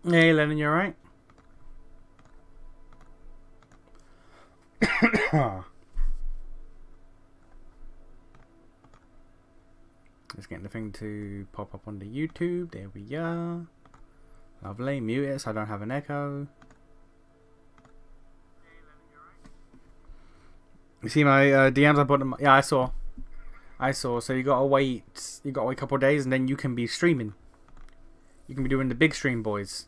Hey, Lennon, you alright? Just getting the thing to pop up on the YouTube. There we are. Lovely. Mute it so I don't have an echo. You see my DMs I put them? Yeah, I saw. So you gotta wait. You gotta wait a couple of days, and then you can be streaming. You can be doing the big stream, boys.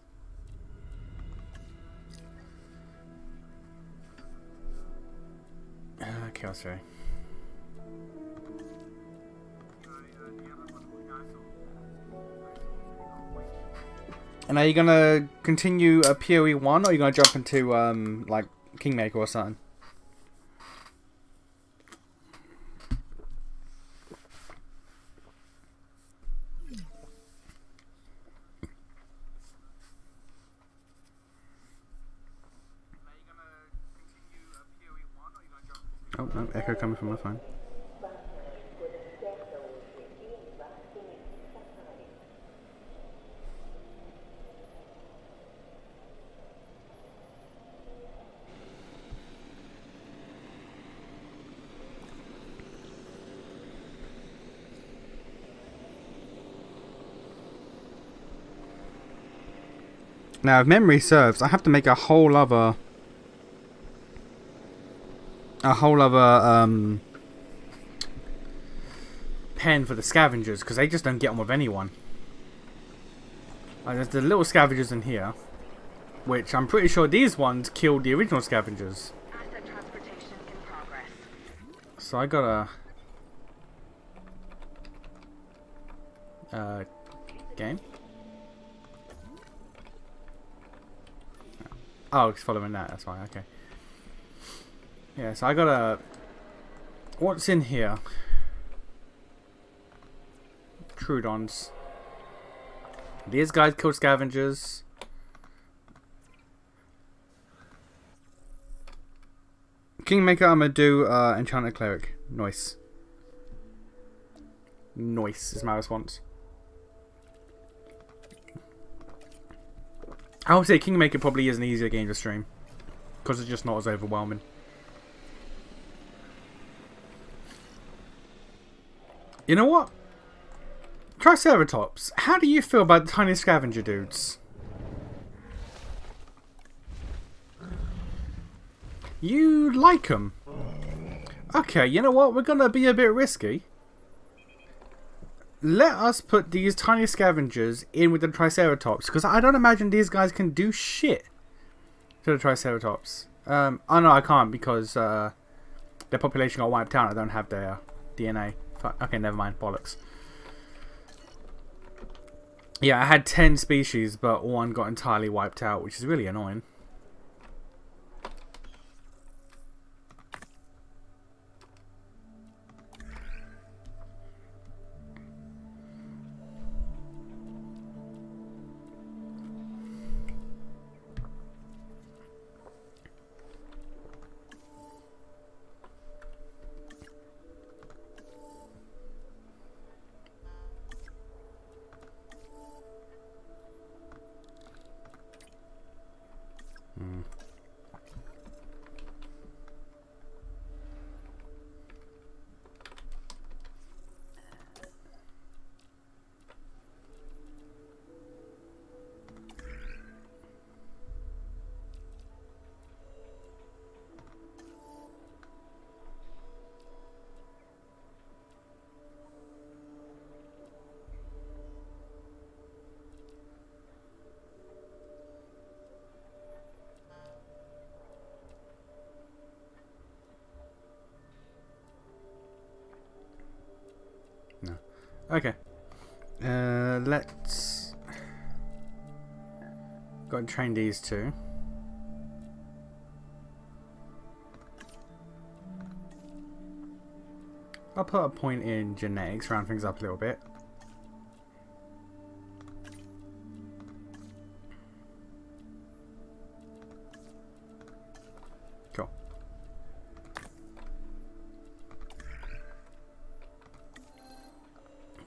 Okay, I'll say. And are you gonna continue a PoE 1 or are you gonna jump into like Kingmaker or something? Oh no, echo coming from my phone. Now, if memory serves, I have to make a whole other pen for the scavengers because they just don't get on with anyone. There's the little scavengers in here, which I'm pretty sure these ones killed the original scavengers. Asset transportation in progress. So I gotta game. Oh, it's following that. That's why. Okay. Yeah. So I gotta. What's in here? Trudons. These guys kill scavengers. Kingmaker, I'm gonna do Enchanted Cleric. Nice. Nice is my response. I would say Kingmaker probably is an easier game to stream. Because it's just not as overwhelming. You know what? Triceratops, how do you feel about the tiny scavenger dudes? You like them? Okay, you know what? We're gonna be a bit risky. Let us put these tiny scavengers in with the Triceratops, because I don't imagine these guys can do shit to the Triceratops. Oh no, I can't because their population got wiped out. I don't have their DNA. Okay, never mind. Bollocks. Yeah, I had 10 species, but one got entirely wiped out, which is really annoying. No. Okay. Let's go and train these two. I'll put a point in genetics, round things up a little bit. Cool.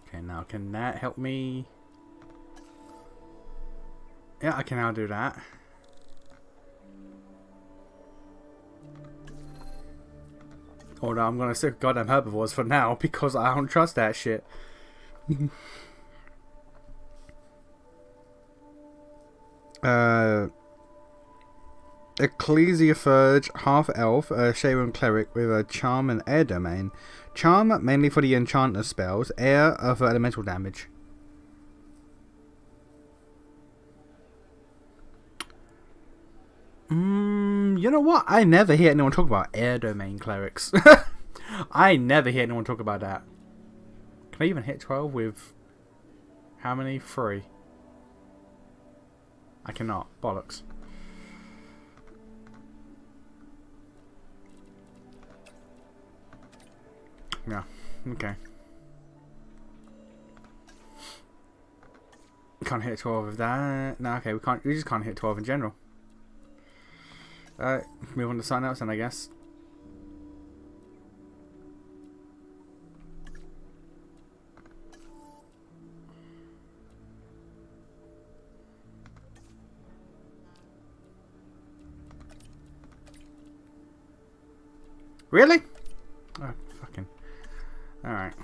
Okay, now can that help me? Yeah, I can now do that. Oh no, I'm gonna stick goddamn herbivores for now because I don't trust that shit. Ecclesiaphurge, half elf, Sharon cleric with a charm and air domain. Charm mainly for the enchanter spells, air for elemental damage. You know what? I never hear anyone talk about air domain clerics. I never hear anyone talk about that. Can I even hit 12 with how many? 3. I cannot. Bollocks. Yeah. Okay. Can't hit 12 with that. No, okay, we can't. We just can't hit 12 in general. Move on to something else then, I guess. Really? Oh, fucking. Alright.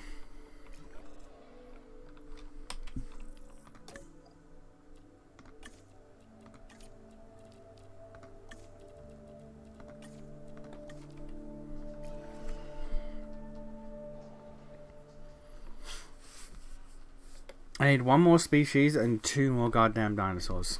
I need 1 more species and 2 more goddamn dinosaurs.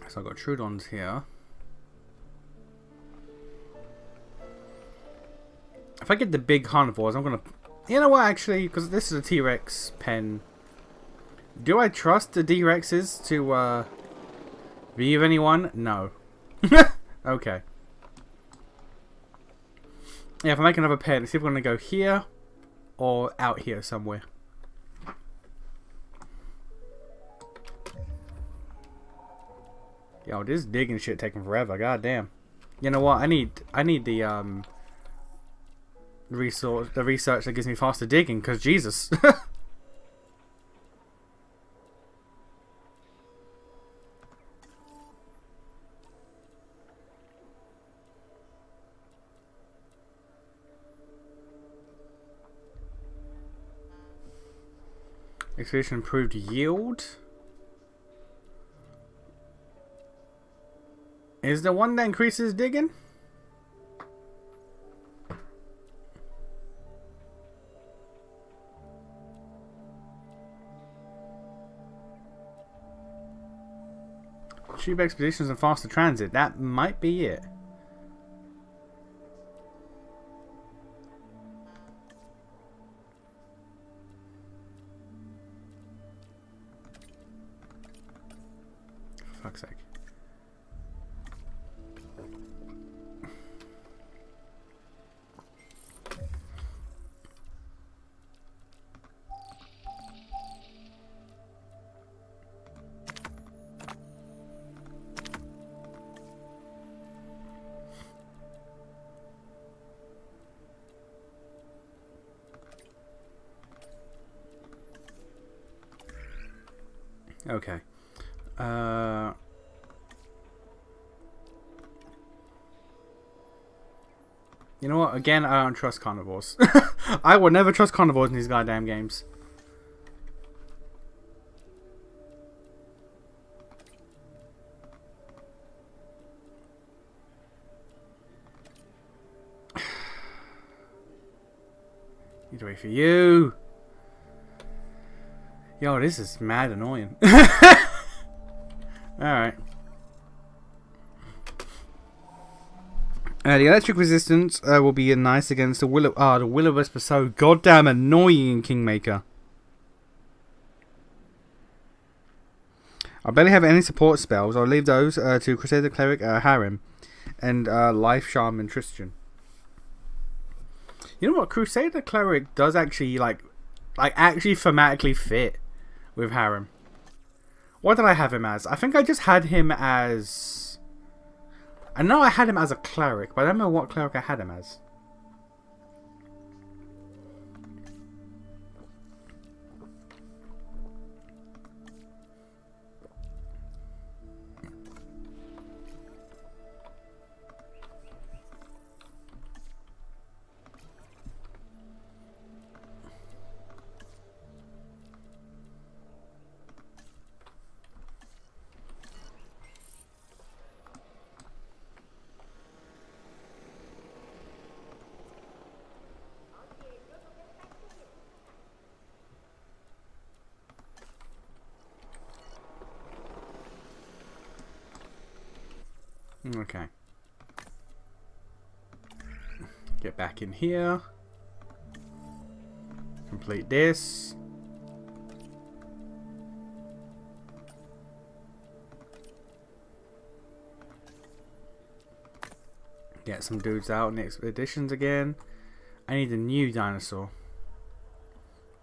So I've got Troodons here. If I get the big carnivores, I'm gonna... You know what, actually, because this is a T-Rex pen. Do I trust the D-Rexes to, be of anyone? No. Okay. Yeah, if I make another pen, let's see if we're gonna go here or out here somewhere. Yo, this digging shit taking forever. God damn. You know what? I need the research that gives me faster digging. Cause Jesus. Expedition improved yield. Is the one that increases digging? Cheap expeditions and faster transit. That might be it. For fuck's sake. Okay. You know what? Again, I don't trust carnivores. I would never trust carnivores in these goddamn games. Need to wait for you. Yo, this is mad annoying. Alright. The electric resistance will be nice against the Willow. The Will-O-Wisp are so goddamn annoying in Kingmaker. I barely have any support spells. I'll leave those to Crusader Cleric Harem and Life Shaman Tristan. You know what? Crusader Cleric does actually like actually thematically fit with Harem. What did I have him as? I think I just had him as... I know I had him as a cleric, but I don't know what cleric I had him as. Okay. Get back in here. Complete this. Get some dudes out in the expeditions again. I need a new dinosaur.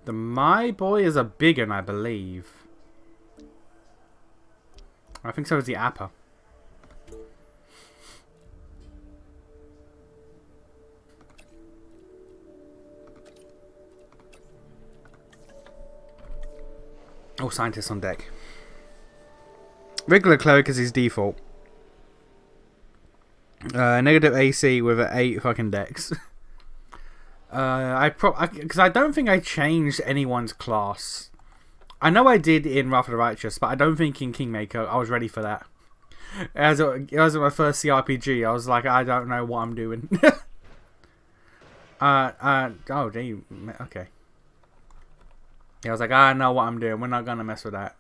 The My Boy is a big one, I believe. I think so is the Appa. All scientists on deck. Regular cleric is his default. Negative AC with an 8 fucking dex. Because I don't think I changed anyone's class. I know I did in Wrath of the Righteous, but I don't think in Kingmaker I was ready for that. As it was my first CRPG, I was like, I don't know what I'm doing. Oh, damn. Okay. Yeah, I was like, I know what I'm doing. We're not gonna mess with that.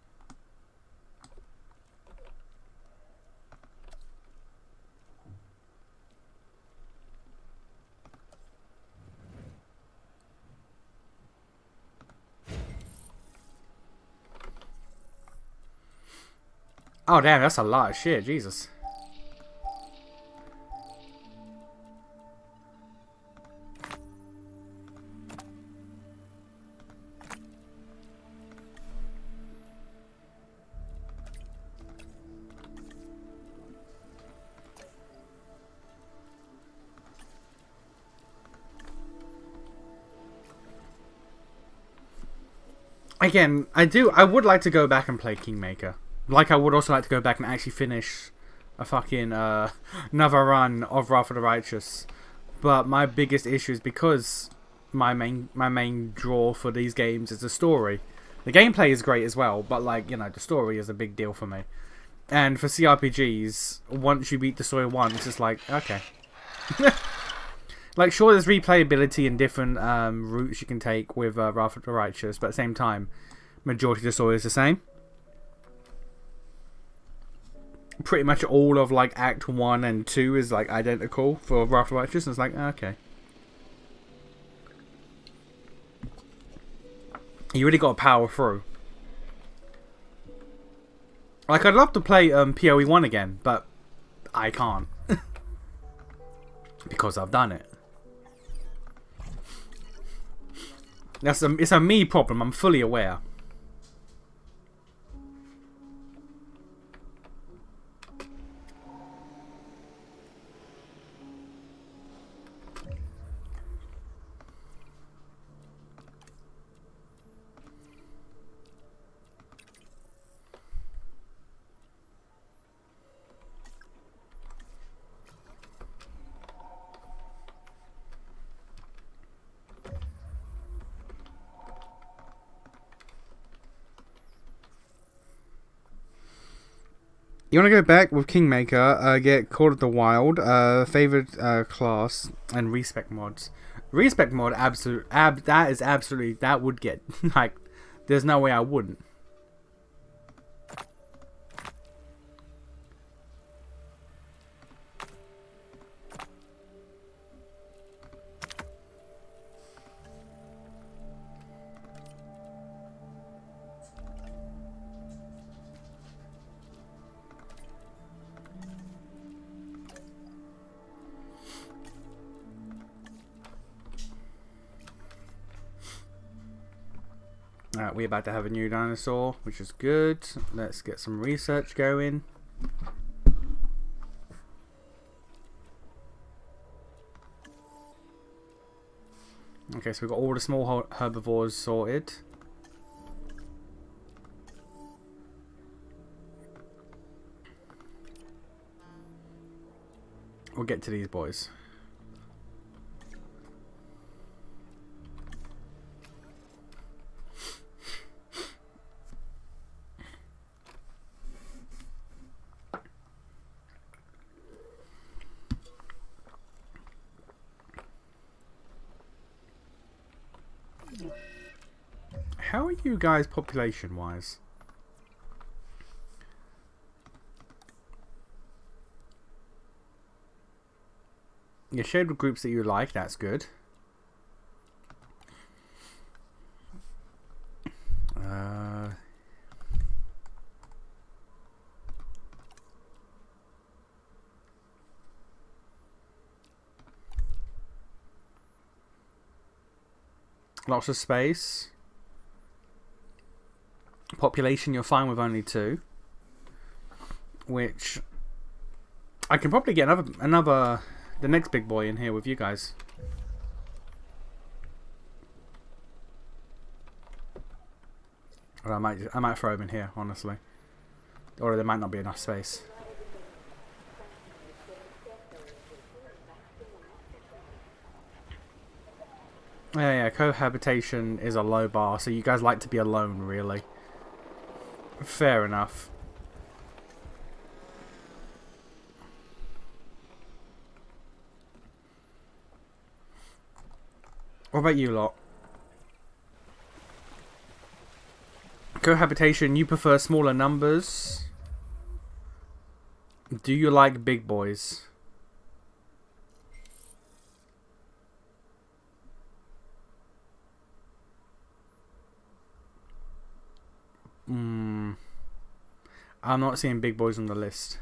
Oh, damn, that's a lot of shit. Jesus. Again, I would like to go back and play Kingmaker. Like, I would also like to go back and actually finish a fucking, another run of Wrath of the Righteous. But my biggest issue is because my main draw for these games is the story. The gameplay is great as well, but, like, you know, the story is a big deal for me. And for CRPGs, once you beat the story once, it's like, okay. Like, sure, there's replayability and different routes you can take with Wrath of the Righteous, but at the same time, majority of the story is the same. Pretty much all of, like, Act 1 and 2 is, like, identical for Wrath of the Righteous, and it's like, okay. You really got to power through. Like, I'd love to play PoE 1 again, but I can't. Because I've done it. It's a me problem, I'm fully aware. You want to go back with Kingmaker, get Call of the Wild, favored class, and respec mods. Respec mod, that would get, like, there's no way I wouldn't. We're about to have a new dinosaur, which is good. Let's get some research going. Okay, so we've got all the small herbivores sorted. We'll get to these boys. How are you guys population-wise? You shared with groups that you like, that's good. Lots of space. Population, you're fine with only 2. Which I can probably get the next big boy in here with you guys. Or I might throw him in here, honestly. Or there might not be enough space. Yeah, cohabitation is a low bar, so you guys like to be alone, really. Fair enough. What about you lot? Cohabitation, you prefer smaller numbers? Do you like big boys? I'm not seeing big boys on the list.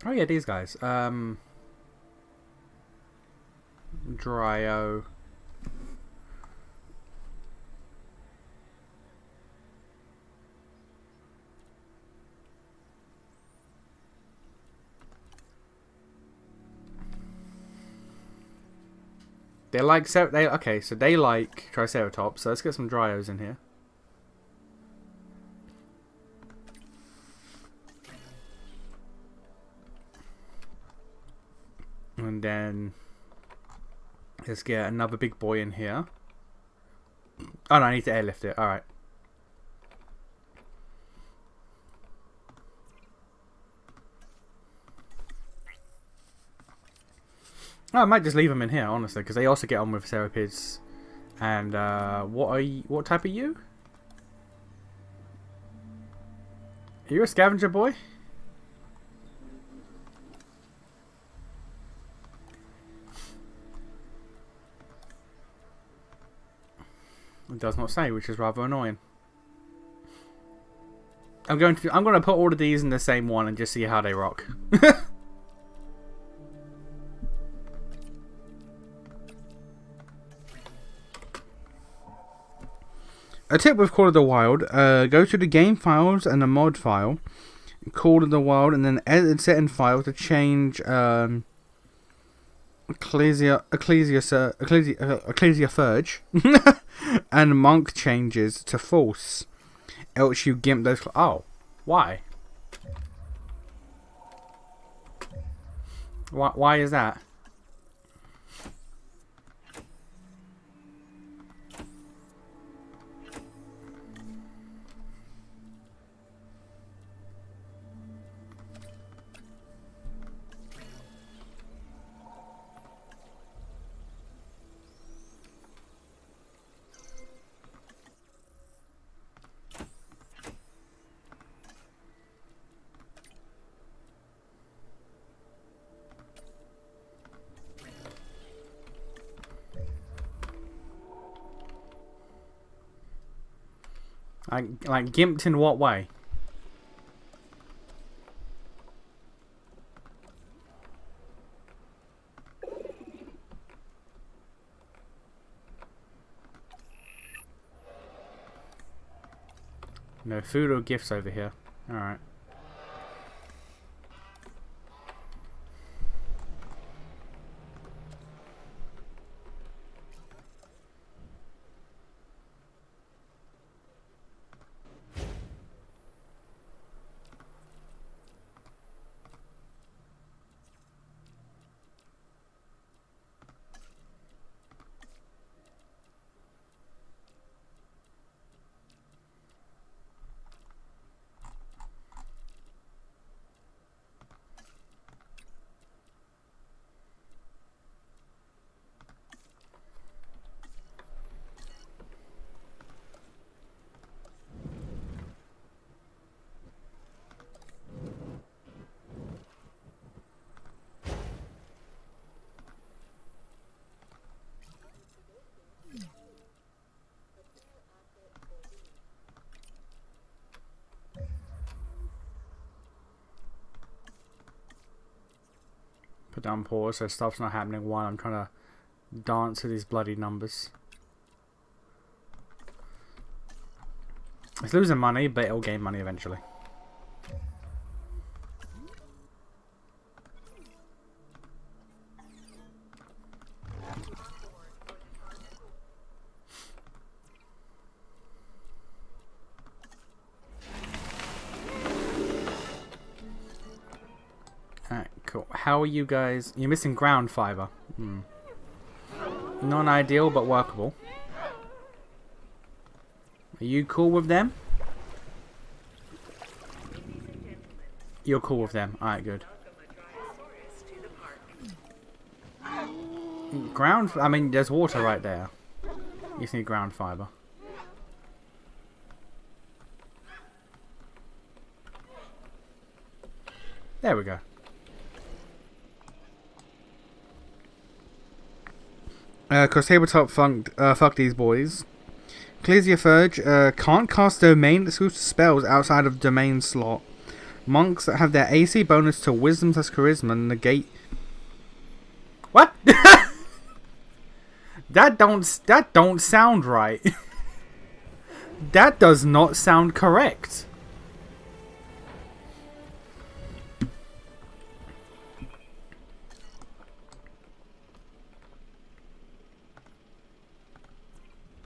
Oh yeah, these guys. Dryo. They like okay, so they like Triceratops. So let's get some Dryos in here. And then let's get another big boy in here. Oh no, I need to airlift it. All right. Oh, I might just leave them in here, honestly, because they also get on with Cerapids. And what type are you? Are you a scavenger boy? It does not say, which is rather annoying. I'm going to put all of these in the same one and just see how they rock. A tip with Call of the Wild, go to the game files and the mod file, Call of the Wild, and then edit setting file to change Ecclesia Furge and Monk changes to false. Else you gimp those. Oh, why? Why is that? Like gimped in what way? No food or gifts over here. Alright. Put down pause so stuff's not happening while I'm trying to dance to these bloody numbers. It's losing money, but it'll gain money eventually. Alright, cool. How are you guys? You're missing ground fiber. Non-ideal, but workable. Are you cool with them? You're cool with them. Alright, good. Ground... I mean, there's water right there. You just need ground fiber. There we go. Cause tabletop fuck these boys. Ecclesiaphurge can't cast domain exclusive spells outside of domain slot. Monks that have their AC bonus to wisdom plus charisma negate. What? That don't sound right. That does not sound correct.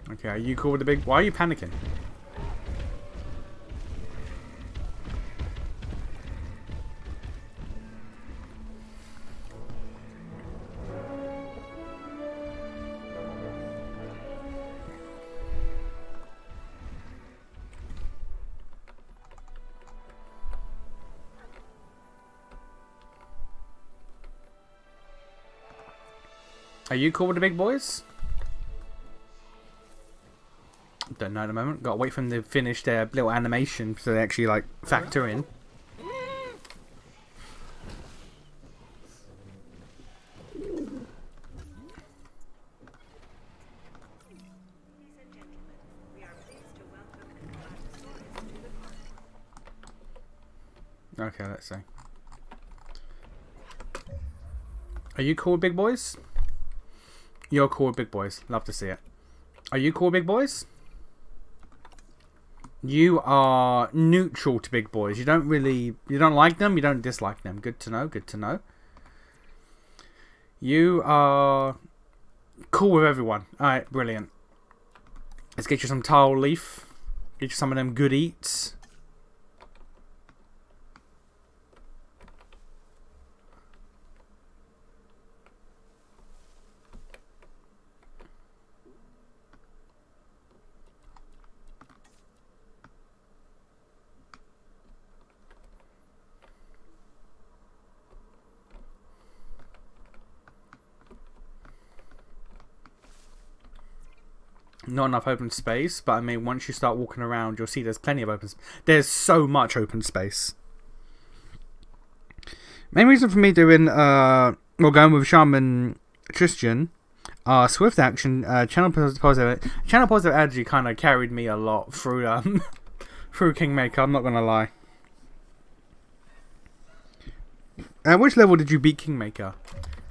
Okay, are you cool with the big... Why are you panicking? Are you cool with the big boys? Don't know at the moment. Gotta wait for them to finish their little animation so they actually like factor in. Okay, let's see. Are you cool with big boys? You're cool with big boys. Love to see it. Are you cool with big boys? You are neutral to big boys. You don't like them, you don't dislike them. Good to know, good to know. You are cool with everyone. Alright, brilliant. Let's get you some tile leaf. Get you some of them good eats. Not enough open space, but I mean, once you start walking around, you'll see there's plenty of open space. There's so much open space. Main reason for me doing, going with Shaman Christian Swift action. Channel positive energy kind of carried me a lot through through Kingmaker. I'm not gonna lie. At which level did you beat Kingmaker?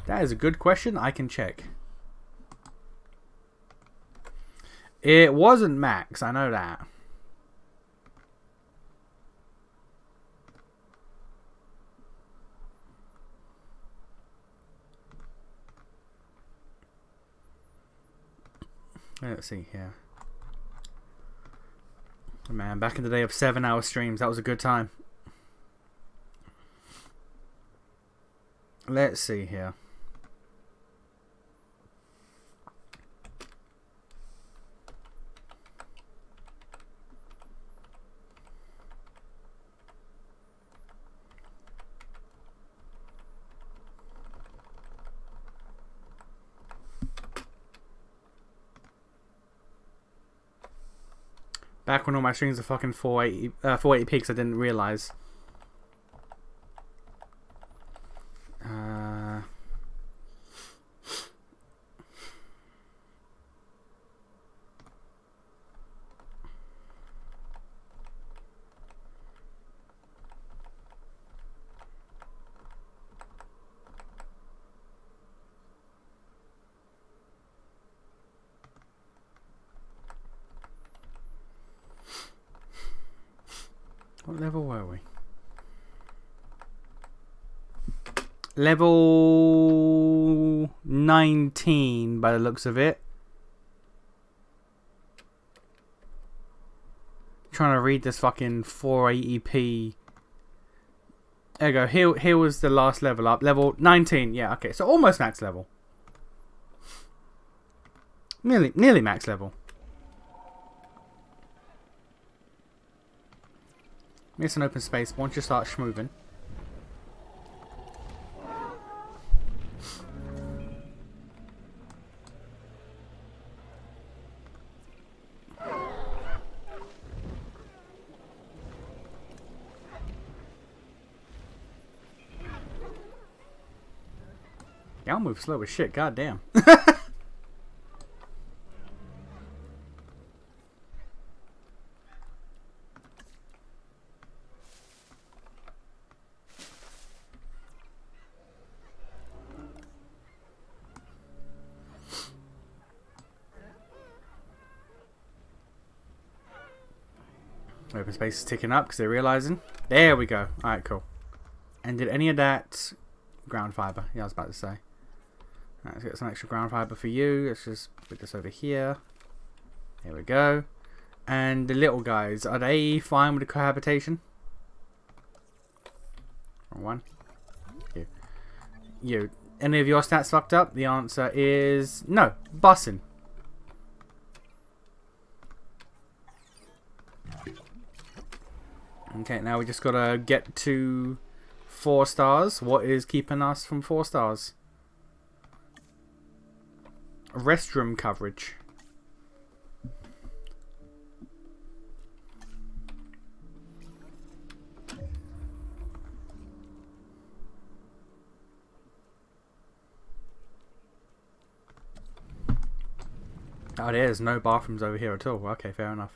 That is a good question. I can check. It wasn't max. I know that. Let's see here. Man, back in the day of 7-hour streams, that was a good time. Let's see here. Back when all my streams are fucking 480p because I didn't realise. What level were we? Level 19 by the looks of it. Trying to read this fucking 480p. There you go. Here was the last level up. Level 19. Yeah, okay. So almost max level. Nearly max level. It's an open space. Once you start schmoving. Yeah, I'll move slow as shit. Goddamn. Open space is ticking up because they're realizing. There we go. Alright, cool. And did any of that ground fiber? Yeah, I was about to say. Alright, let's get some extra ground fiber for you. Let's just put this over here. There we go. And the little guys, are they fine with the cohabitation? Wrong one. You. Any of your stats fucked up? The answer is no. Bussin'. Okay, now we just gotta get to 4 stars. What is keeping us from 4 stars? Restroom coverage. Oh, there's no bathrooms over here at all. Okay, fair enough.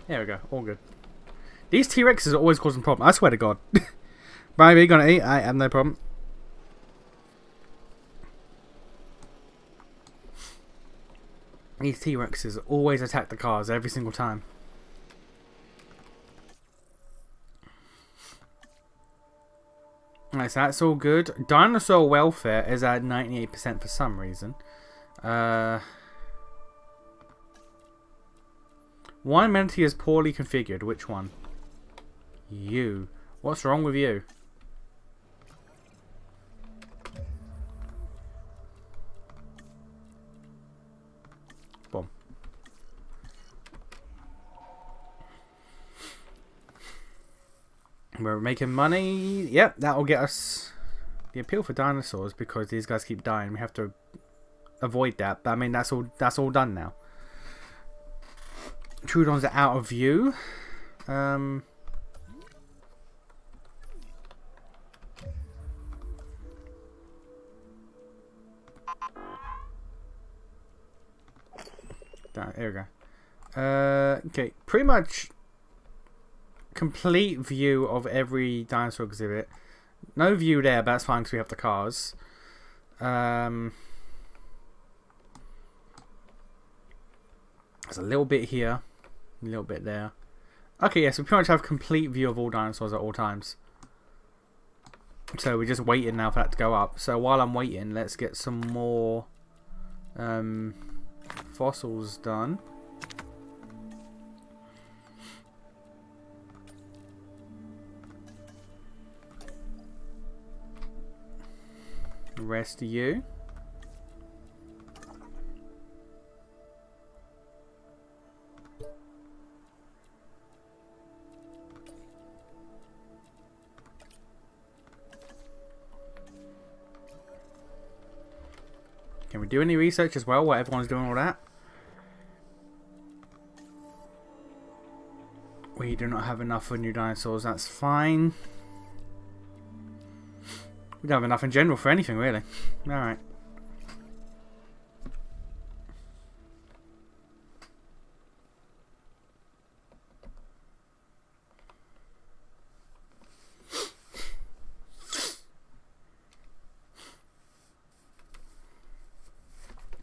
There we go, all good. These T-Rexes are always causing problems, I swear to God. Baby, you gonna eat? I have no problem. These T-Rexes always attack the cars every single time. Alright, so that's all good. Dinosaur welfare is at 98% for some reason. One amenity is poorly configured. Which one? You. What's wrong with you? Boom. We're making money. Yep, that'll get us the appeal for dinosaurs because these guys keep dying. We have to avoid that. But I mean, that's all done now. Troodons are out of view. Damn, here we go. Okay, pretty much complete view of every dinosaur exhibit. No view there, but that's fine because we have the cars. There's a little bit here, a little bit there. Okay, yes, we pretty much have complete view of all dinosaurs at all times. So we're just waiting now for that to go up. So while I'm waiting, let's get some more fossils done. Rest of you. Can we do any research as well while everyone's doing all that? We do not have enough for new dinosaurs, that's fine. We don't have enough in general for anything, really. Alright.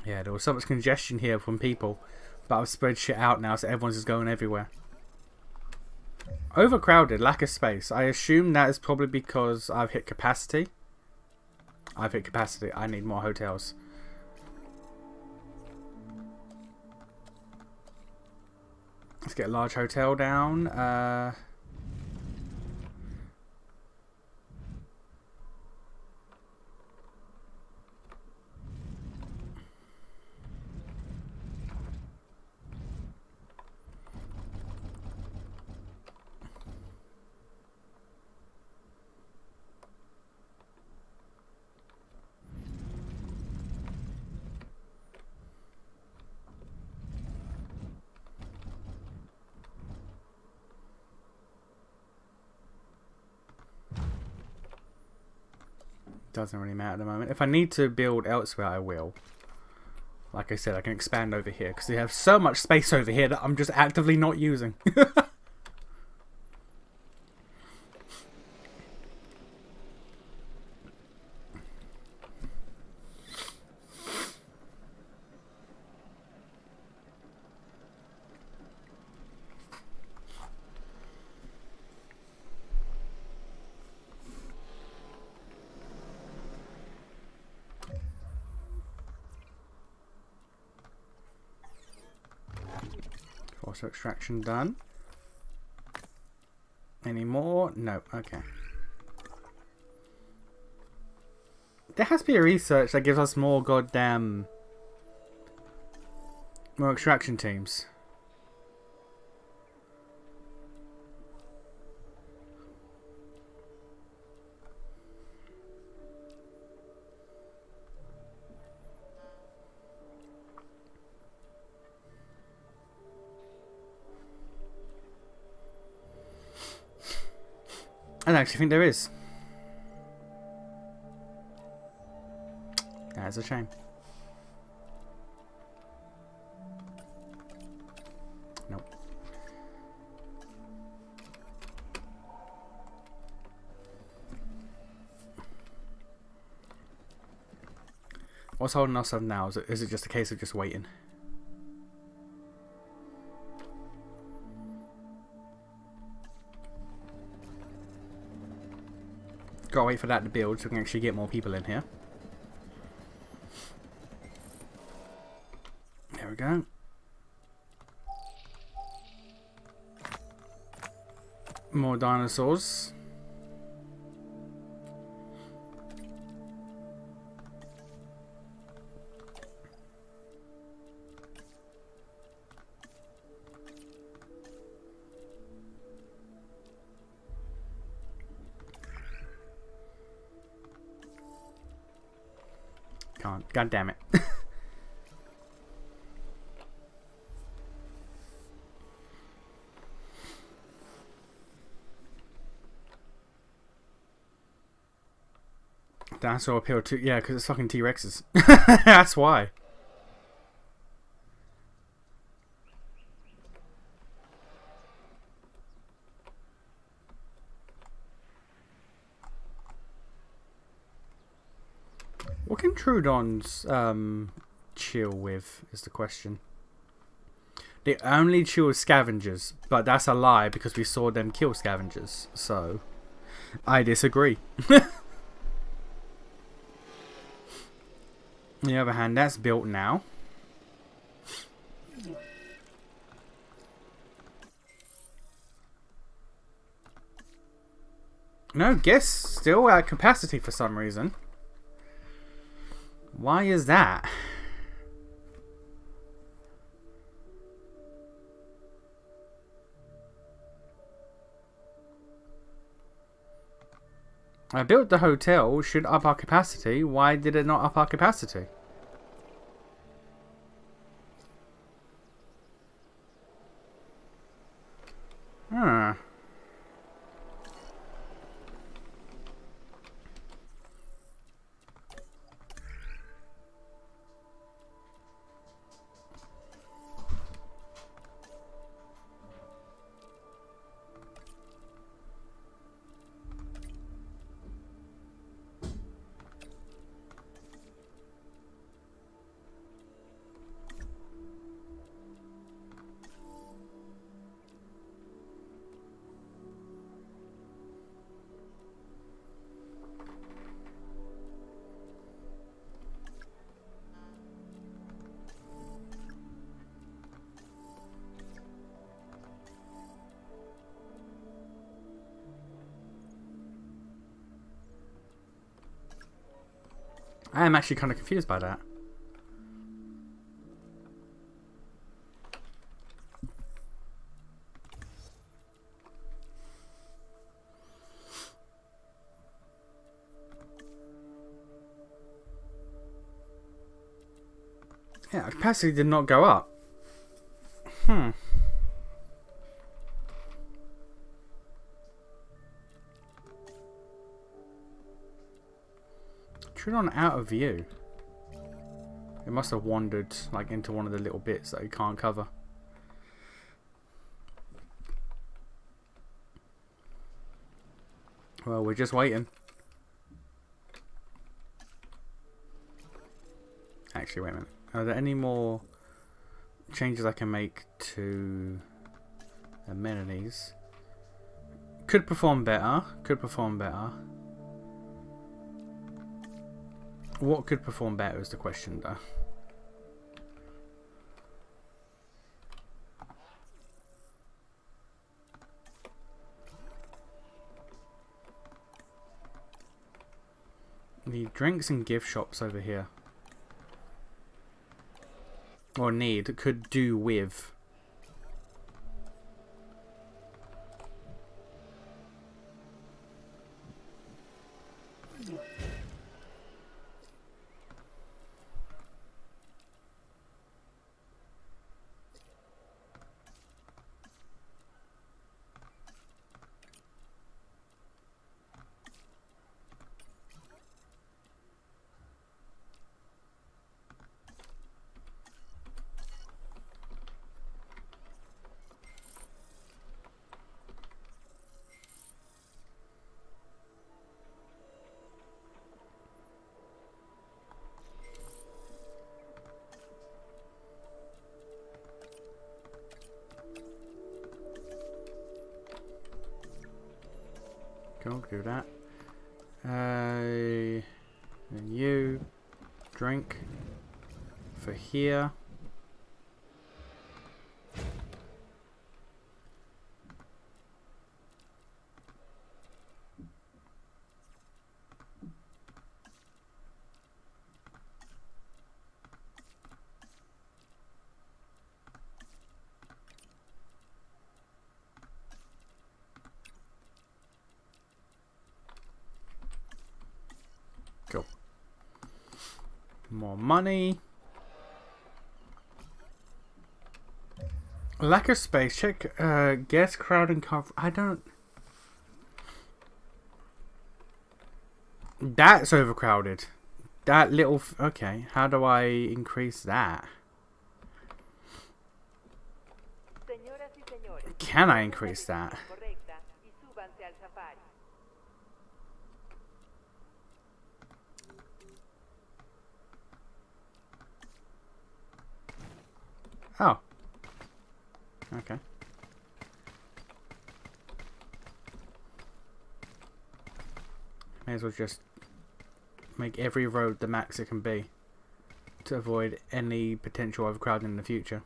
Yeah, there was so much congestion here from people, but I've spread shit out now, so everyone's just going everywhere. Overcrowded, lack of space. I assume that is probably because I've hit capacity. I've hit capacity. I need more hotels. Let's get a large hotel down. Doesn't really matter at the moment. If I need to build elsewhere, I will. Like I said, I can expand over here because they have so much space over here that I'm just actively not using. Fossil extraction done. Any more? No. Okay. There has to be a research that gives us more goddamn... more extraction teams. I don't actually think there is. That's a shame. Nope. What's holding us up now? Is it just a case of just waiting? Gotta wait for that to build so we can actually get more people in here. There we go. More dinosaurs. can't. God damn it. Dinosaur appeal to... Yeah, because it's fucking T-Rexes. That's why. What can Troodons chill with is the question. They only chill with scavengers, but that's a lie because we saw them kill scavengers. So, I disagree. On the other hand, that's built now. No, guess still at capacity for some reason. Why is that? I built the hotel, should up our capacity. Why did it not up our capacity? Huh. I am actually kind of confused by that. Yeah, capacity did not go up. Troodon out of view. It must have wandered like into one of the little bits that it can't cover. Well, we're just waiting. Actually, wait a minute. Are there any more changes I can make to amenities? Could perform better. Could perform better. What could perform better is the question, though. Need drinks and gift shops over here. Or need, could do with. Go do that. And you drink for here. More money. Lack of space. Check guest crowd and cover. I don't. That's overcrowded. That little. Okay. How do I increase that? Can I increase that? Oh. Okay. May as well just make every road the max it can be to avoid any potential overcrowding in the future.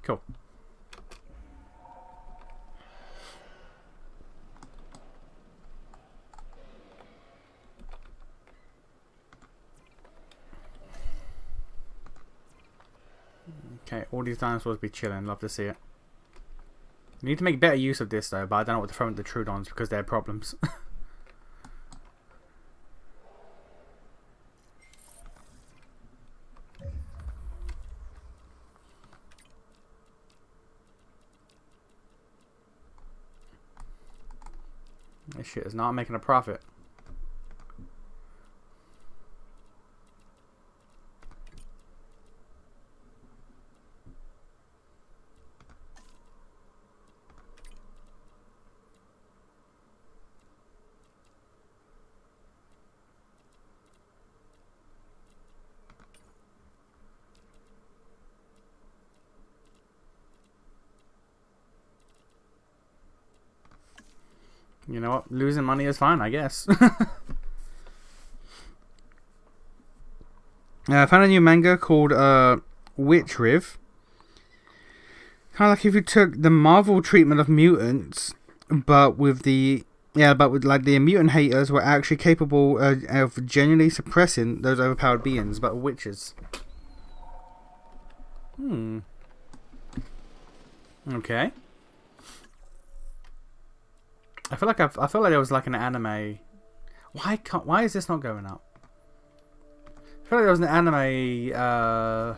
Cool. Okay, all these dinosaurs be chilling. Love to see it. You need to make better use of this though, but I don't know what to throw at the Troodons because they have problems. This shit is not making a profit. You know what? Losing money is fine, I guess. I found a new manga called Witch Riv. Kind of like if you took the Marvel treatment of mutants, but with the like the mutant haters were actually capable of genuinely suppressing those overpowered beings, but witches. Okay. I feel like there was like an anime. Why is this not going up? I feel like there was an anime a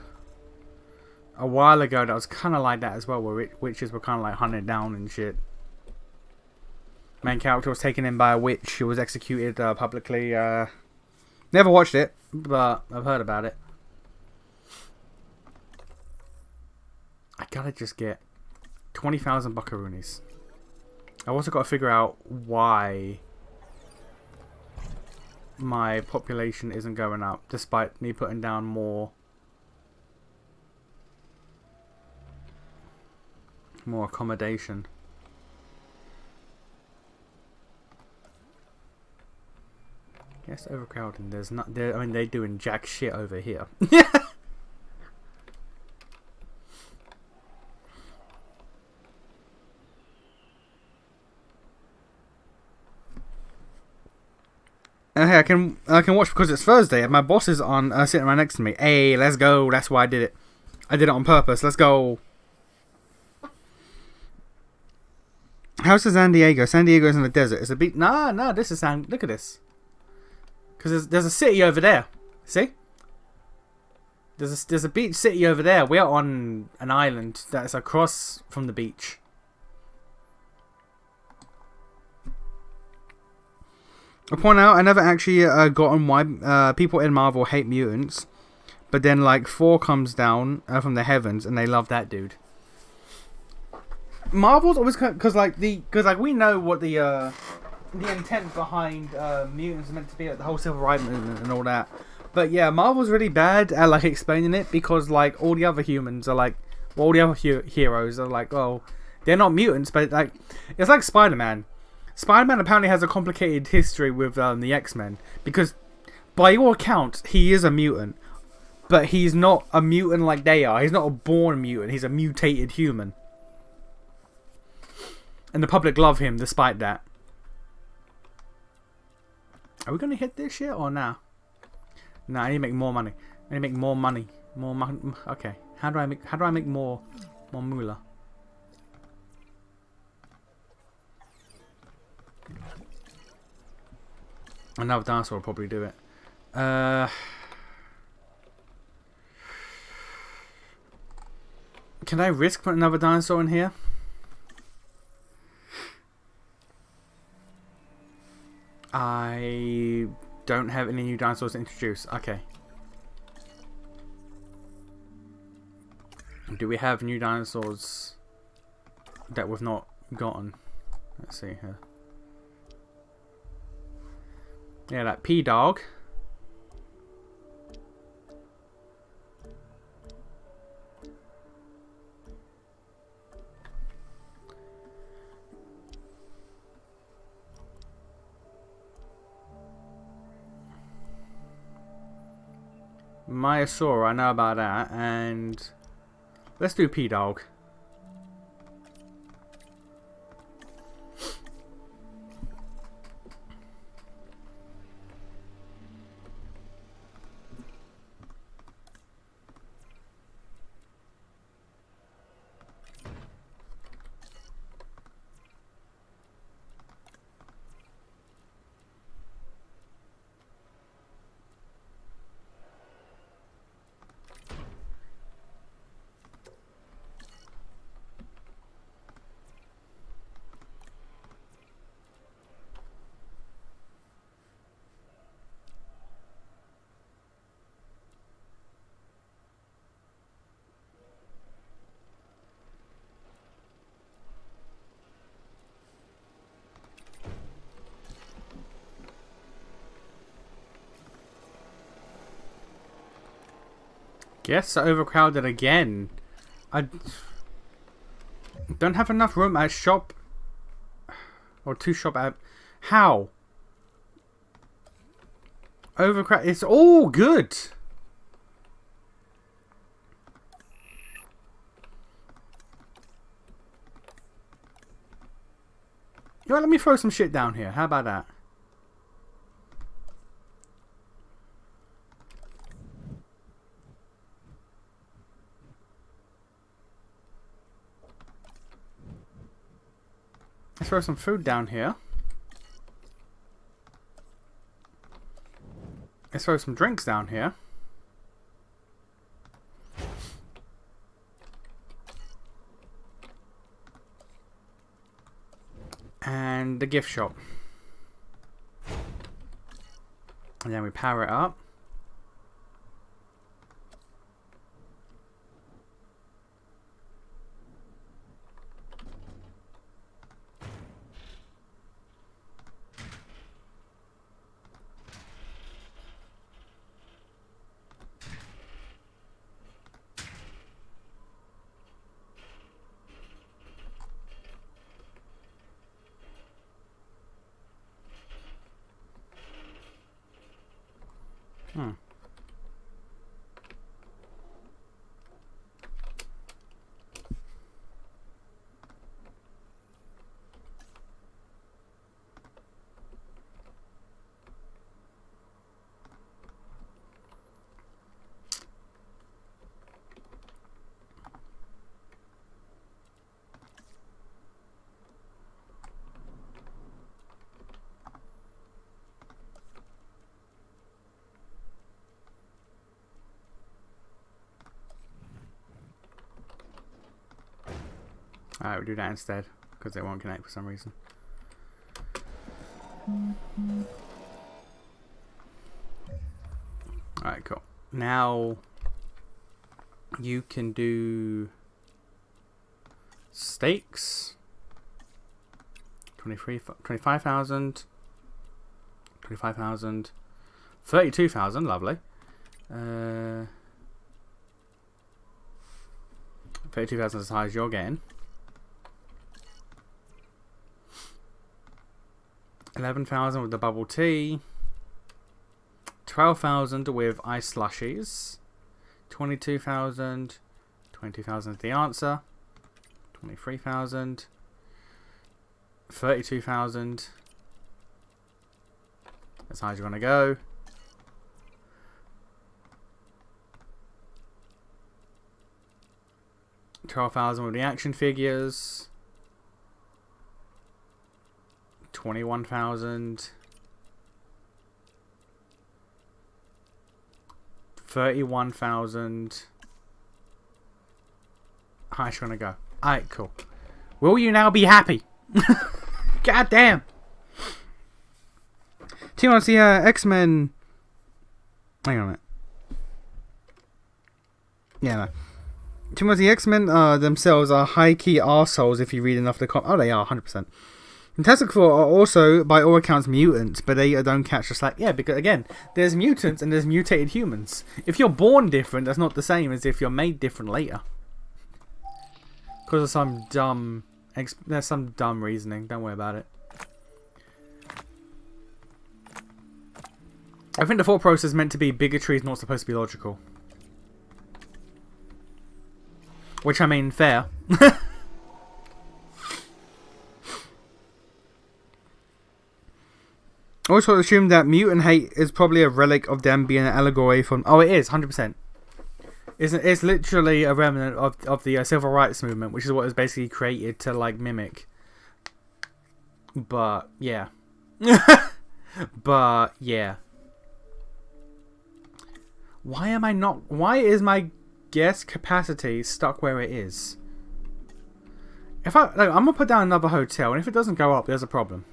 while ago that was kind of like that as well, where witches were kind of like hunted down and shit. Main character was taken in by a witch who was executed publicly. Never watched it, but I've heard about it. I gotta just get 20,000 buckaroonies. I've also got to figure out why my population isn't going up, despite me putting down more accommodation. Yes, overcrowding. There's not. I mean, they're doing jack shit over here. Hey, I can watch because it's Thursday and my boss is on sitting right next to me. Hey, let's go. That's why I did it. I did it on purpose. Let's go. How's San Diego? San Diego's in the desert. It's a beach. Nah. This is look at this. Because there's a city over there. See? There's a beach city over there. We're on an island that's across from the beach. I point out I never actually got on why people in Marvel hate mutants, but then like Thor comes down from the heavens and they love that dude. Marvel's always because we know what the intent behind mutants is meant to be, like the whole civil rights movement and all that. But yeah, Marvel's really bad at like explaining it because like all the other humans are like, well, all the other heroes are like, oh, they're not mutants, but like it's like Spider-Man. Spider-Man apparently has a complicated history with the X-Men because, by all accounts, he is a mutant, but he's not a mutant like they are. He's not a born mutant. He's a mutated human, and the public love him despite that. Are we gonna hit this shit or nah? Nah, I need to make more money. I need to make more money. More money. Okay. How do I make more More moolah. Another dinosaur will probably do it. Can I risk putting another dinosaur in here? I don't have any new dinosaurs to introduce. Okay. Do we have new dinosaurs that we've not gotten? Let's see here. Yeah, that P-Dog. Myosaur, I know about that, and let's do P-Dog. Yes, overcrowded again. I don't have enough room at shop. Or to shop at. How? Overcrowded. It's all good. You know what, let me throw some shit down here. How about that? Let's throw some food down here. Let's throw some drinks down here. And the gift shop. And then we power it up. Alright, we'll do that instead, because they won't connect for some reason. Alright, cool. Now, you can do steaks. 25,000. 25,000. 32,000, lovely. 32,000 as high as you're getting. 11,000 with the bubble tea. 12,000 with ice slushies. 22,000. 20,000 is the answer. 23,000. 32,000. As high as you want to go. 12,000 with the action figures. 21,000. 31,000. How much you wanna go? Alright, cool. Will you now be happy? God damn. Do you want to see X-Men? Hang on a minute. Yeah, no. Do you want to see X-Men themselves are high-key arseholes if you read enough of the comics? Oh, they are, 100%. Fantastic Four are also, by all accounts, mutants, but they don't catch the slack. Yeah, because, again, there's mutants and there's mutated humans. If you're born different, that's not the same as if you're made different later. Because of some dumb... There's some dumb reasoning. Don't worry about it. I think the thought process is meant to be bigotry is not supposed to be logical. Which, I mean, fair. Also assume that mutant hate is probably a relic of them being an allegory from... Oh, it is, 100%. It's literally a remnant of the civil rights movement, which is what is basically created to, like, mimic. But, yeah. But, yeah. Why is my guess capacity stuck where it is? If I'm gonna put down another hotel, and if it doesn't go up, there's a problem.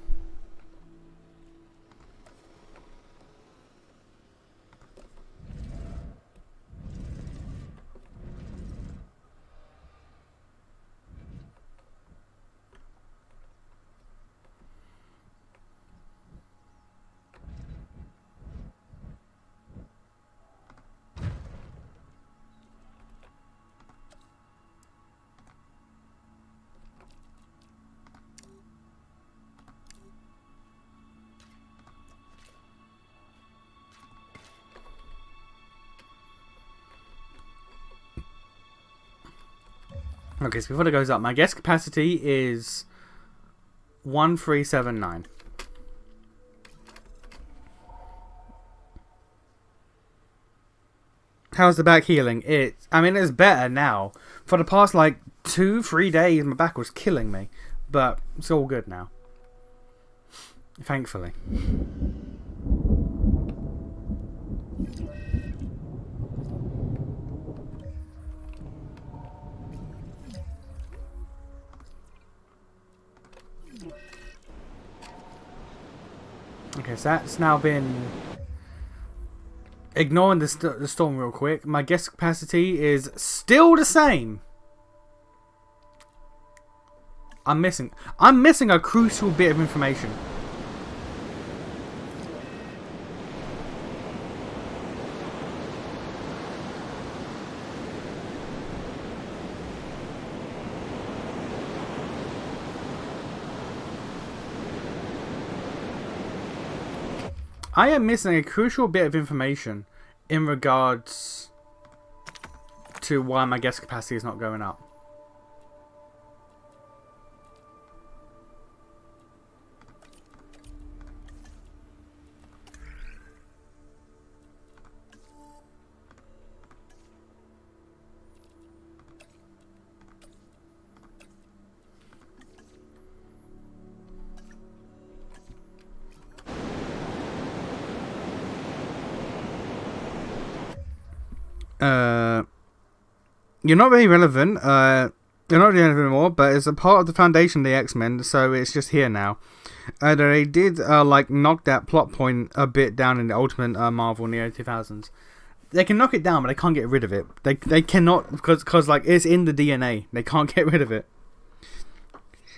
Okay, so before it goes up, my guess capacity is 1379. How's the back healing? I mean, it's better now. For the past, like, 2-3 days, my back was killing me. But it's all good now. Thankfully. Okay, so that's now been... Ignoring the storm real quick, my guess capacity is still the same. I'm missing a crucial bit of information. I am missing a crucial bit of information in regards to why my guess capacity is not going up. You're not very relevant. You're not relevant anymore, but it's a part of the foundation of the X-Men, so it's just here now. They did like knock that plot point a bit down in the Ultimate Marvel in the early 2000s. They can knock it down, but they can't get rid of it. They cannot because like it's in the DNA. They can't get rid of it.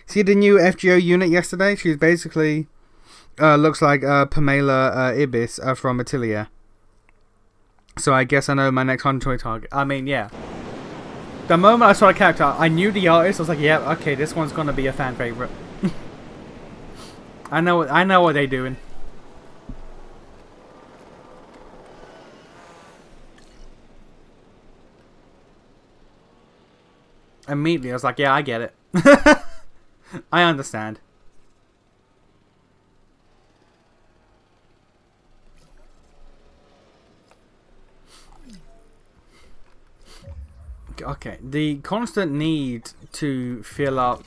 See the new FGO unit yesterday? She's basically looks like Pamela Ibis from Atelier. So I guess I know my next 120 target. I mean, yeah. The moment I saw the character, I knew the artist. I was like, yeah, okay, this one's gonna be a fan favorite. I know what they're doing. Immediately, I was like, yeah, I get it. I understand. Okay, the constant need to fill up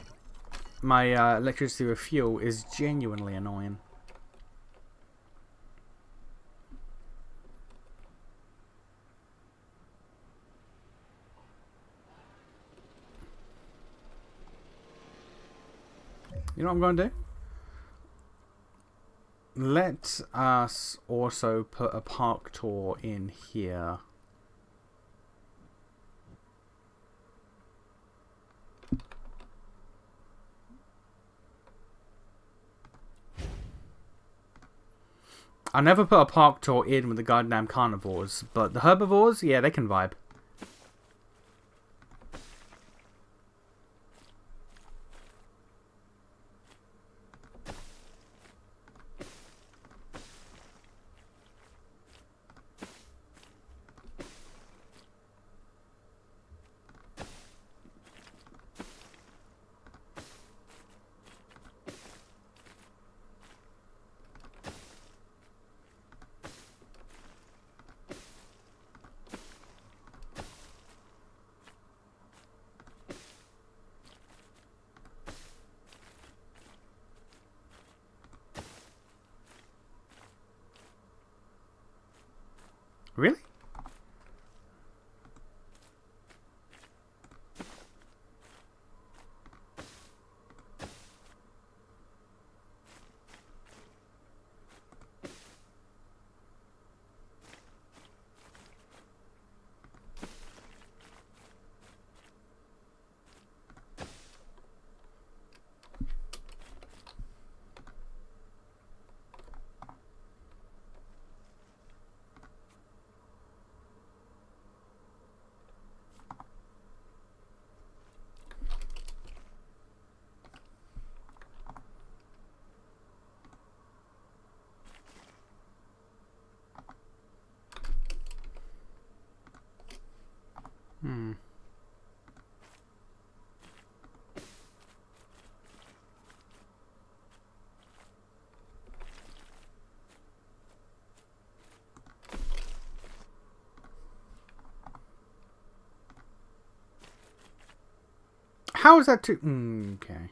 my electricity with fuel is genuinely annoying. You know what I'm going to do? Let us also put a park tour in here. I never put a park tour in with the goddamn carnivores, but the herbivores, yeah, they can vibe. Really? Hmm. How is that too? Okay.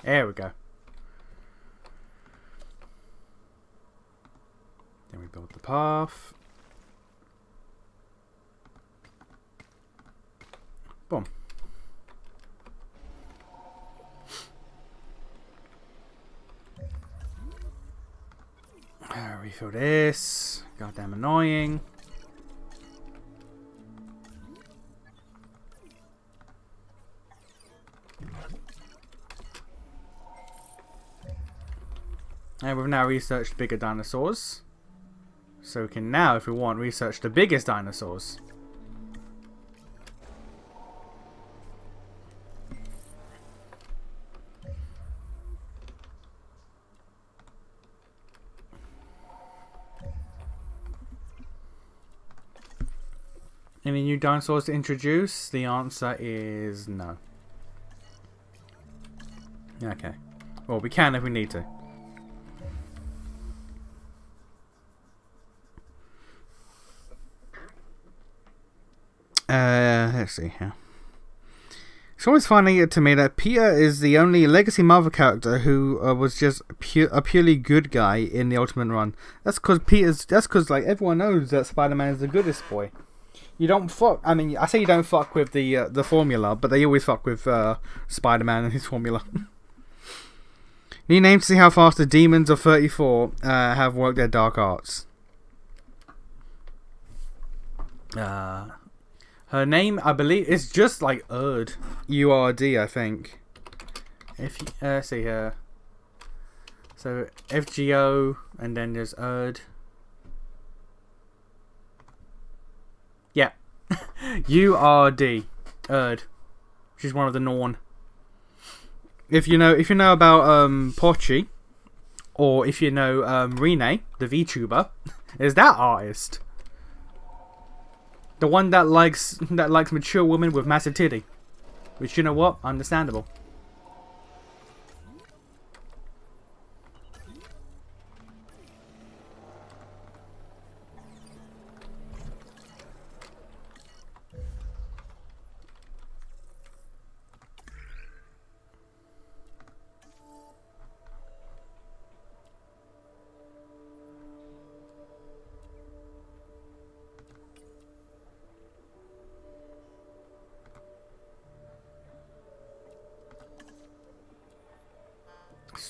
There we go. Then we build the path. Boom. Refill this. Goddamn annoying. And we've now researched bigger dinosaurs. So we can now, if we want, research the biggest dinosaurs. Any new dinosaurs to introduce? The answer is no. Okay. Well, we can if we need to. Let's see here. It's always funny to me that Peter is the only Legacy Marvel character who was just a purely good guy in the Ultimate Run. That's because like everyone knows that Spider-Man is the goodest boy. You don't fuck. I mean, I say you don't fuck with the formula, but they always fuck with Spider-Man and his formula. New name to see how fast the demons of 34 have worked their dark arts. Her name, I believe, is just like Erd. URD, I think. If you, let's see here. So FGO, and then there's Erd. Yeah. URD. Erd. She's one of the Norn. If you know about Pochi, or if you know Rene, the VTuber, is that artist. The one that likes mature women with massive titty. Which, you know what? Understandable.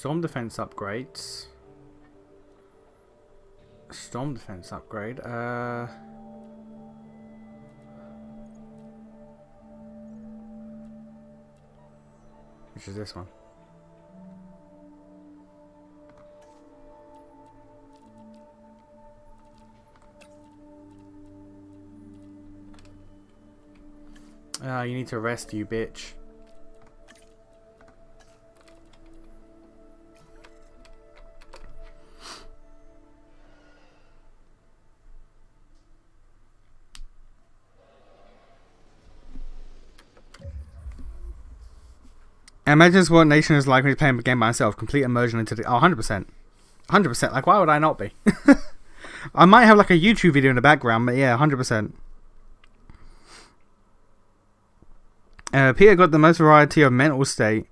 Storm defense upgrades. Storm defense upgrade. Which is this one? You need to rest, you bitch. Imagine what nation is like when he's playing the game by himself. Complete immersion into the... Oh, 100%. 100%. Like, why would I not be? I might have, like, a YouTube video in the background, but yeah, 100%. Peter got the most variety of mental state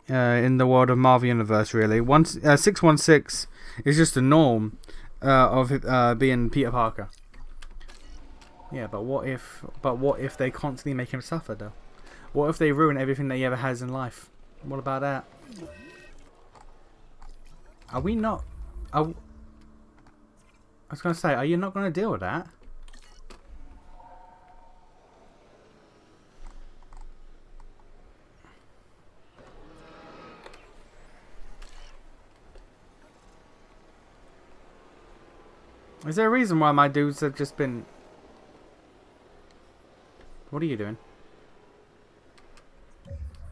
in the world of Marvel Universe, really. 616 is just the norm of being Peter Parker. Yeah, but what if they constantly make him suffer, though? What if they ruin everything that he ever has in life? What about that? Are we not... I was going to say, are you not going to deal with that? Is there a reason why my dudes have just been... What are you doing?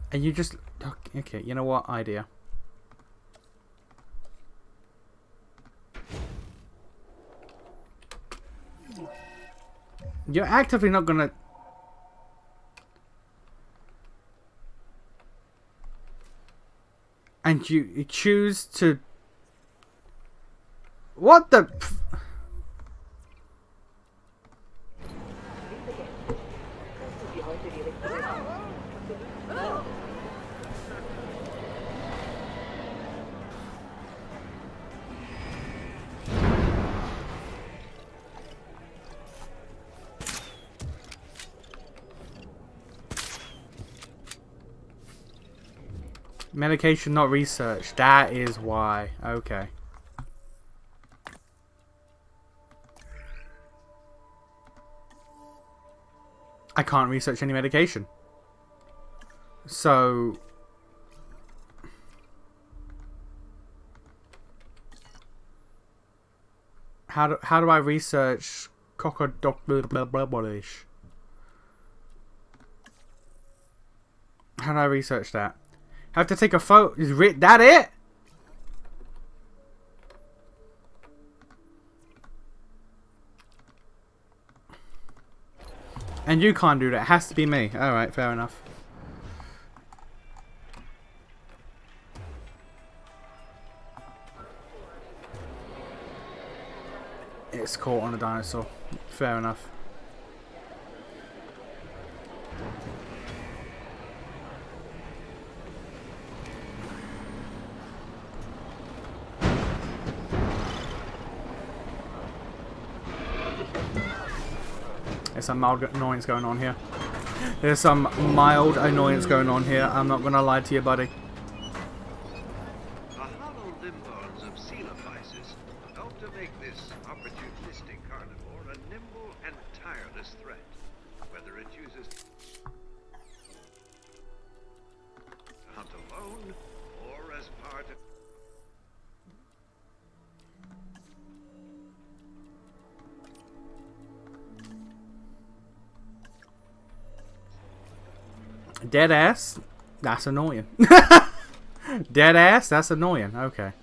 And you just... Okay, you know what? Idea. You're actively not gonna... And you choose to... What the... Medication not researched. That is why. Okay. I can't research any medication. So... How do I research crocodile-ish? How do I research that? I have to take a photo. Is that it? And you can't do that. It has to be me. Alright, fair enough. It's caught on a dinosaur. Fair enough. There's some mild annoyance going on here. There's some mild annoyance going on here. I'm not gonna lie to you, buddy. The hollow limb bones of coelophysis help to make this opportunistic carnivore a nimble and tireless threat, whether it chooses to hunt alone or as part of... Dead ass? That's annoying. Dead ass? That's annoying. Okay.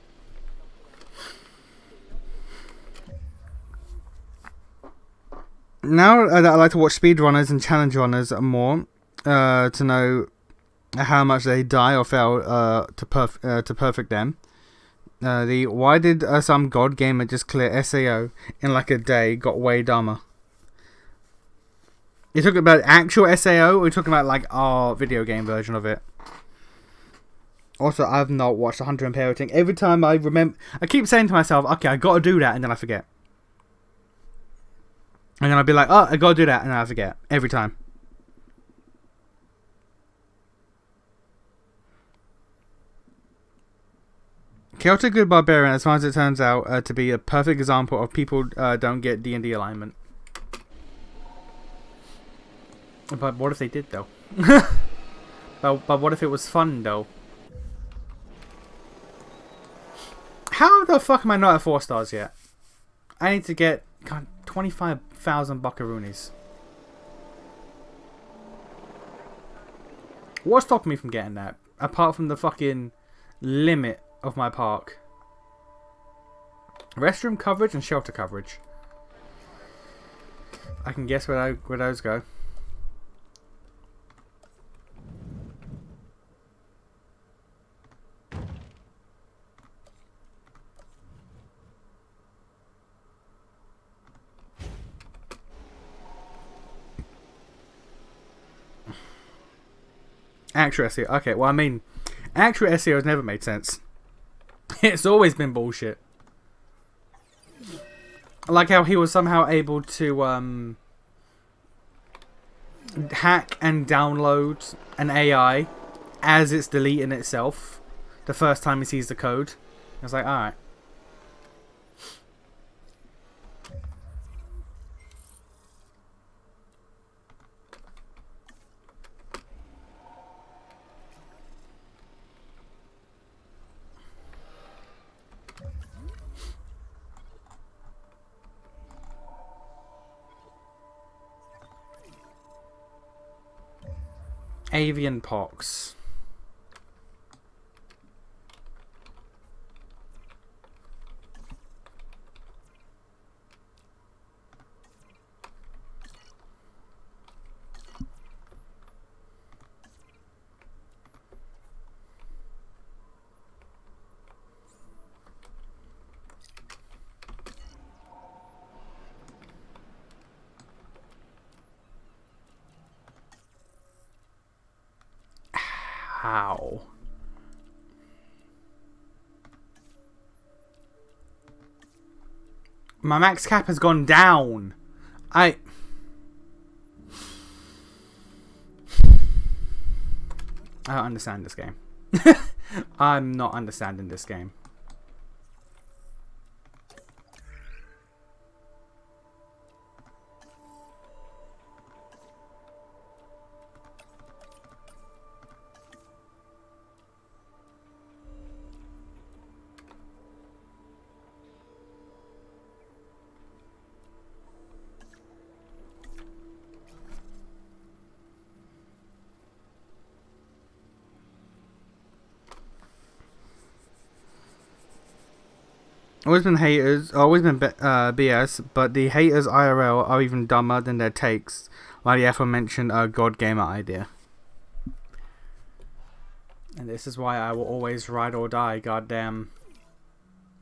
Now that I like to watch speedrunners and challenge runners more to know how much they die or fail to perfect them. Why did some god gamer just clear SAO in like a day got way dumber? You're talking about actual SAO, or you're talking about like our video game version of it? Also, I've not watched 100 and Parenting. Every time I remember, I keep saying to myself, okay, I gotta do that, and then I forget. And then I'll be like, oh, I gotta do that, and then I forget. Every time. Celtic Good Barbarian, as far as it turns out to be a perfect example of people don't get D&D alignment. But what if they did, though? but what if it was fun, though? How the fuck am I not at 4 stars yet? I need to get 25,000 buckaroonies. What's stopping me from getting that? Apart from the fucking limit of my park. Restroom coverage and shelter coverage. I can guess where those go. Actual SEO. Okay, well, I mean, actual SEO has never made sense. It's always been bullshit. Like how he was somehow able to hack and download an AI as it's deleting itself the first time he sees the code. I was like, alright. Avian pox. How? My max cap has gone down. I don't understand this game. I'm not understanding this game. Always been haters, always been BS, but the haters IRL are even dumber than their takes, like the aforementioned God Gamer idea. And this is why I will always ride or die, goddamn.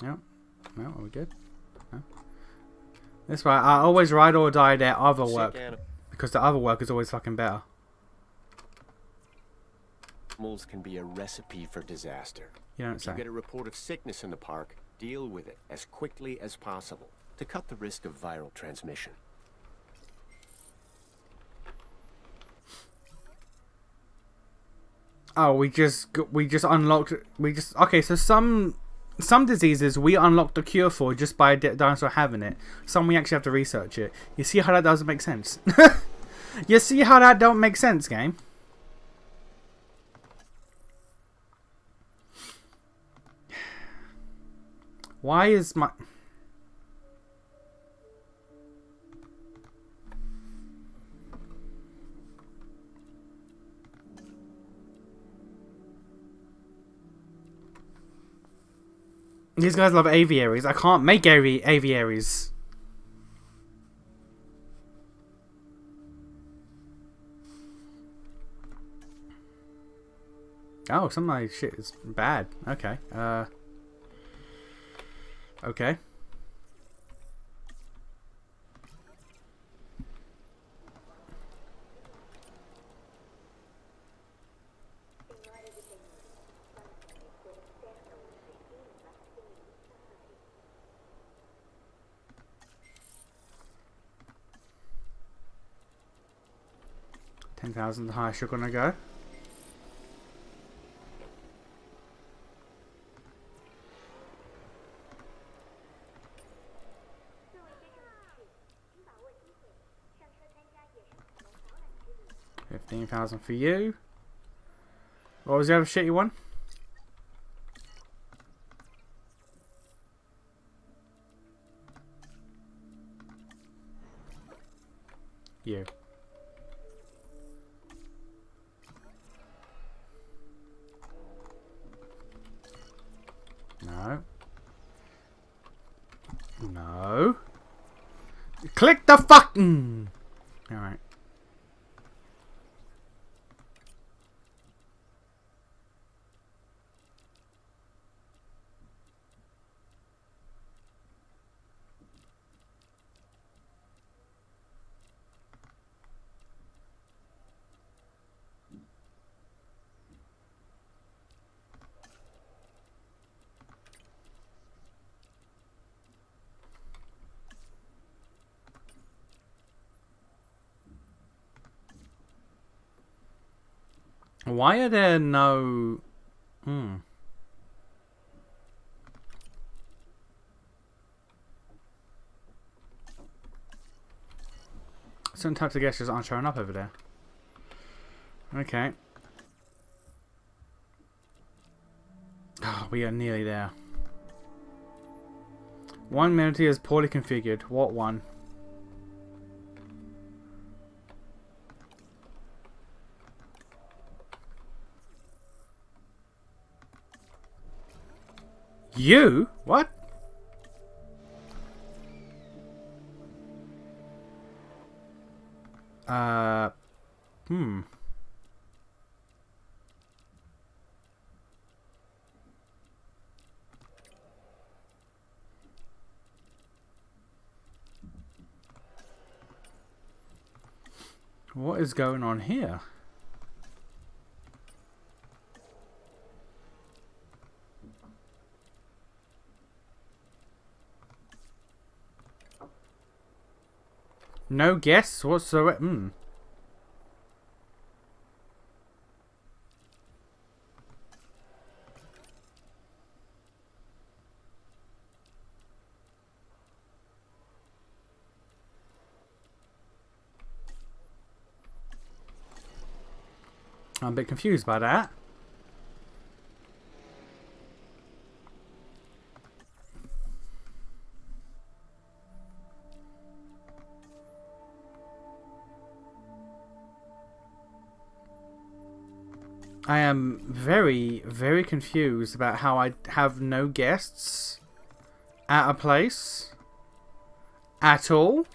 Yep. Well, are we good? No. That's why I always ride or die their other work, because the other work is always fucking better. Animals can be a recipe for disaster. You don't If say. you get a report of sickness in the park, deal with it as quickly as possible to cut the risk of viral transmission. Oh, we just unlocked. Okay. So some diseases we unlocked the cure for just by a dinosaur having it. Some we actually have to research it. You see how that doesn't make sense? You see how that don't make sense, game? Why is my... These guys love aviaries. I can't make aviaries. Oh, some of my shit is bad. Okay. Okay. $10,000 the highest you're gonna go. 15,000 for you. What was the other shitty one? You. No. No. Click the fucking. Alright. Why are there no... Certain types of gestures aren't showing up over there. Okay. Oh, we are nearly there. One amenity is poorly configured. What one? You? What? What is going on here? No guess whatsoever. I'm a bit confused by that. I am very, very confused about how I have no guests at a place at all.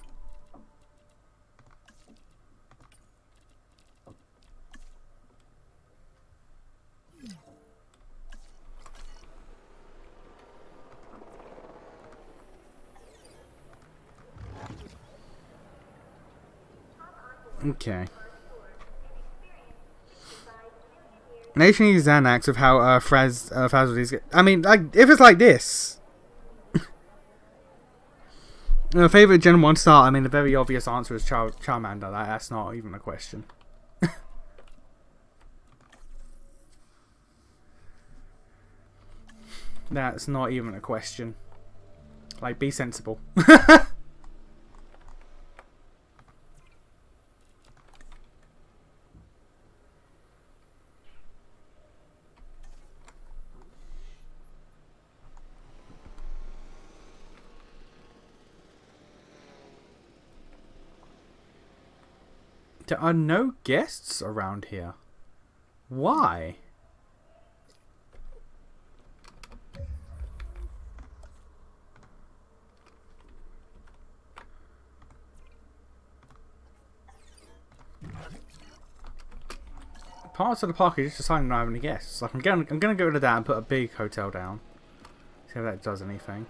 Okay. Nation needs Xanax of how Fazli's get. I mean, like, if it's like this. Favorite Gen 1 star? I mean, the very obvious answer is Charmander. That's not even a question. That's not even a question. Like, be sensible. There are no guests around here. Why? Parts of the park are just deciding not have any guests. Like I'm gonna get rid of that and put a big hotel down. See if that does anything.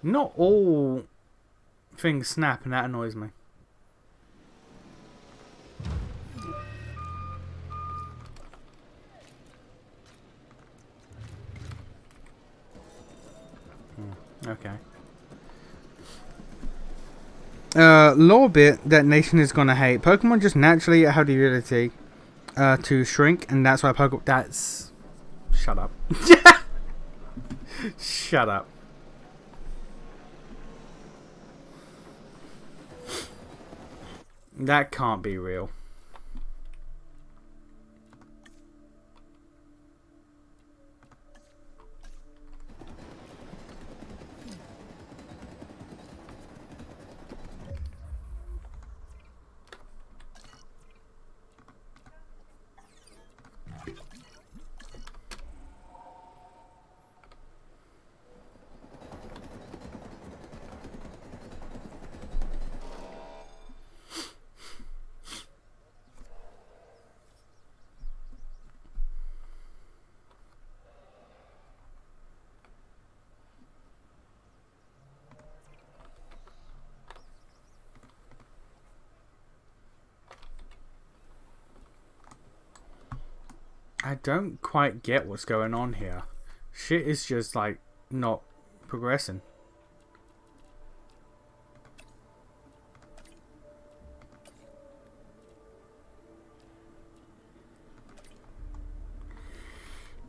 Not all things snap, and that annoys me. Okay. Lore bit that Nation is gonna hate. Pokemon just naturally have the ability to shrink, and that's why Pokemon. That's. Shut up. Shut up. That can't be real. I don't quite get what's going on here. Shit is just like not progressing.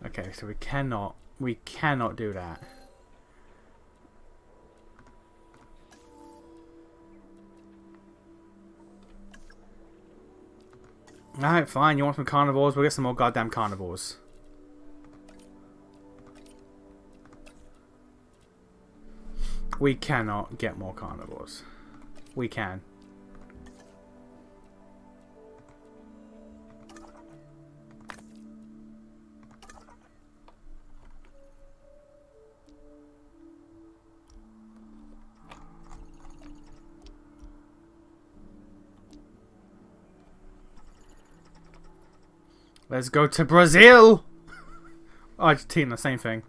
Okay, so we cannot do that. Alright, fine. You want some carnivores? We'll get some more goddamn carnivores. We cannot get more carnivores. We can. Let's go to Brazil! Argentina, same thing.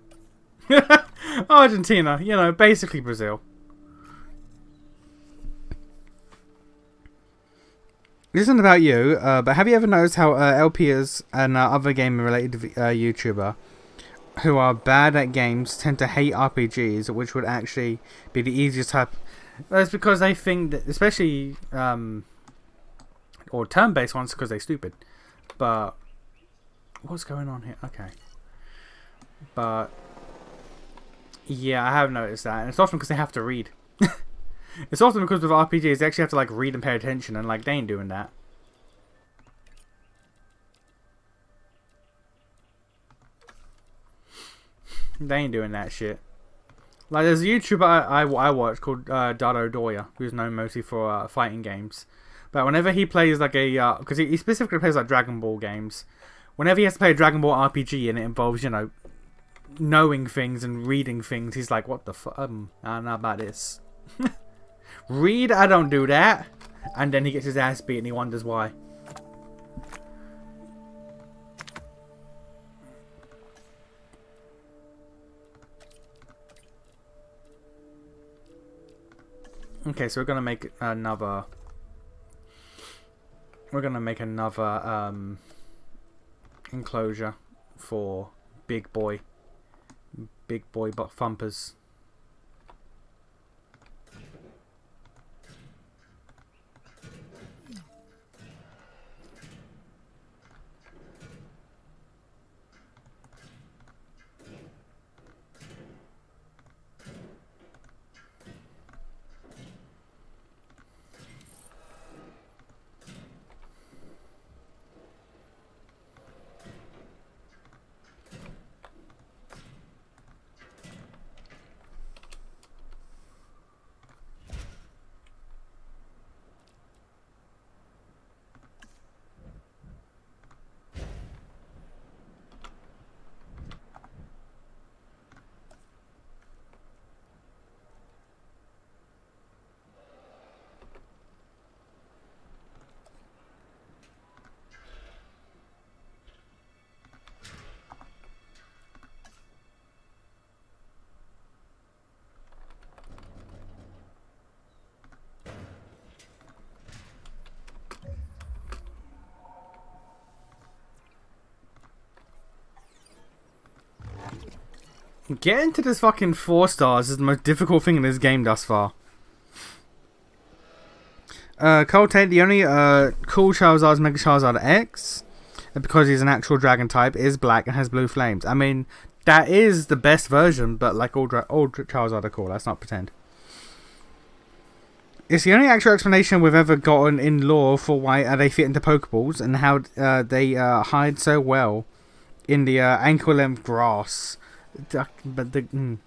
Argentina, you know, basically Brazil. This isn't about you, but have you ever noticed how LPers and other game-related YouTuber who are bad at games tend to hate RPGs, which would actually be the easiest type? That's because they think that, especially, or turn-based ones, because they're stupid. But what's going on here? Okay. But yeah, I have noticed that, and it's often because they have to read. It's often because with RPGs they actually have to like read and pay attention, and like they ain't doing that. They ain't doing that shit. Like there's a YouTuber I watch called Dado Doya, who's known mostly for fighting games. But whenever he plays like a, because he specifically plays like Dragon Ball games, whenever he has to play a Dragon Ball RPG and it involves, you know, knowing things and reading things, he's like, what the fuck? I don't know about this. Read? I don't do that. And then he gets his ass beat and he wonders why. Okay, so we're gonna make another. We're gonna make another enclosure for big boy butt thumpers. Getting to this fucking 4 stars is the most difficult thing in this game thus far. Coltate, the only cool Charizard is Mega Charizard X. And because he's an actual dragon type, is black and has blue flames. I mean, that is the best version, but like all Charizard are cool. Let's not pretend. It's the only actual explanation we've ever gotten in lore for why they fit into Pokeballs and how they hide so well in the ankle-length grass. But the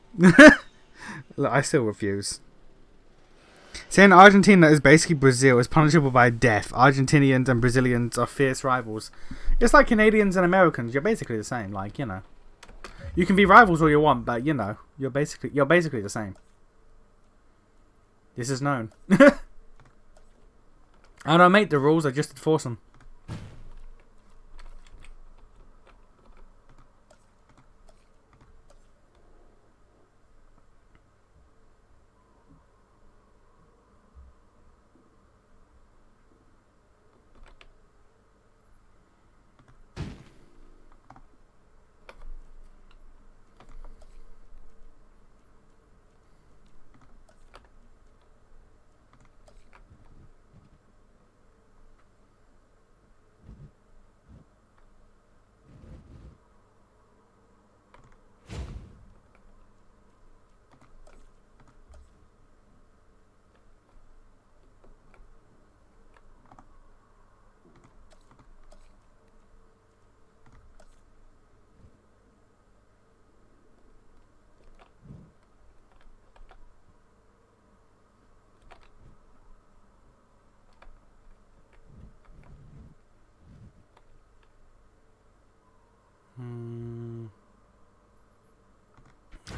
Look, I still refuse. Saying Argentina is basically Brazil is punishable by death. Argentinians and Brazilians are fierce rivals. It's like Canadians and Americans. You're basically the same. Like, you know, you can be rivals all you want, but you know, you're basically the same. This is known. I don't make the rules. I just enforce them.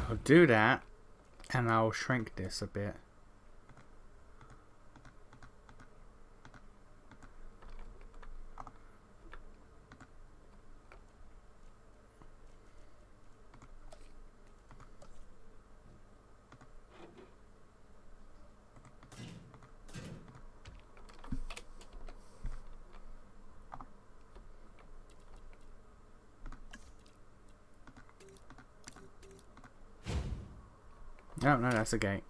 I'll do that, and I'll shrink this a bit. Oh, no, that's a gate.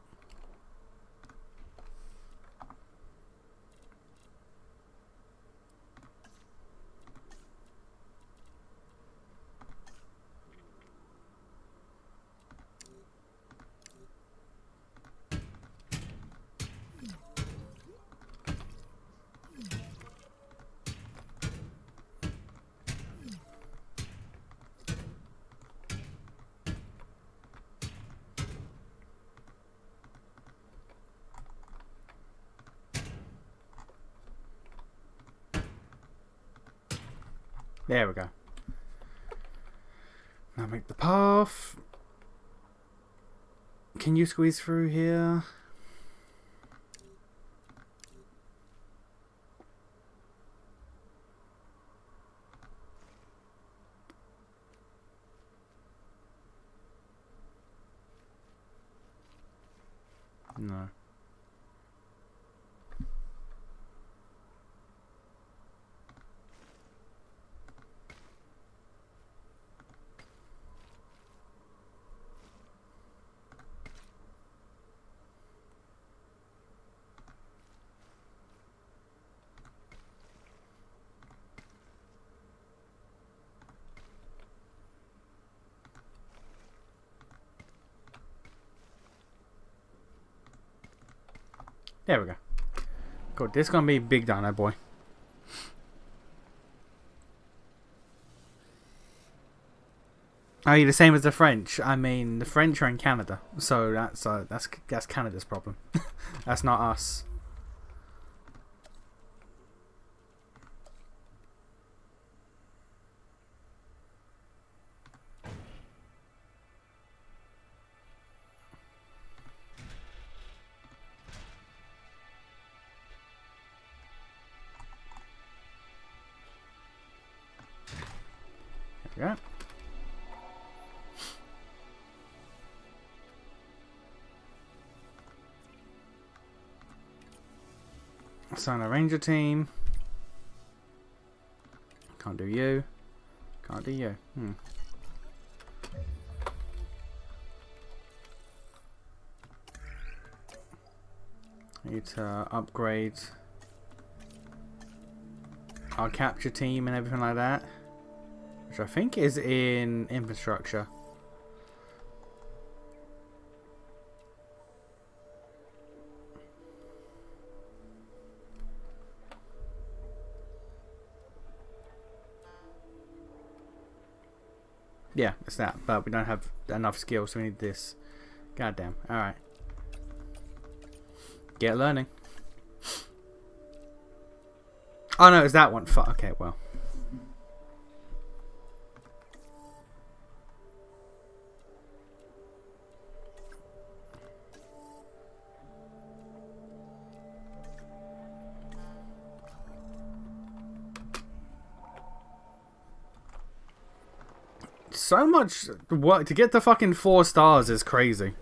There we go. Now make the path. Can you squeeze through here? No. There we go. Good. This is gonna be big dino boy. Oh, you're the same as the French. I mean, the French are in Canada, so that's Canada's problem. That's not us. There we go. Assign a ranger team. Can't do you. Can't do you. Need to upgrade our capture team and everything like that, which I think is in infrastructure. Yeah, it's that, but we don't have enough skill, so we need this. Goddamn. Alright. Get learning. Oh no, it's that one. Fuck. Okay, well. So much work to get the fucking 4 stars is crazy.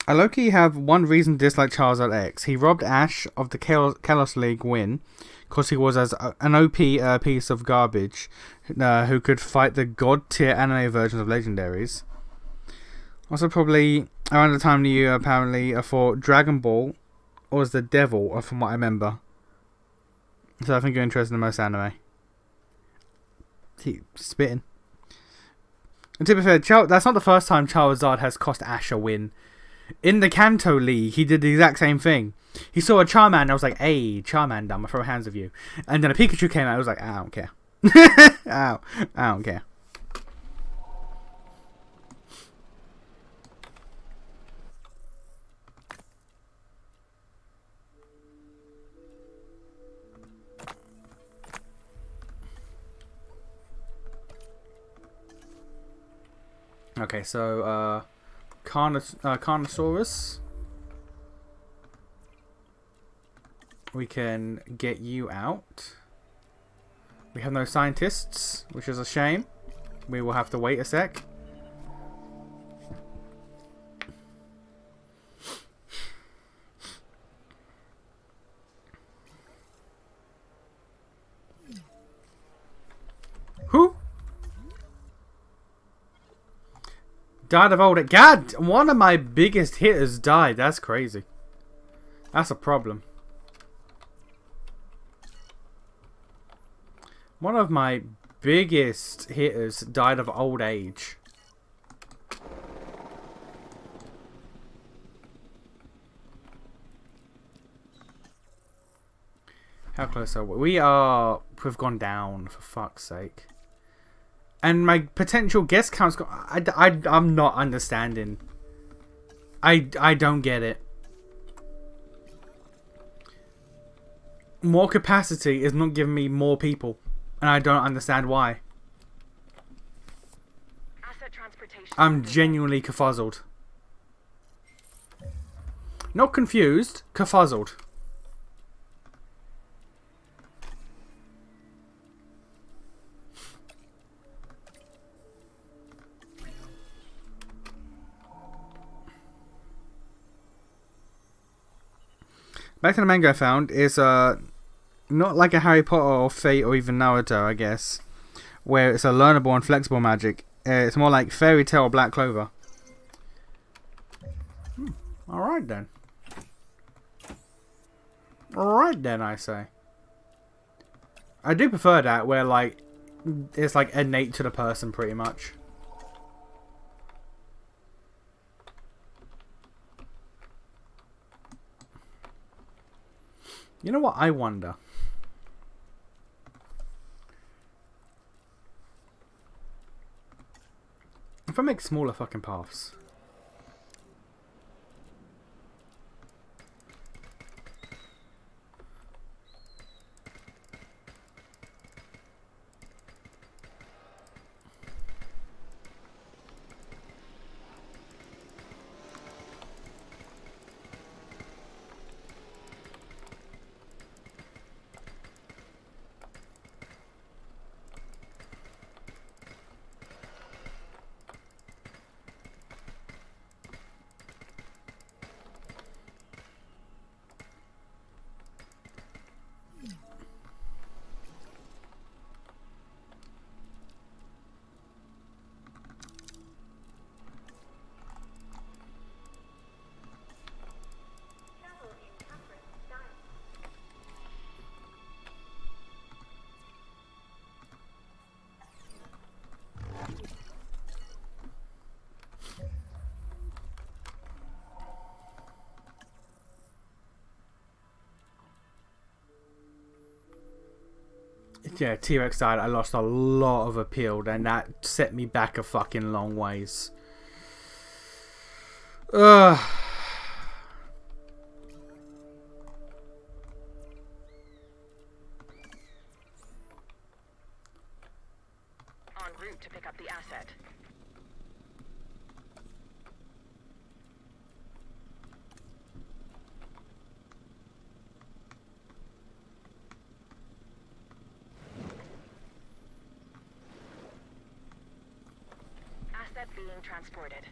I low-key have one reason to dislike Charizard X. He robbed Ash of the Kalos League win because he was as an OP piece of garbage who could fight the god-tier anime versions of legendaries. Also, probably around the time you apparently thought Dragon Ball was the devil, from what I remember. So I think you're interested in most anime. Keep spitting. And to be fair, that's not the first time Charizard has cost Ash a win. In the Kanto League, he did the exact same thing. He saw a Charmander and I was like, hey, Charmander, I'm gonna throw hands with you. And then a Pikachu came out, I was like, I don't care. Ow, I don't care. Okay, so, Carnosaurus. We can get you out. We have no scientists, which is a shame. We will have to wait a sec. Who? Died of old age. God, one of my biggest hitters died. That's crazy. That's a problem. One of my biggest hitters died of old age. How close are we? We've gone down, for fuck's sake. And my potential guest count's got... I'm not understanding. I don't get it. More capacity is not giving me more people. And I don't understand why. Asset transportation. I'm genuinely confuzzled. Not confused, confuzzled. Back to the manga I found is not like a Harry Potter or Fate or even Naruto, I guess, where it's a learnable and flexible magic. It's more like Fairy Tail or Black Clover. Alright then. Alright then, I say. I do prefer that, where like it's like innate to the person pretty much. You know what I wonder? If I make smaller fucking paths. Yeah, T-Rex died. I lost a lot of appeal, and that set me back a fucking long ways. Ugh. En route to pick up the asset. Asset being transported.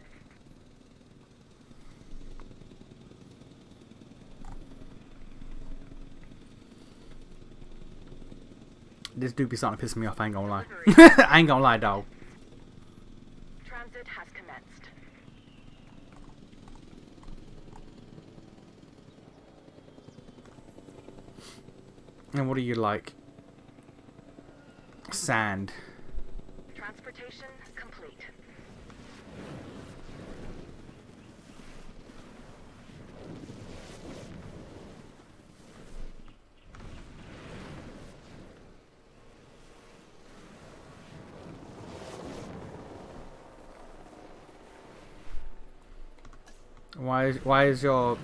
This dude be starting to piss me off, I ain't gonna lie. I ain't gonna lie, dog. Transit has commenced. And what do you like? Sand. Transportation complete. Why is your...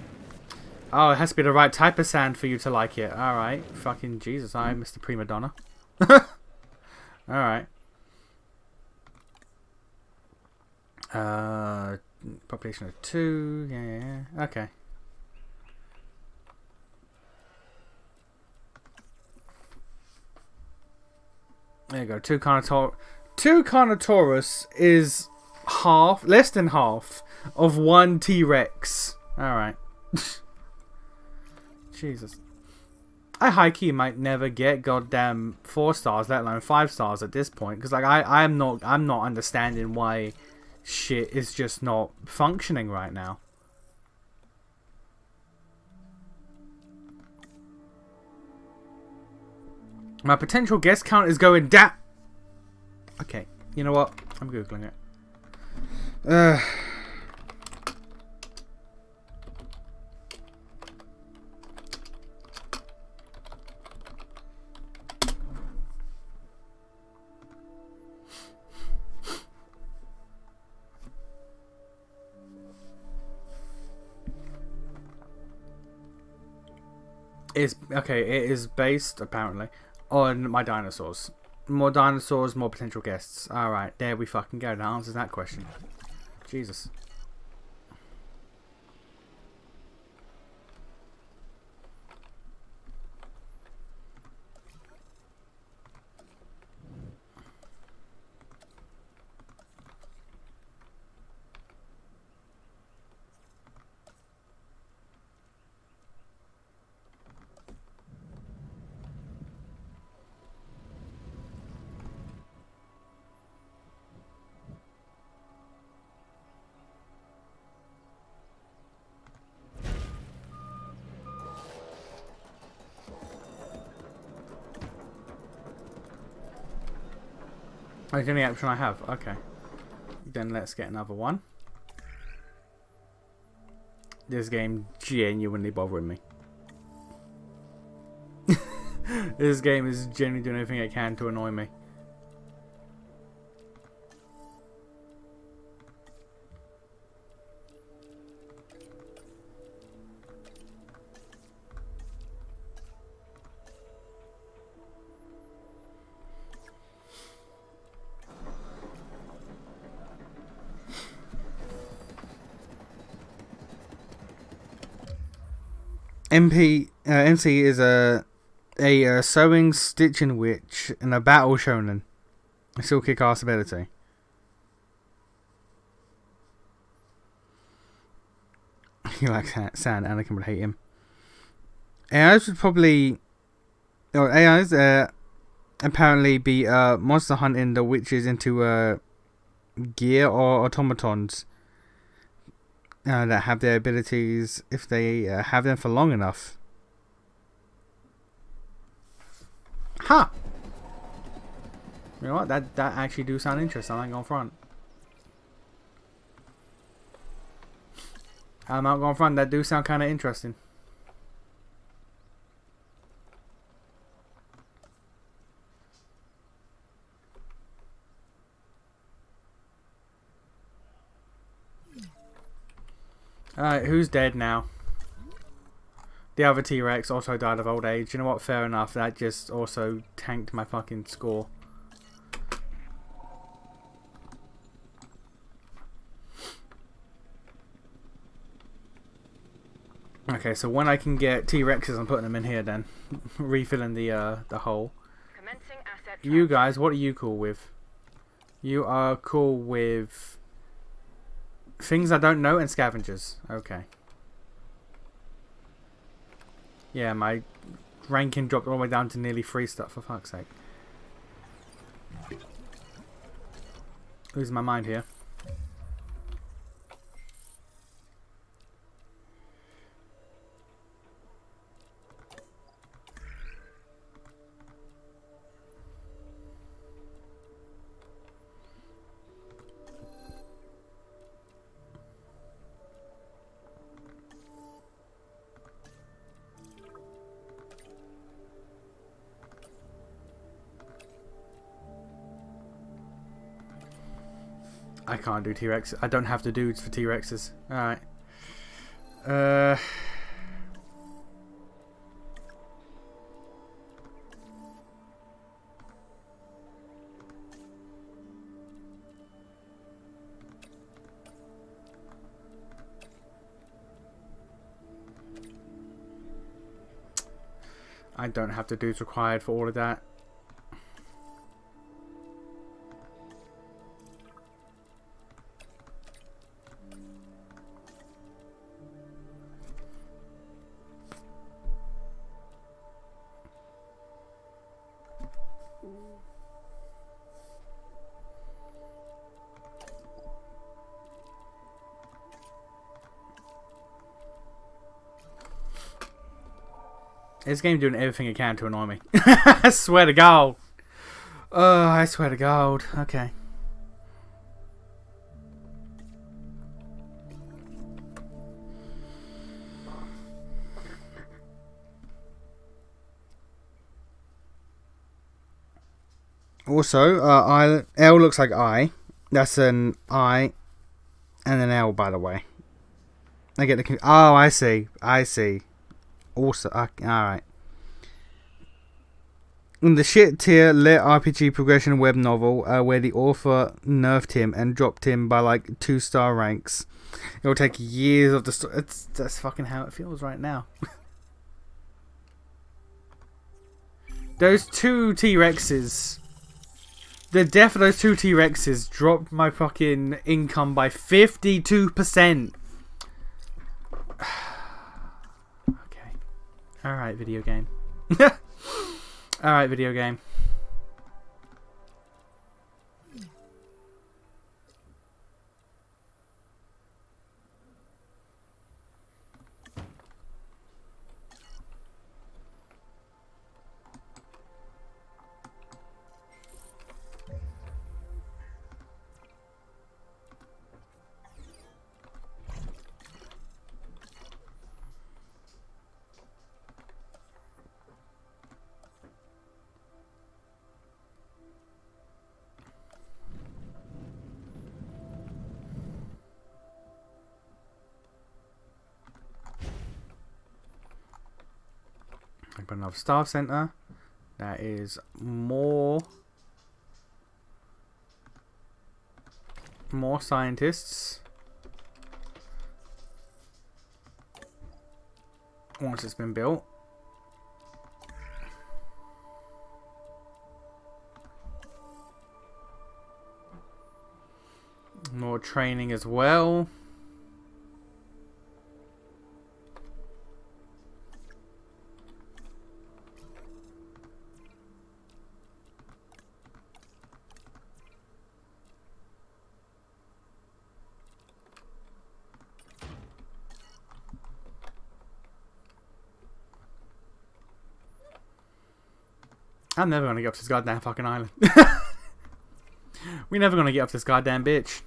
Oh, it has to be the right type of sand for you to like it. Alright. Fucking Jesus, I Mr. Prima Donna. Alright. Population of 2. Yeah. Okay. There you go. Two Carnotaurus is half, less than half, of one T-Rex. Alright. Jesus. I high-key might never get goddamn 4 stars, let alone 5 stars at this point. Because like I'm not understanding why shit is just not functioning right now. My potential guest count is going down. Okay, you know what? I'm googling it. It is based apparently on my dinosaurs. More dinosaurs, more potential guests. Alright, there we fucking go. That answers that question. Jesus. That's the only option I have. Okay. Then let's get another one. This game genuinely bothering me. This game is genuinely doing everything it can to annoy me. MC is a sewing stitching witch and a battle shonen. A still kick ass ability. He likes sand. Anakin would hate him. AIs would probably, or AIs apparently be monster hunting the witches into gear or automatons. That have their abilities if they have them for long enough. Huh. You know what? That actually do sound interesting. I ain't going front. I'm not going front. That do sound kind of interesting. Alright, who's dead now? The other T-Rex also died of old age. You know what? Fair enough. That just also tanked my fucking score. Okay, so when I can get T-Rexes, I'm putting them in here then. Refilling the hole. Commencing asset You guys, what are you cool with? You are cool with things I don't know and scavengers. Okay. Yeah, my ranking dropped all the way down to nearly 3 stuff, for fuck's sake. Losing my mind here. I can't do T-Rex. I don't have the dudes for T-Rexes. Alright. I don't have the dudes required for all of that. This game doing everything it can to annoy me. I swear to God. Oh, I swear to God. Okay. Also, L looks like I. That's an I and an L, by the way. I get the... Oh, I see. I see. Also, alright. In the shit tier lit RPG progression web novel, where the author nerfed him and dropped him by like 2-star ranks, it will take years of the story. That's fucking how it feels right now. Those 2 T-Rexes, the death of those 2 T-Rexes dropped my fucking income by 52%. Alright, video game. Alright, video game. Put another staff center. That is more scientists. Once it's been built. More training as well. I'm never gonna get off this goddamn fucking island. We're never gonna get off this goddamn bitch.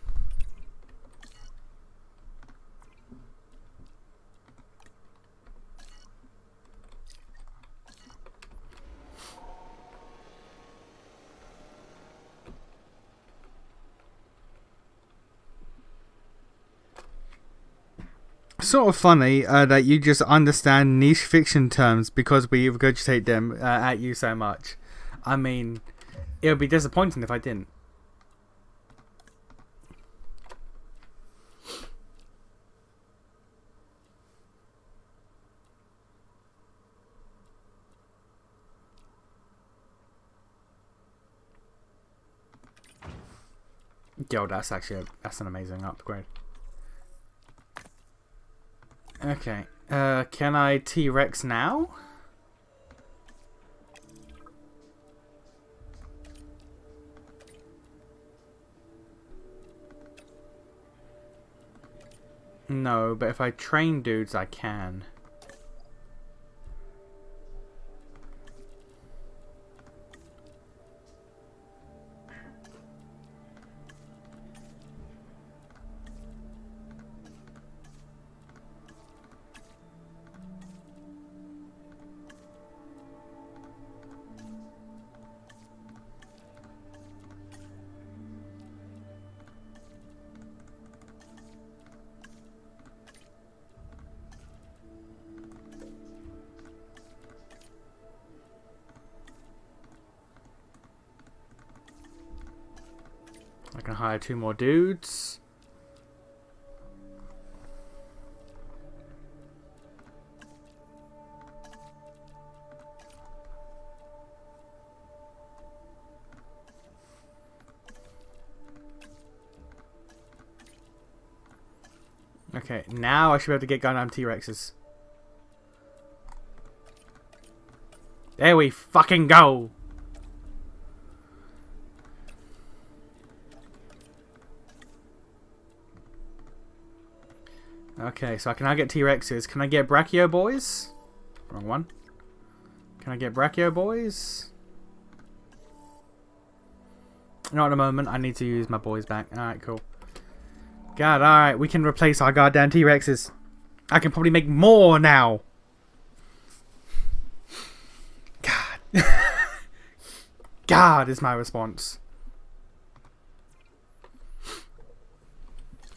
sort of funny that you just understand niche fiction terms because we regurgitate them at you so much. I mean, it would be disappointing if I didn't. Yo, that's an amazing upgrade. Okay, can I T-Rex now? No, but if I train dudes, I can. I can hire 2 more dudes. Okay, now I should be able to get Gundam T-Rexes. There we fucking go! Okay, so I can now get T-Rexes. Can I get Brachio boys? Wrong one. Can I get Brachio boys? Not at the moment. I need to use my boys back. Alright, cool. God, alright. We can replace our goddamn T-Rexes. I can probably make more now. God. God is my response.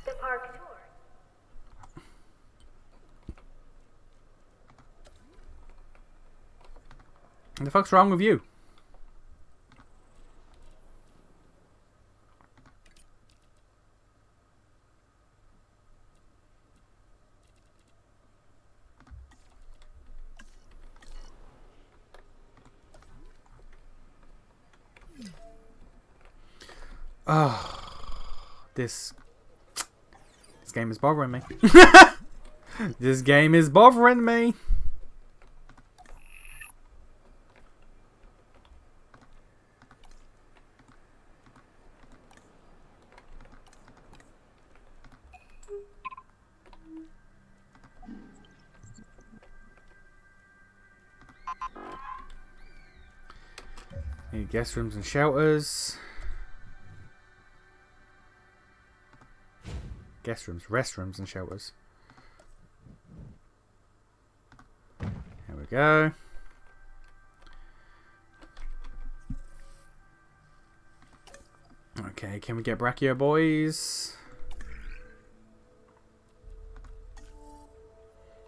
The park tour. What the fuck's wrong with you? Oh, this game is bothering me. This game is bothering me. Need guest rooms and shelters. Guest rooms, restrooms and shelters. Here we go. Okay, can we get Brachio boys?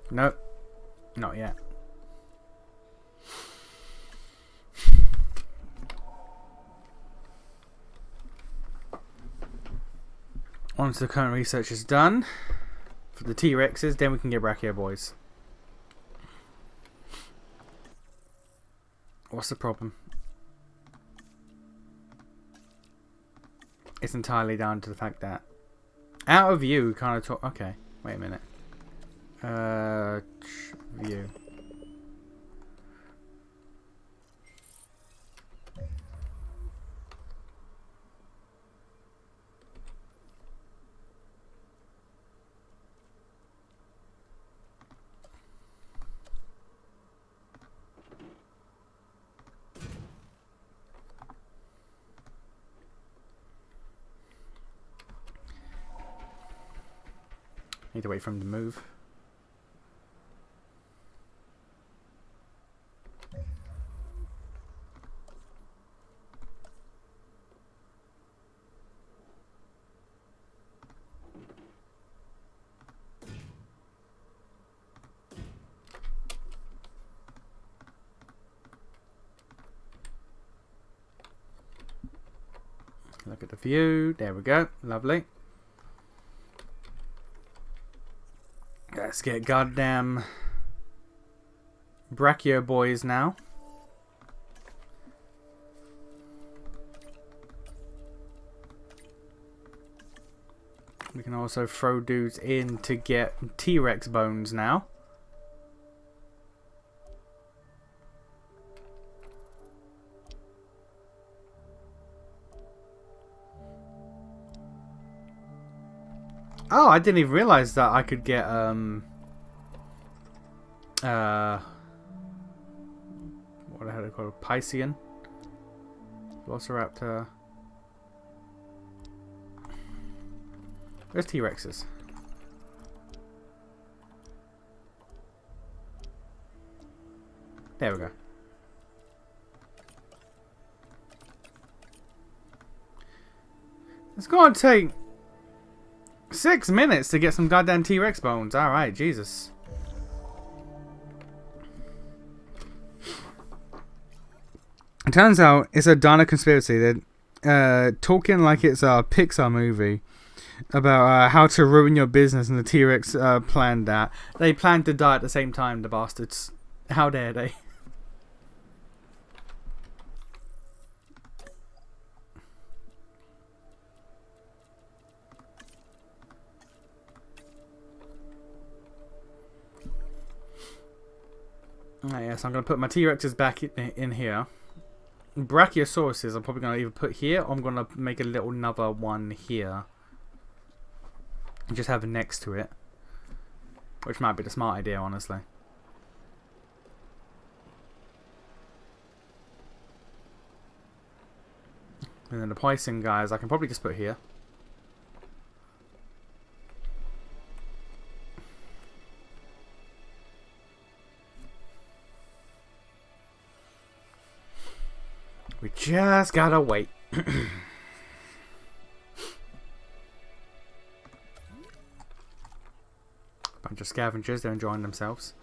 Nope. Not yet. Once the current research is done for the T-Rexes, then we can get Brachio boys. What's the problem? It's entirely down to the fact that out of view kind of talk. Okay, wait a minute. View. Need to wait for him to move. Look at the view. There we go. Lovely. Let's get goddamn Brachio boys now. We can also throw dudes in to get T-Rex bones now. Oh, I didn't even realize that I could get what the hell are they called? Piscean? Velociraptor. Where's T-Rexes? There we go. It's gonna take 6 minutes to get some goddamn T-Rex bones. Alright, Jesus. It turns out it's a Dino conspiracy. They're talking like it's a Pixar movie about how to ruin your business, and the T-Rex planned that. They planned to die at the same time, the bastards. How dare they? Yes, I'm going to put my T-Rexes back in here. Brachiosauruses I'm probably going to either put here, or I'm going to make a little another one here. And just have it next to it. Which might be the smart idea, honestly. And then the Poison guys I can probably just put here. We just gotta wait. Bunch of scavengers, they're enjoying themselves.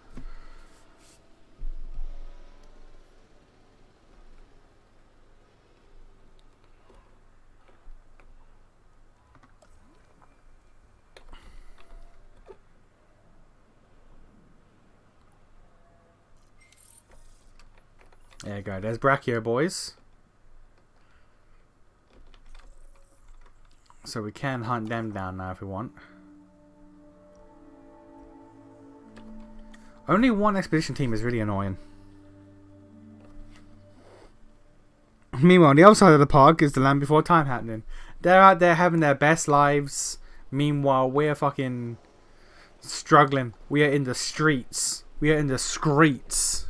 There you go, there's Brachio boys. So we can hunt them down now if we want. Only one expedition team is really annoying. Meanwhile, on the other side of the park is the Land Before Time happening. They're out there having their best lives. Meanwhile, we're fucking struggling. We are in the streets. We are in the streets.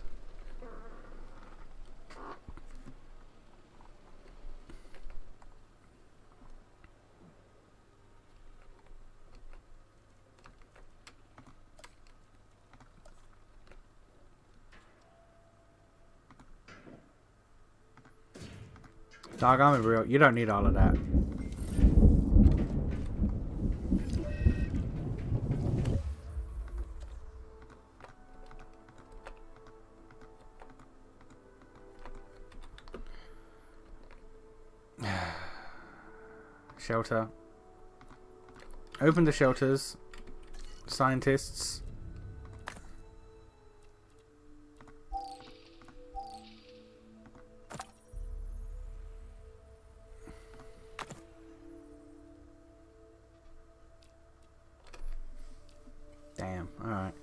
Dog, I'm real. You don't need all of that. Shelter. Open the shelters. Scientists. Damn, alright.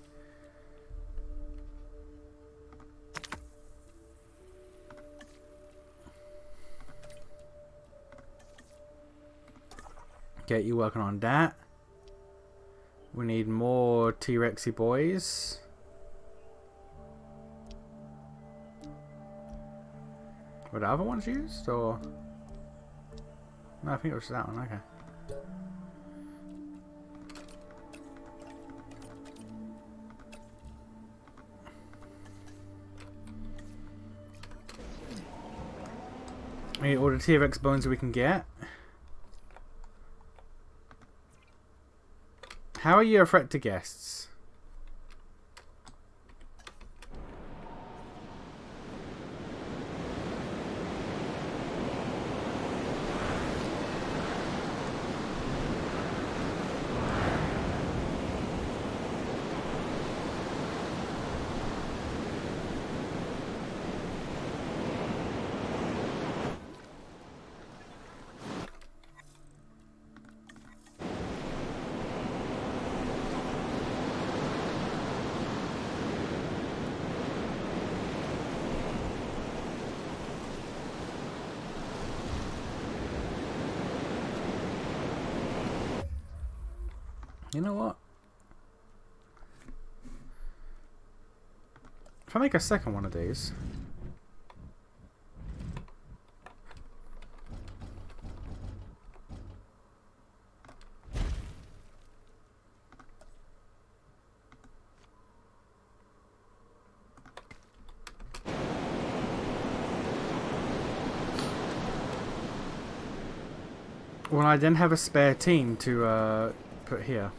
Get you working on that. We need more T-Rexy boys. Were the other ones used, or? No, I think it was that one, okay. We need all the T-Rex bones we can get. How are you a threat to guests? You know what? If I make a second one of these. Well, I then have a spare team to put here.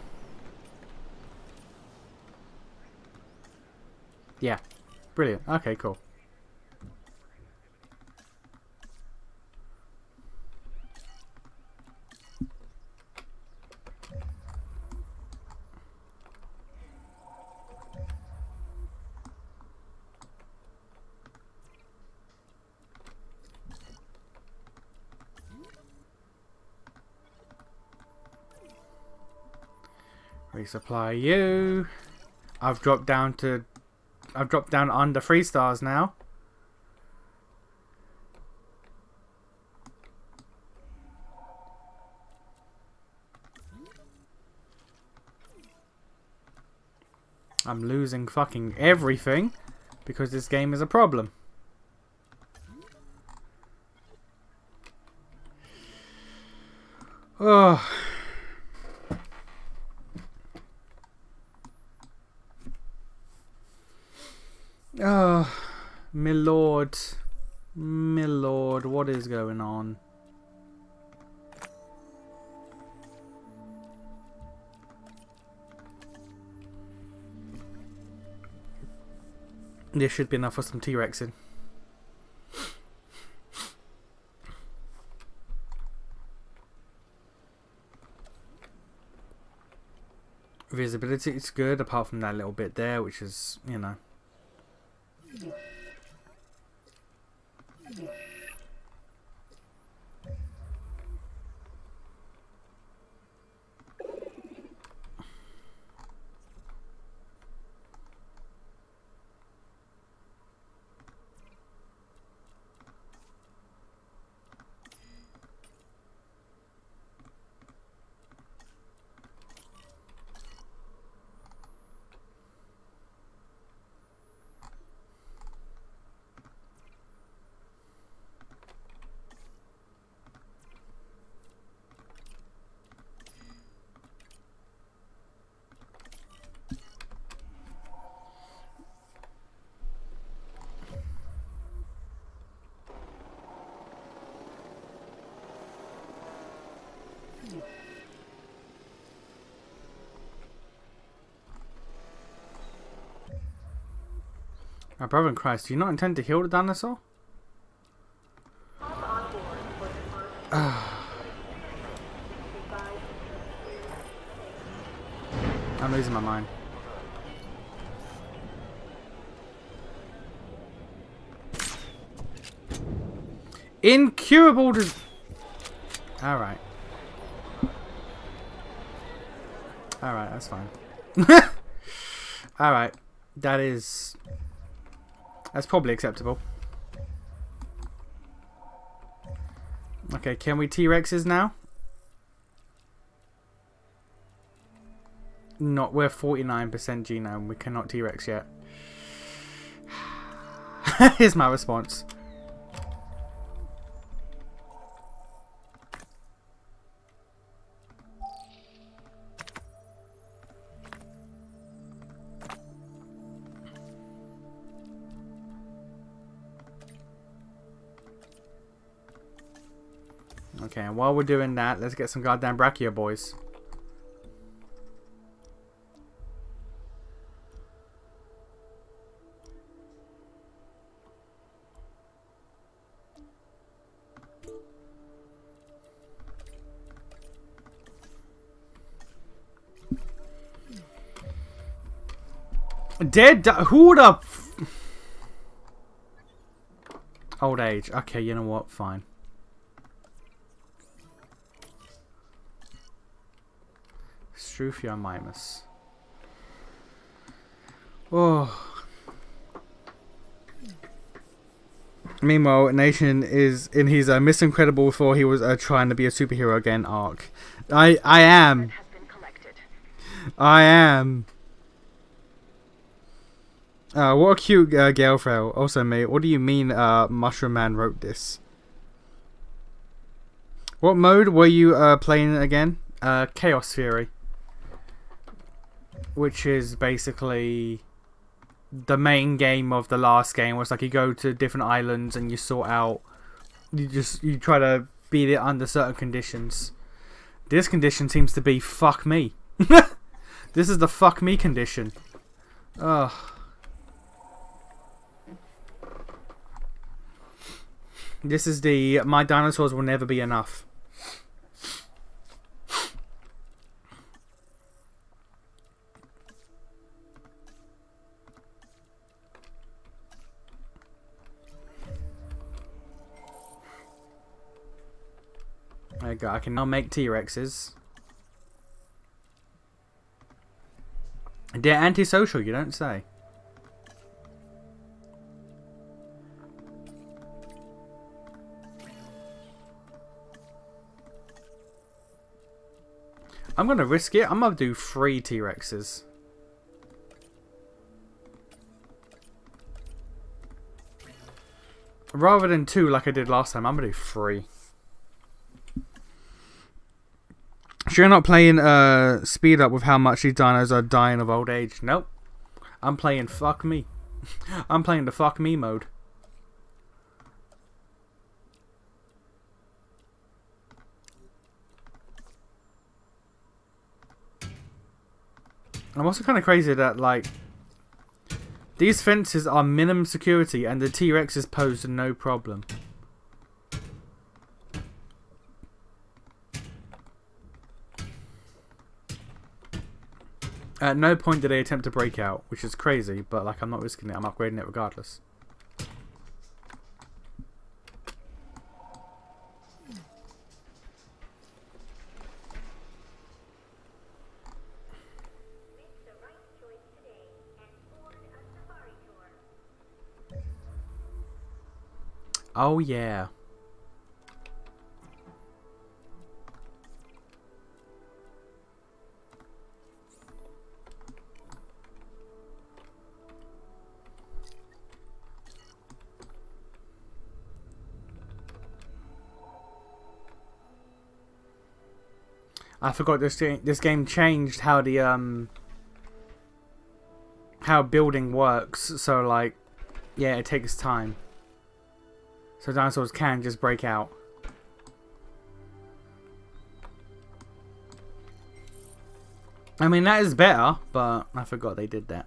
Yeah. Brilliant. Okay, cool. Resupply you. I've dropped down under 3 stars now. I'm losing fucking everything because this game is a problem. Oh. Oh, my lord, what is going on? This should be enough for some T-Rexing. Visibility is good, apart from that little bit there, which is, you know. My brother in Christ, do you not intend to heal the dinosaur? I'm losing my mind. Incurable dis- Alright. Alright, that's fine. Alright. That's probably acceptable. Okay, can we T-Rexes now? Not, we're 49% genome. We cannot T-Rex yet. Here's my response. Okay, and while we're doing that, let's get some goddamn brachia, boys. Dead? Who the f- Old age. Okay, you know what? Fine. Struthia Mimus. Oh. Meanwhile, Nation is in his Miss Incredible before he was trying to be a superhero again arc. I am. Has been collected. I am. What a cute girlfriend. Also, mate, what do you mean Mushroom Man wrote this? What mode were you playing again? Chaos Theory. Which is basically the main game of the last game, where it's like you go to different islands and you sort out... You try to beat it under certain conditions. This condition seems to be fuck me. This is the fuck me condition. Ugh. This is the my dinosaurs will never be enough. There you go. I can now make T-Rexes. They're antisocial, you don't say. I'm gonna risk it. I'm gonna do 3 T-Rexes. Rather than 2 like I did last time, I'm gonna do 3. Sure, you're not playing speed up with how much these dinos are dying of old age. Nope. I'm playing fuck me. I'm playing the fuck me mode. I'm also kind of crazy that, like, these fences are minimum security and the T-Rexes pose no problem. At no point did they attempt to break out, which is crazy, but, like, I'm not risking it. I'm upgrading it regardless. Oh yeah. I forgot this game changed how the how building works. So, like, yeah, it takes time. So dinosaurs can just break out. I mean, that is better, but I forgot they did that.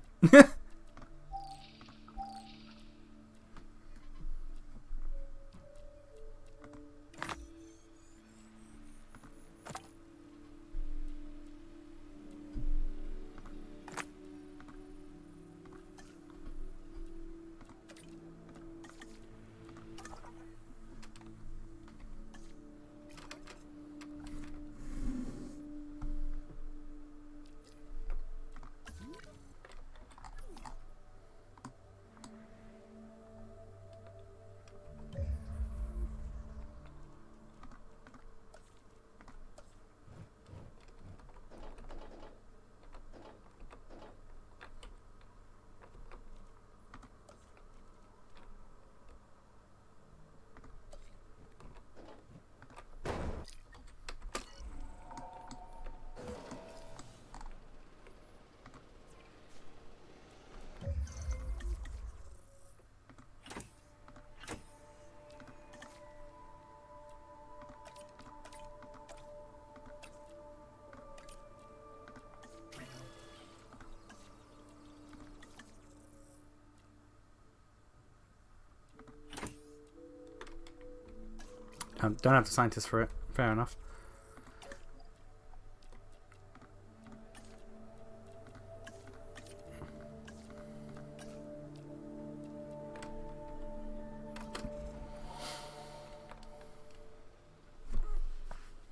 Don't have the scientists for it. Fair enough.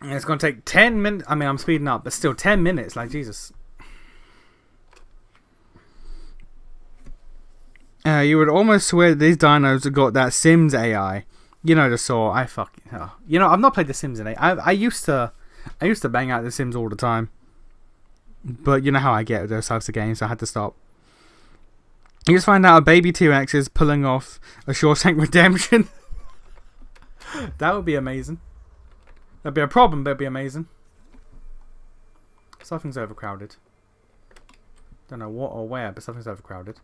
And it's going to take 10 minutes. I mean, I'm speeding up, but still 10 minutes. Like, Jesus. You would almost swear that these dinos have got that Sims AI. You know the sort. I fucking... Oh. You know, I've not played The Sims in it. I used to bang out The Sims all the time. But you know how I get with those types of games, so I had to stop. You just find out a baby T-Rex is pulling off a Shawshank Redemption. That would be amazing. That'd be a problem, but it'd be amazing. Something's overcrowded. Don't know what or where, but something's overcrowded.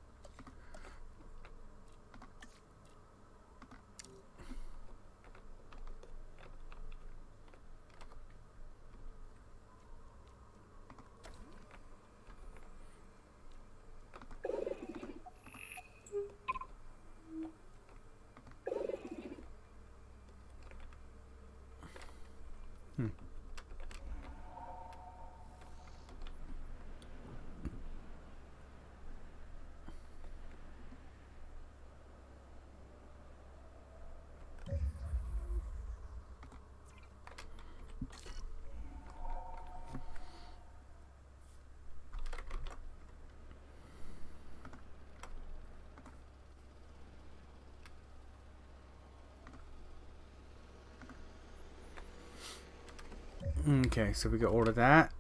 Okay, so we got all of that.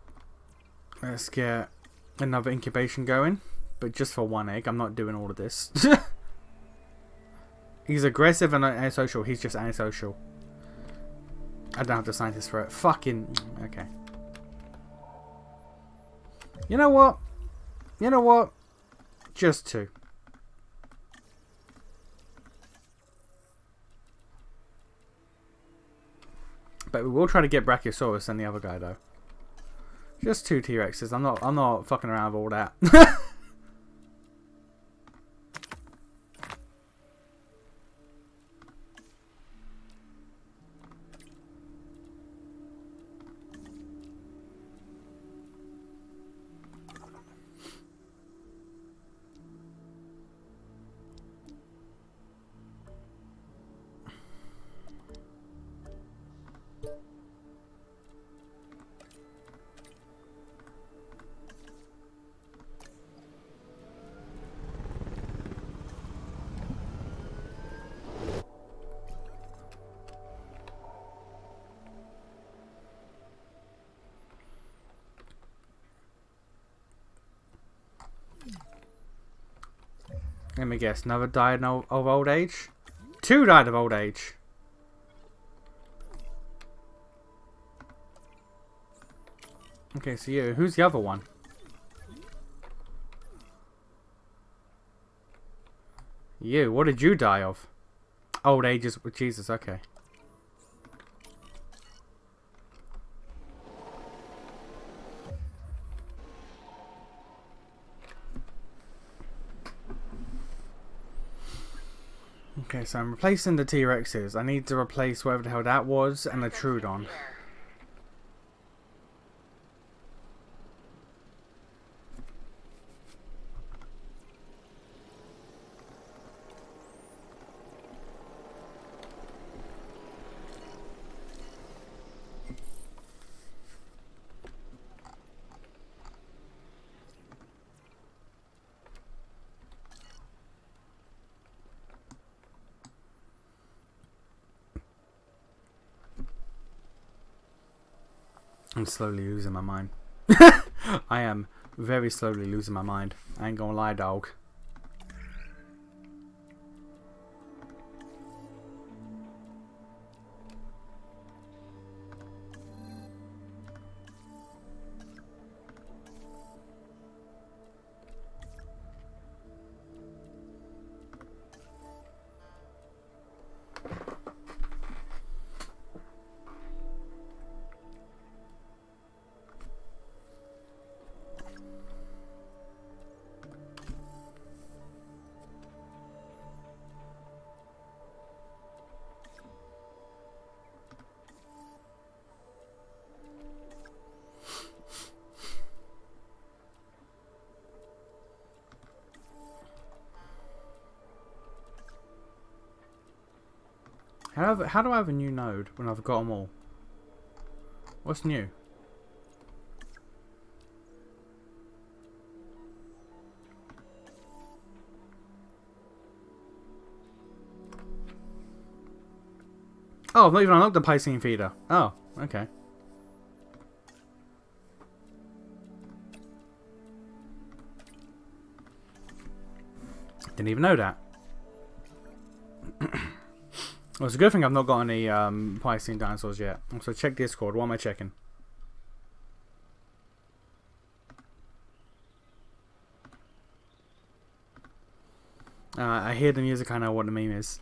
Let's get another incubation going, but just for one egg. I'm not doing all of this. He's aggressive and antisocial. He's just antisocial. I don't have the scientist for it. Fucking... Okay. You know what? You know what? Just two. But we will try to get Brachiosaurus and the other guy though. Just two T-Rexes. I'm not fucking around with all that. Let me guess. Another died of old age? Two died of old age. Okay, so you. Who's the other one? You. What did you die of? Old age is... Jesus, okay. Okay, so I'm replacing the T-Rexes. I need to replace whatever the hell that was and the Trudon. I'm slowly losing my mind. I am very slowly losing my mind. I ain't gonna lie, dog. How do I have a new node when I've got them all? What's new? Oh, I've not even unlocked the Piscine feeder. Oh, okay. Didn't even know that. Well, it's a good thing I've not got any Piscean dinosaurs yet. So check Discord. What am I checking? I hear the music. I know what the meme is.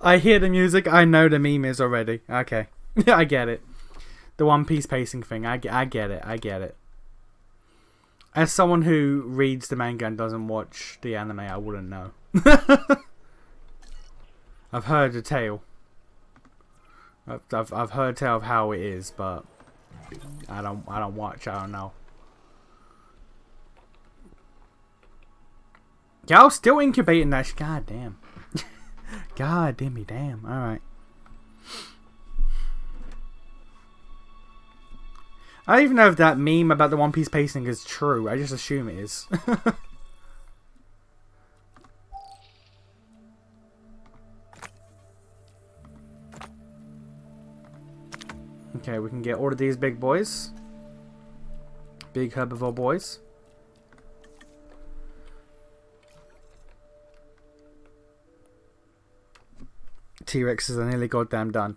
I hear the music. I know the meme is already. Okay. I get it. The One Piece pacing thing. I get it. I get it. As someone who reads the manga and doesn't watch the anime, I wouldn't know. I've heard the tale. I've heard tell of how it is, but I don't watch. I don't know. Y'all still incubating that. God damn. God damn me, damn. All right. I don't even know if that meme about the One Piece pacing is true. I just assume it is. Okay, we can get all of these big boys. Big herbivore boys. T-Rexes are nearly goddamn done.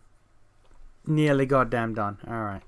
Nearly goddamn done. Alright.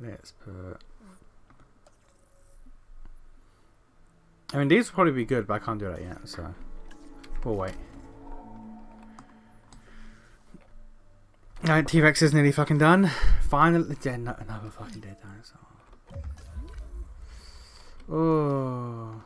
Let's put... I mean, these will probably be good, but I can't do that yet, so... We'll wait. Alright, T-Rex is nearly fucking done. Finally... Yeah, another fucking dead dinosaur. Oh...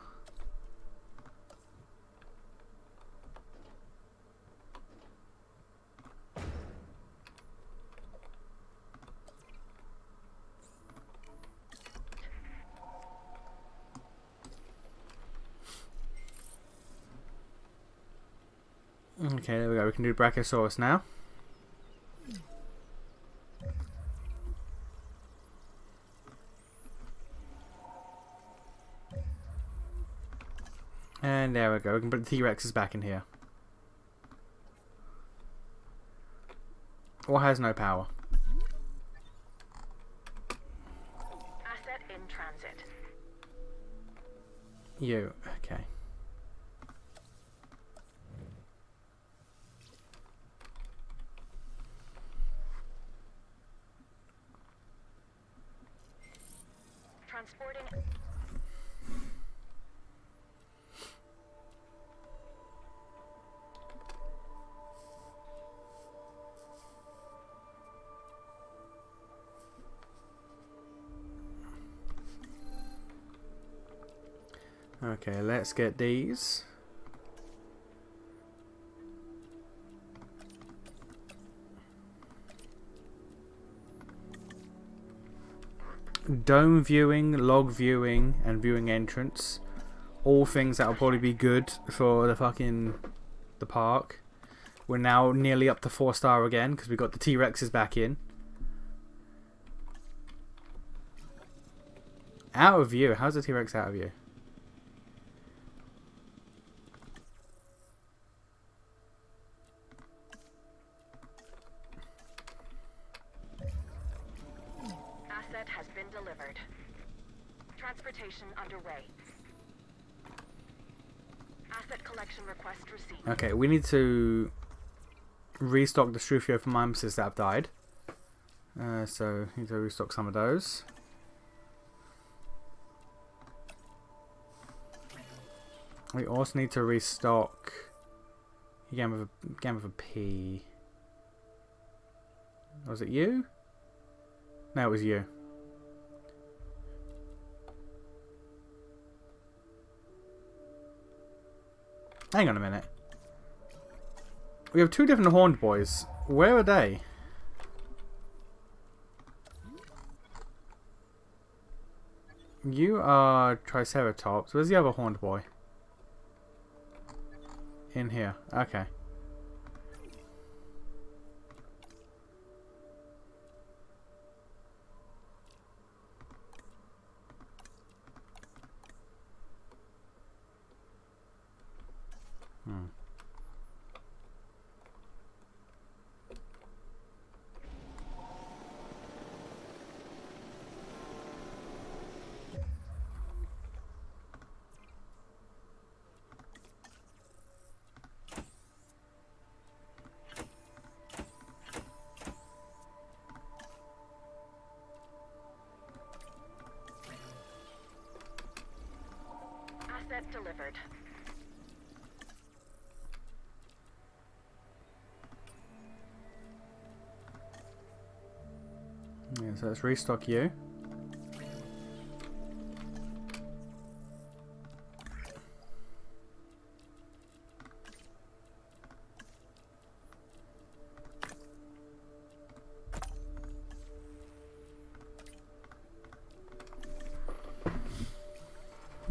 Okay, there we go. We can do Brachiosaurus now. And there we go. We can put the T-Rexes back in here. Or has no power. Asset in transit. You. Okay. Transporting. Okay, let's get these. Dome viewing, log viewing, and viewing entrance. All things that will probably be good for the park. We're now nearly up to 4-star again because we got the T-Rexes back in. Out of view. How's the T-Rex out of view? Asset has been delivered. Transportation transportation underway. Asset collection request received. Okay, we need to restock the Strufio for mimesis that have died. So need to restock some of those. We also need to restock again with a P. Was it you? No, it was you. Hang on a minute. We have 2 different horned boys. Where are they? You are Triceratops. Where's the other horned boy? In here. Okay. Asset delivered. Yeah, so let's restock you.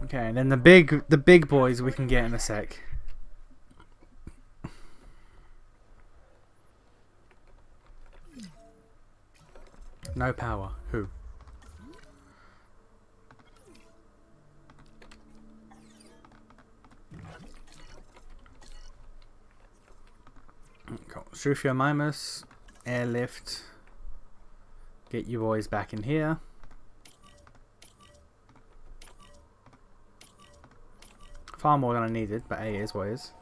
Okay, and then the big boys we can get in a sec. No power. Who? Cool. Strufio Mimus, airlift. Get you boys back in here. Far more than I needed, but A is what is.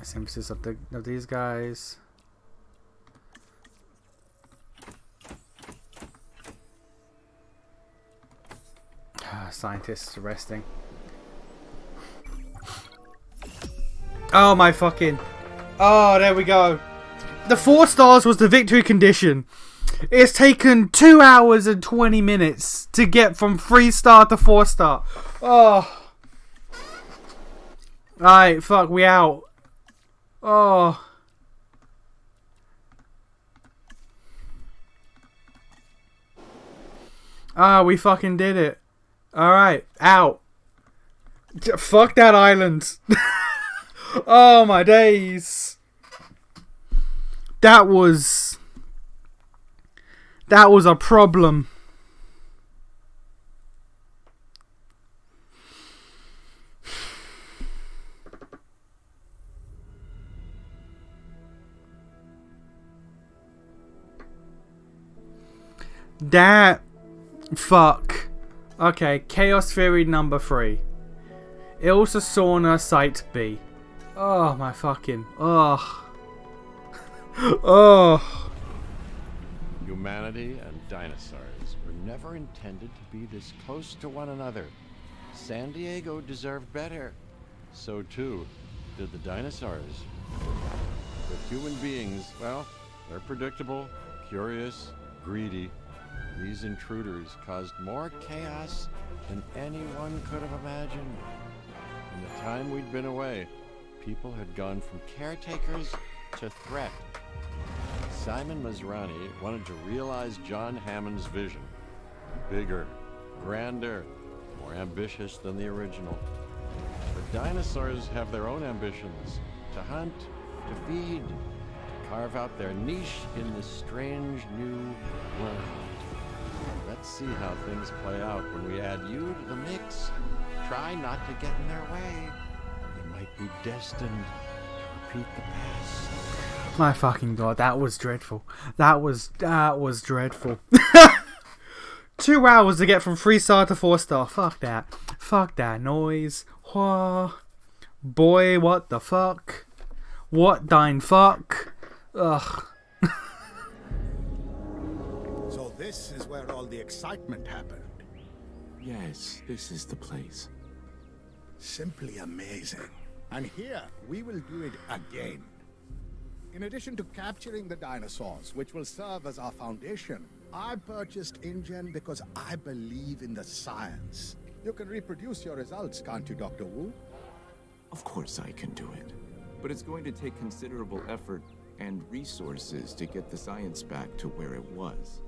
Synthesis of these guys. Scientists resting. Oh my fucking. Oh, there we go. The 4 stars was the victory condition. It's taken 2 hours and 20 minutes to get from 3-star to 4-star. Oh. Alright, fuck, we out. Oh. Ah, we fucking did it. Alright, out. Fuck that island. Oh my days. That was a problem. That fuck. Okay, Chaos Theory number 3. Ilsa Sauna Site B. Oh my fucking. Oh. Oh. Humanity and dinosaurs were never intended to be this close to one another. San Diego deserved better. So too did the dinosaurs. But human beings, well, they're predictable, curious, greedy. These intruders caused more chaos than anyone could have imagined. In the time we'd been away, people had gone from caretakers to threat. Simon Masrani wanted to realize John Hammond's vision. Bigger, grander, more ambitious than the original. The dinosaurs have their own ambitions: to hunt, to feed, to carve out their niche in this strange new world. Let's see how things play out when we add you to the mix. Try not to get in their way. They might be destined to repeat the past. My fucking god, that was dreadful. That was dreadful. 2 hours to get from 3-star to 4-star. Fuck that. Fuck that noise. Whoa. Boy, what the fuck? What dine fuck? Ugh. So this is where all the excitement happened. Yes, this is the place. Simply amazing. And here, we will do it again. In addition to capturing the dinosaurs, which will serve as our foundation, I purchased InGen because I believe in the science. You can reproduce your results, can't you, Dr. Wu? Of course I can do it. But it's going to take considerable effort and resources to get the science back to where it was.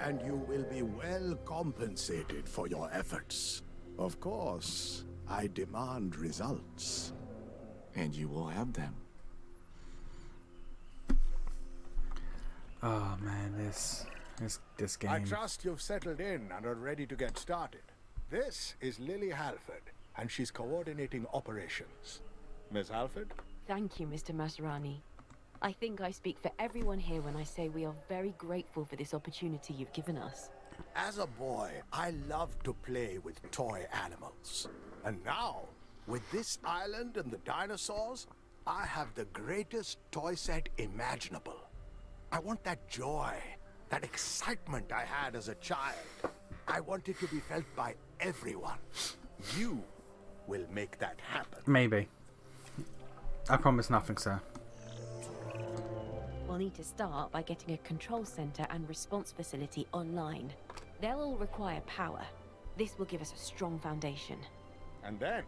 And you will be well compensated for your efforts. Of course, I demand results. And you will have them. Oh man, this game. I trust you've settled in and are ready to get started. This is Lily Halford, and she's coordinating operations. Miss Halford? Thank you, Mr. Masrani. I think I speak for everyone here when I say we are very grateful for this opportunity you've given us. As a boy, I loved to play with toy animals. And now, with this island and the dinosaurs, I have the greatest toy set imaginable. I want that joy, that excitement I had as a child. I want it to be felt by everyone. You will make that happen. Maybe. I promise nothing, sir. We'll need to start by getting a control center and response facility online. They'll all require power. This will give us a strong foundation. And then,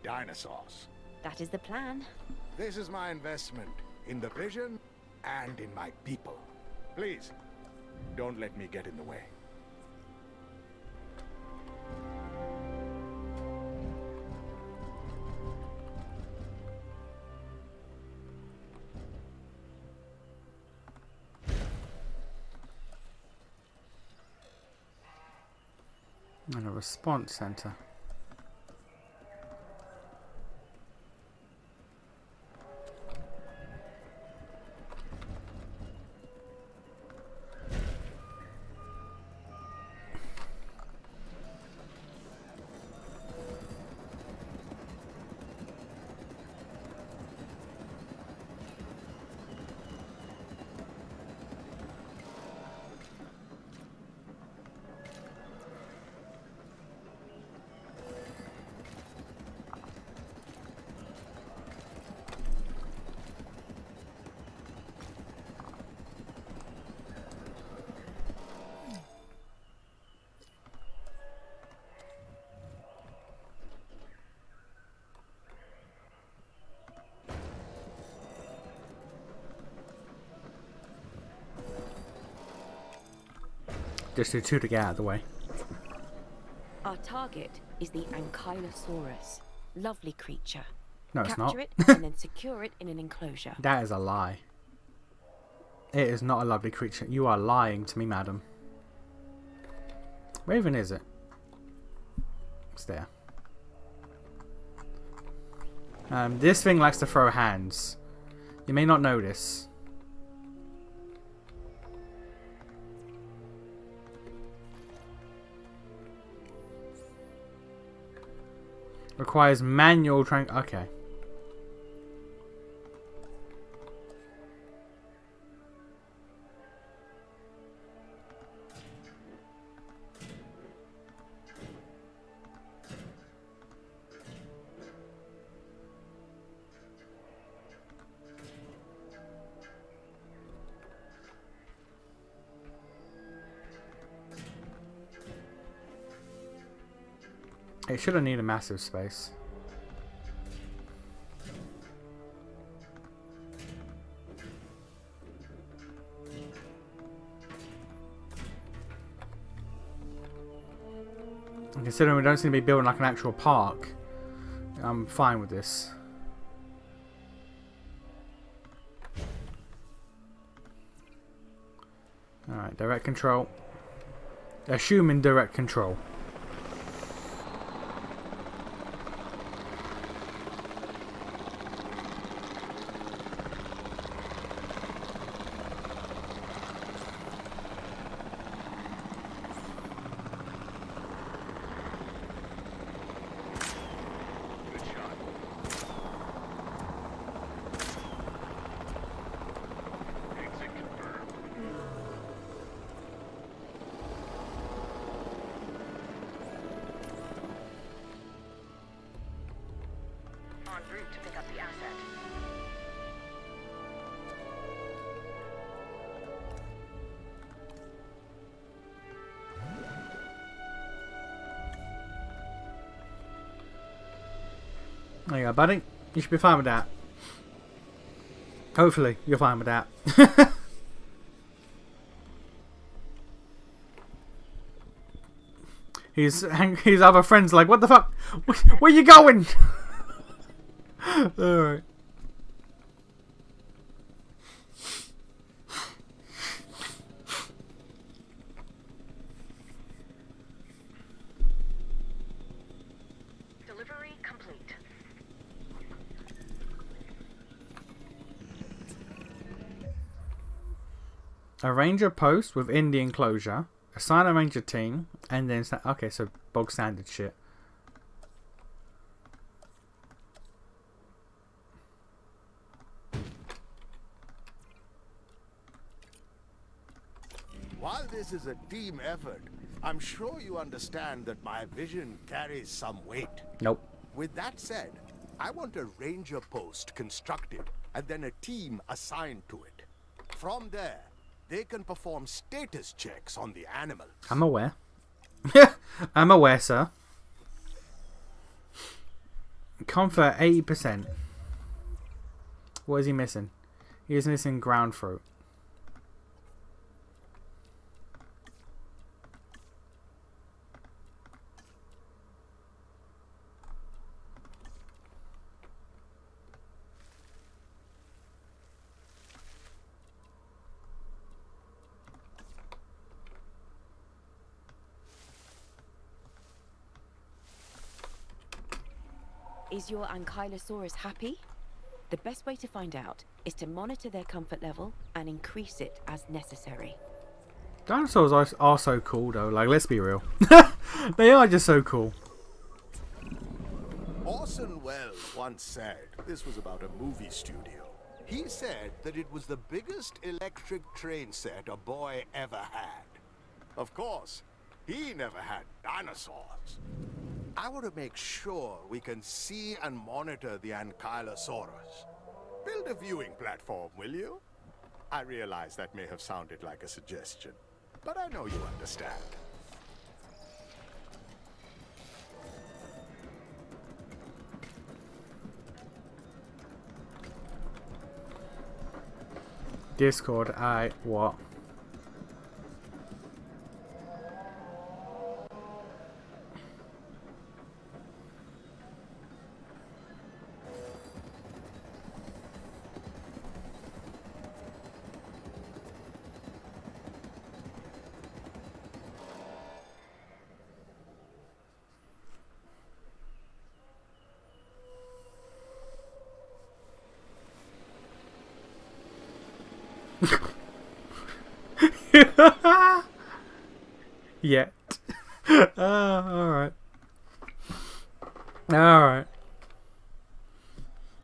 dinosaurs. That is the plan. This is my investment in the vision and in my people. Please, don't let me get in the way. And a response center. Just do 2 to get out of the way. Our target is the Ankylosaurus. Lovely creature. No, it's not. Capture it and then secure it in an enclosure. That is a lie. It is not a lovely creature. You are lying to me, madam. Where even is it? It's there. This thing likes to throw hands. You may not know this. Requires manual okay. It shouldn't need a massive space. And considering we don't seem to be building like an actual park, I'm fine with this. Alright, direct control. Assuming direct control. route to pick up the asset. There you go, buddy. You should be fine with that. Hopefully, you're fine with that. His other friends like, what the fuck? Where you going? Alright. Delivery complete. Arrange a post within the enclosure. Assign a ranger team. And then... Okay, so bog standard shit. While this is a team effort, I'm sure you understand that my vision carries some weight. Nope. With that said, I want a ranger post constructed and then a team assigned to it. From there, they can perform status checks on the animals. I'm aware. I'm aware, sir. Comfort 80%. What is he missing? He is missing ground fruit. Is your Ankylosaurus happy? The best way to find out is to monitor their comfort level and increase it as necessary. Dinosaurs are so cool, though. Like, let's be real. They are just so cool. Orson Welles once said, this was about a movie studio. He said that it was the biggest electric train set a boy ever had. Of course, he never had dinosaurs. I want to make sure we can see and monitor the Ankylosaurus. Build a viewing platform, will you? I realize that may have sounded like a suggestion, but I know you understand. Discord, what? Yet. Alright. Alright.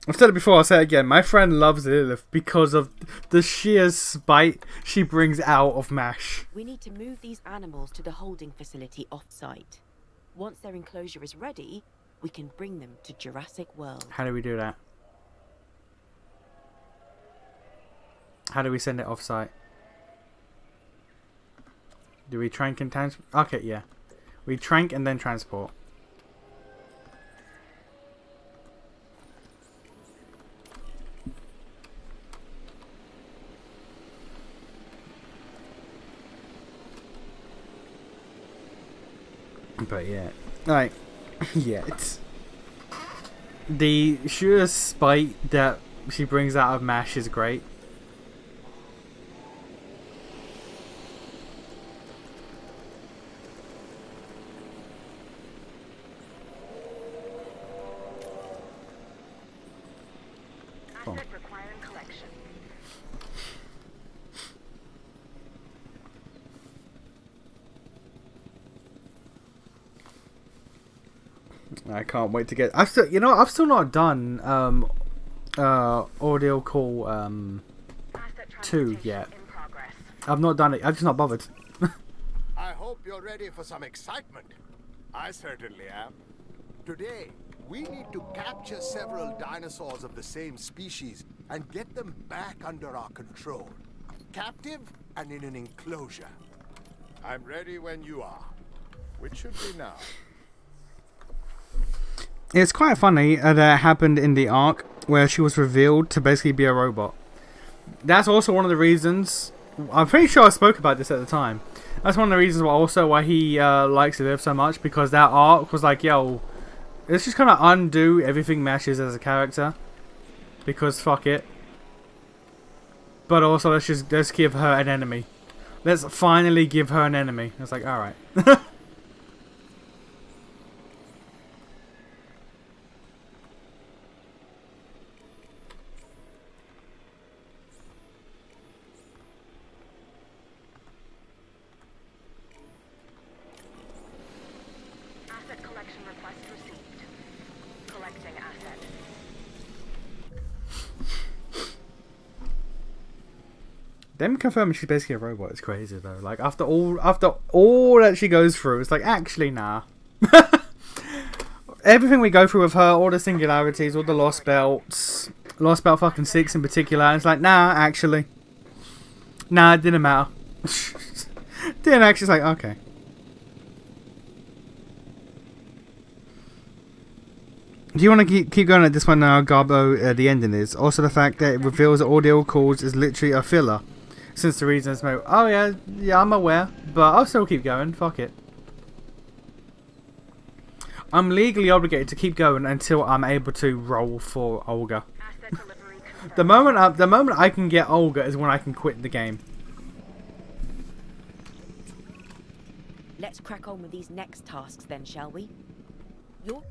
I've said it before, I'll say it again. My friend loves Lilith because of the sheer spite she brings out of MASH. We need to move these animals to the holding facility off-site. Once their enclosure is ready, we can bring them to Jurassic World. How do we do that? How do we send it off-site? Do we trank and transport? Okay, yeah. We trank and then transport. But yeah. Like, yeah, it's... The sheer spite that she brings out of MASH is great. Asset requiring collection. I can't wait to get. I've still not done audio call Asset 2 transportation yet. in progress. I've not done it. I've just not bothered. I hope you're ready for some excitement. I certainly am. Today, We need to capture several dinosaurs of the same species and get them back under our control. Captive and in an enclosure. I'm ready when you are. Which should be now. It's quite funny that it happened in the arc where she was revealed to basically be a robot. That's also one of the reasons. I'm pretty sure I spoke about this at the time. That's one of the reasons why he likes to live so much, because that arc was like, yo, let's just kind of undo everything Mesh is as a character, because fuck it. But also let's give her an enemy. Let's finally give her an enemy. It's like, all right. Asset collection request received. Collecting asset. Them confirming she's basically a robot is crazy though. Like after all that she goes through, it's like actually nah. Everything we go through with her, all the singularities, all the lost belts, lost belt fucking 6 in particular, and it's like nah, actually, nah, it didn't matter. Didn't actually. It's like okay. Do you want to keep going at this one now, Garbo? The ending is also the fact that it reveals that audio calls is literally a filler. Since the reasons, oh yeah, I'm aware, but I'll still keep going. Fuck it. I'm legally obligated to keep going until I'm able to roll for Olga. Asset delivery confirmed. The moment I can get Olga is when I can quit the game. Let's crack on with these next tasks then, shall we? You're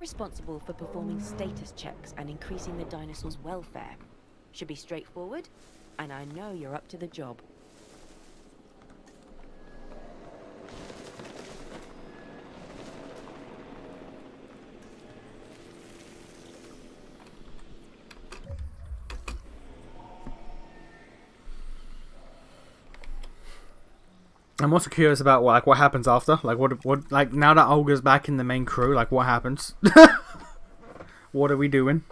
responsible for performing status checks and increasing the dinosaurs' welfare. Should be straightforward, and I know you're up to the job. I'm also curious about what happens after. Like now that Olga's back in the main crew, like what happens? What are we doing?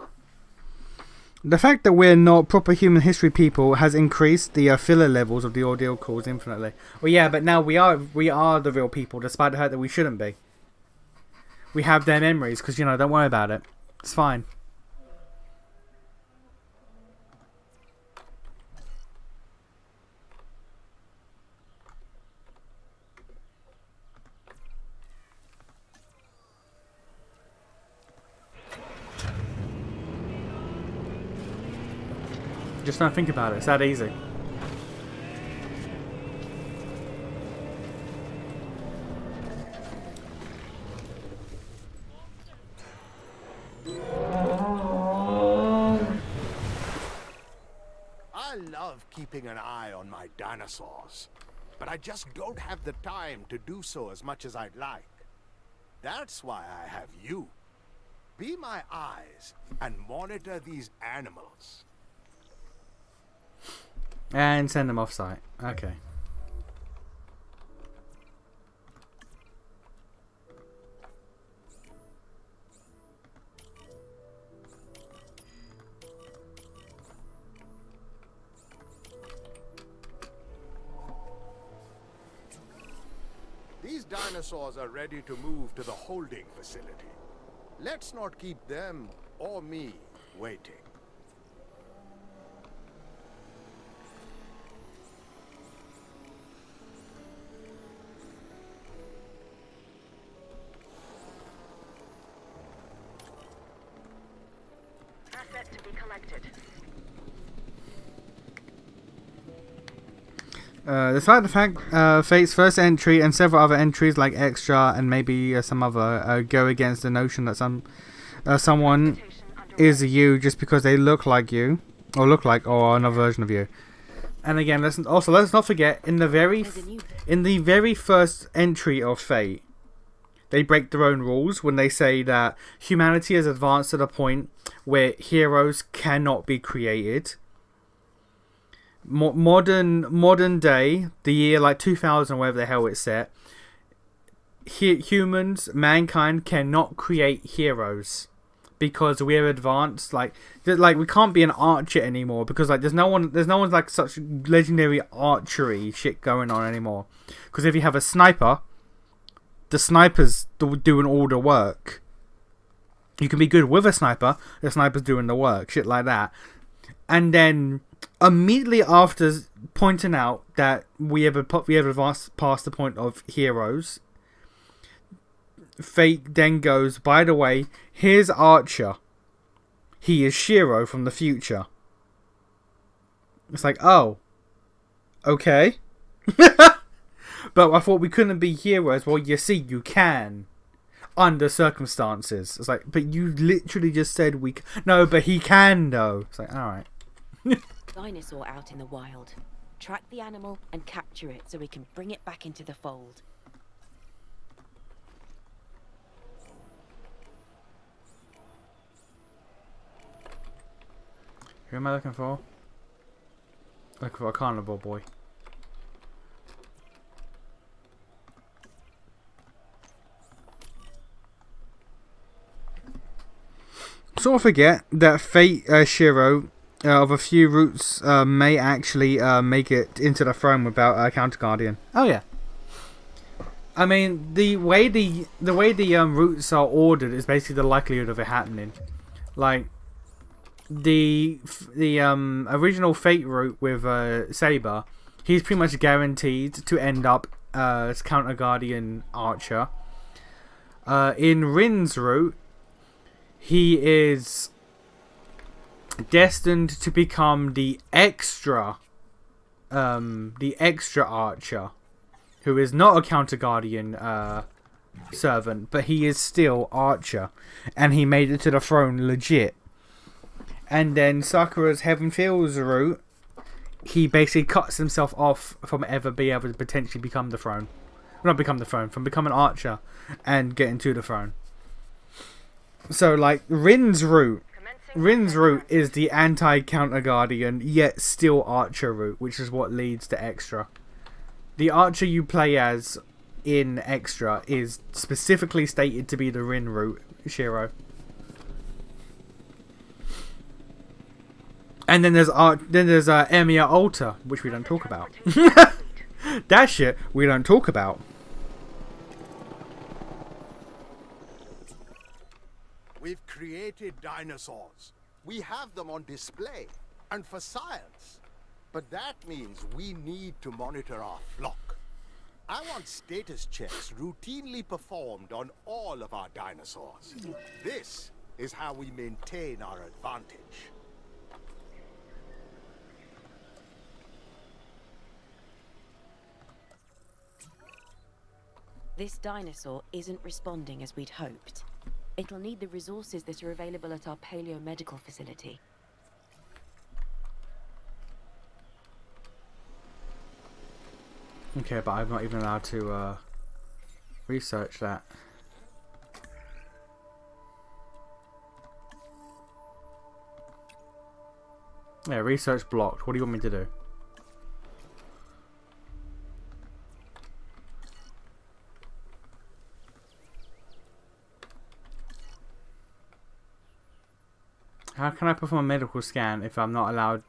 The fact that we're not proper human history people has increased the filler levels of the ordeal calls infinitely. Well, yeah, but now we are the real people, despite the fact that we shouldn't be. We have their memories, because, you know, don't worry about it. It's fine. Just don't think about it. It's that easy. I love keeping an eye on my dinosaurs, but I just don't have the time to do so as much as I'd like. That's why I have you. Be my eyes and monitor these animals. And send them off site. Okay. These dinosaurs are ready to move to the holding facility. Let's not keep them or me waiting. Asset to be collected. Despite the fact Fate's first entry and several other entries like Extra and maybe some other go against the notion that someone is you just because they look like you or another version of you. And again, let's not forget in the very first entry of Fate, they break their own rules when they say that humanity has advanced to the point where heroes cannot be created. Modern day, the year like 2000, wherever the hell it's set, humans, mankind cannot create heroes because we're advanced. Like we can't be an archer anymore because like there's no one like such legendary archery shit going on anymore. Because if you have a sniper, the sniper's doing all the work. You can be good with a sniper, the sniper's doing the work, shit like that. And then immediately after pointing out that we have advanced past the point of heroes, Fate then goes, by the way, here's Archer. He is Shiro from the future. It's like, oh, okay. But I thought we couldn't be heroes. Well, you see, you can. Under circumstances. It's like, but you literally just said we... No, but he can, though. It's like, alright. Dinosaur out in the wild. Track the animal and capture it so we can bring it back into the fold. Who am I looking for? Looking for a carnivore boy. Sort of forget that Fate Shiro of a few routes may actually make it into the throne without a counter guardian. Oh yeah. I mean the way the routes are ordered is basically the likelihood of it happening. Like the original Fate route with Saber, he's pretty much guaranteed to end up as counter guardian archer. In Rin's route, he is destined to become the extra archer, who is not a counter guardian servant, but he is still archer, and he made it to the throne legit. And then Sakura's Heaven Feels route, he basically cuts himself off from ever being able to potentially become the throne. Not become the throne, from becoming an archer and getting to the throne. So, like, Rin's route is the anti-counter guardian, yet still archer route, which is what leads to extra. The archer you play as in extra is specifically stated to be the Rin route, Shiro. And then there's Emiya Alta, which we don't talk about. That shit we don't talk about. We've created dinosaurs. We have them on display, and for science. But that means we need to monitor our flock. I want status checks routinely performed on all of our dinosaurs. This is how we maintain our advantage. This dinosaur isn't responding as we'd hoped. It'll need the resources that are available at our paleo-medical facility. Okay, but I'm not even allowed to research that. Yeah, research blocked. What do you want me to do? How can I perform a medical scan if I'm not allowed?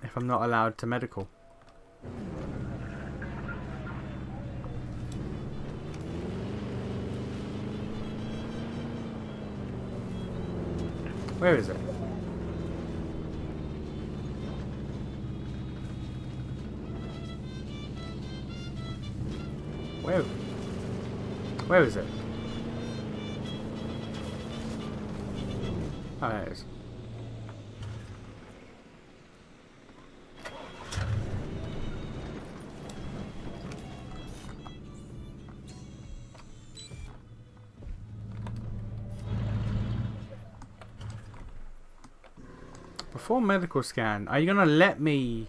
If I'm not allowed to medical? Where is it? Where is it? Oh, there it is. Before medical scan, are you gonna let me?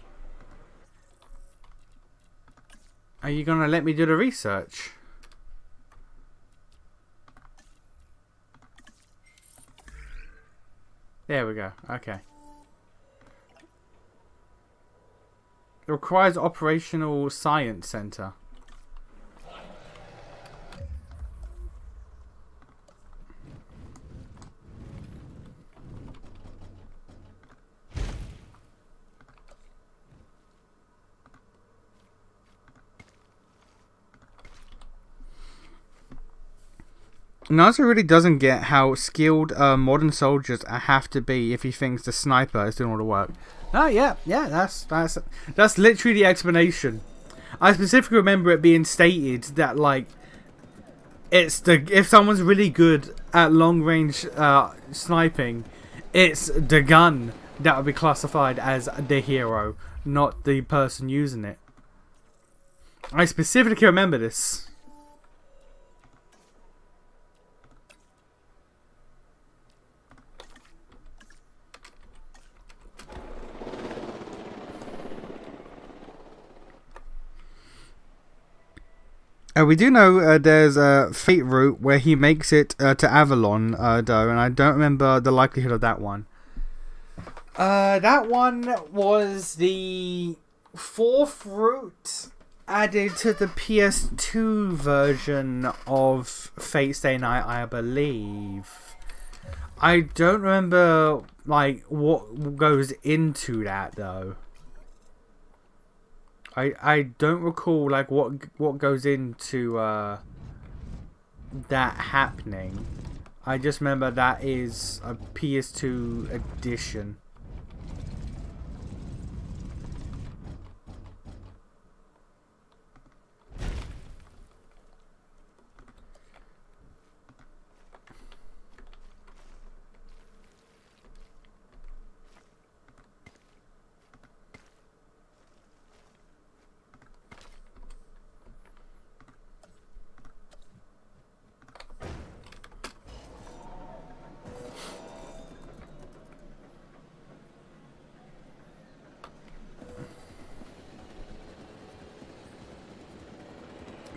Are you gonna let me do the research? There we go. Okay. It requires operational science center. Nazi really doesn't get how skilled modern soldiers have to be if he thinks the sniper is doing all the work. Oh yeah, that's literally the explanation. I specifically remember it being stated that like if someone's really good at long range sniping, it's the gun that would be classified as the hero, not the person using it. I specifically remember this. We do know there's a fate route where he makes it to Avalon, though, and I don't remember the likelihood of that one. That one was the 4th route added to the PS2 version of Fate Stay Night, I believe. I don't remember like what goes into that though. I don't recall like what goes into that happening. I just remember that is a PS2 edition.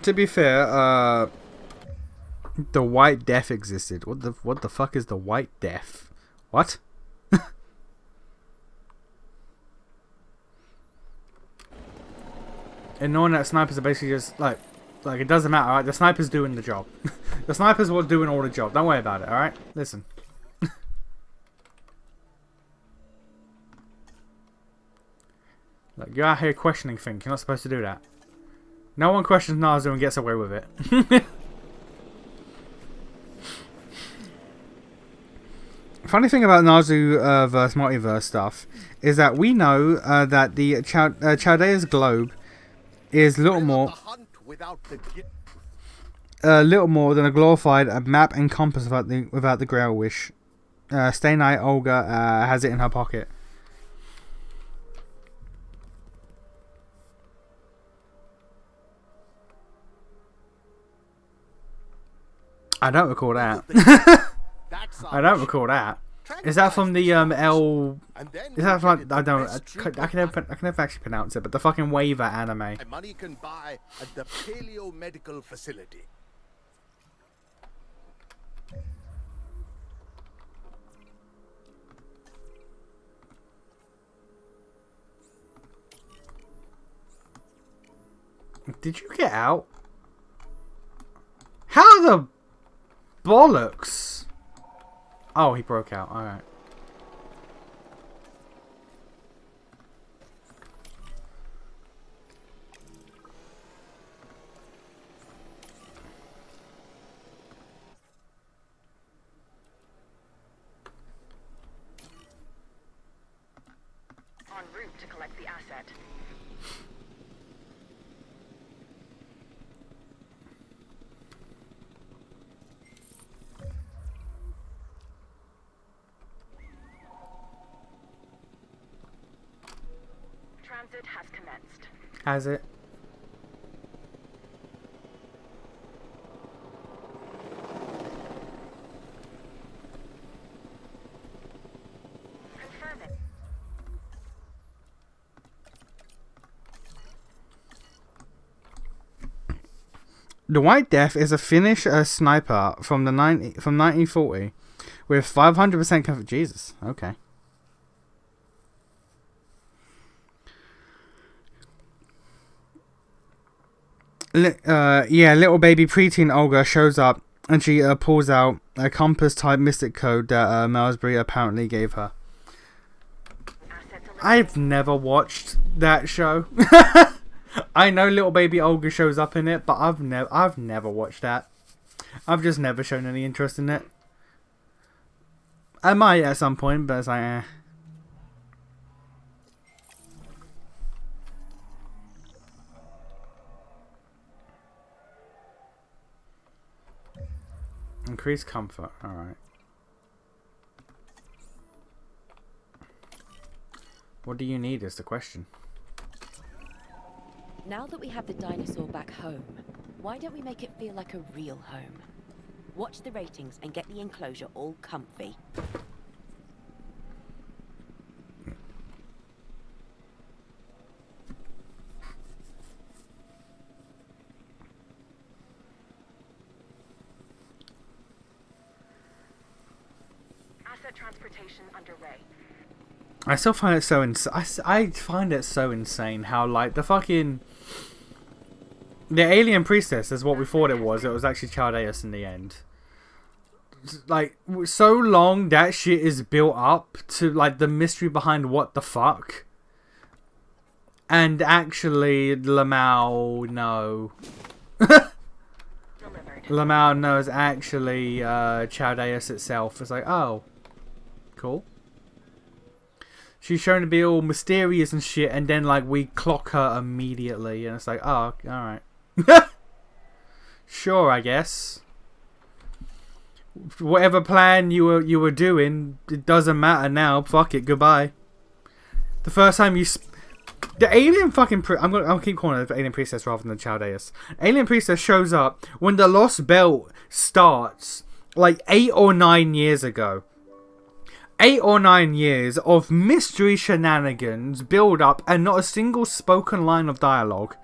To be fair, the White Death existed. What the fuck is the White Death? What? And knowing that snipers are basically just like it doesn't matter, alright? The sniper's doing the job. The sniper's what's doing all the job. Don't worry about it, alright? Listen. Look, you're out here questioning things. You're not supposed to do that. No one questions Nazu and gets away with it. Funny thing about Nazu versus multiverse stuff is that we know that the Chaldea's globe is little more than a glorified map and compass without the Grail Wish. Stay Night Olga has it in her pocket. I don't recall that. I don't recall that. Is that from the L? Is that from? I don't. I can never actually pronounce it, but the fucking waiver anime. Money can buy at the Paleo Medical Facility. Did you get out? How the bollocks? Oh, he broke out. Alright. En route to collect the asset. Transit has commenced. Has it? Confirming. The White Death is a Finnish sniper from 1940 with 500% comfort. Jesus. Okay. Yeah, little baby preteen Olga shows up and she pulls out a compass type mystic code that Malsbury apparently gave her. I've never watched that show. I know little baby Olga shows up in it, but I've never watched that. I've just never shown any interest in it. I might at some point, but it's like, eh. Increase comfort, alright. What do you need is the question. Now that we have the dinosaur back home, why don't we make it feel like a real home? Watch the ratings and get the enclosure all comfy. Asset transportation underway. I still find it so I find it so insane how like the alien priestess is what we thought it was. It was actually Chaldeus in the end. Like so long that shit is built up to like the mystery behind what the fuck. And actually Lamau no. Lamau knows actually Chaldeus itself. It's like, oh, cool. She's shown to be all mysterious and shit, and then like we clock her immediately, and it's like, oh, all right, sure, I guess. Whatever plan you were doing, it doesn't matter now. Fuck it, goodbye. The first time the alien fucking I'm gonna keep calling it the alien priestess rather than the Chaldeus. Alien priestess shows up when the Lost Belt starts, like 8 or 9 years ago. 8 or 9 years of mystery shenanigans build up and not a single spoken line of dialogue.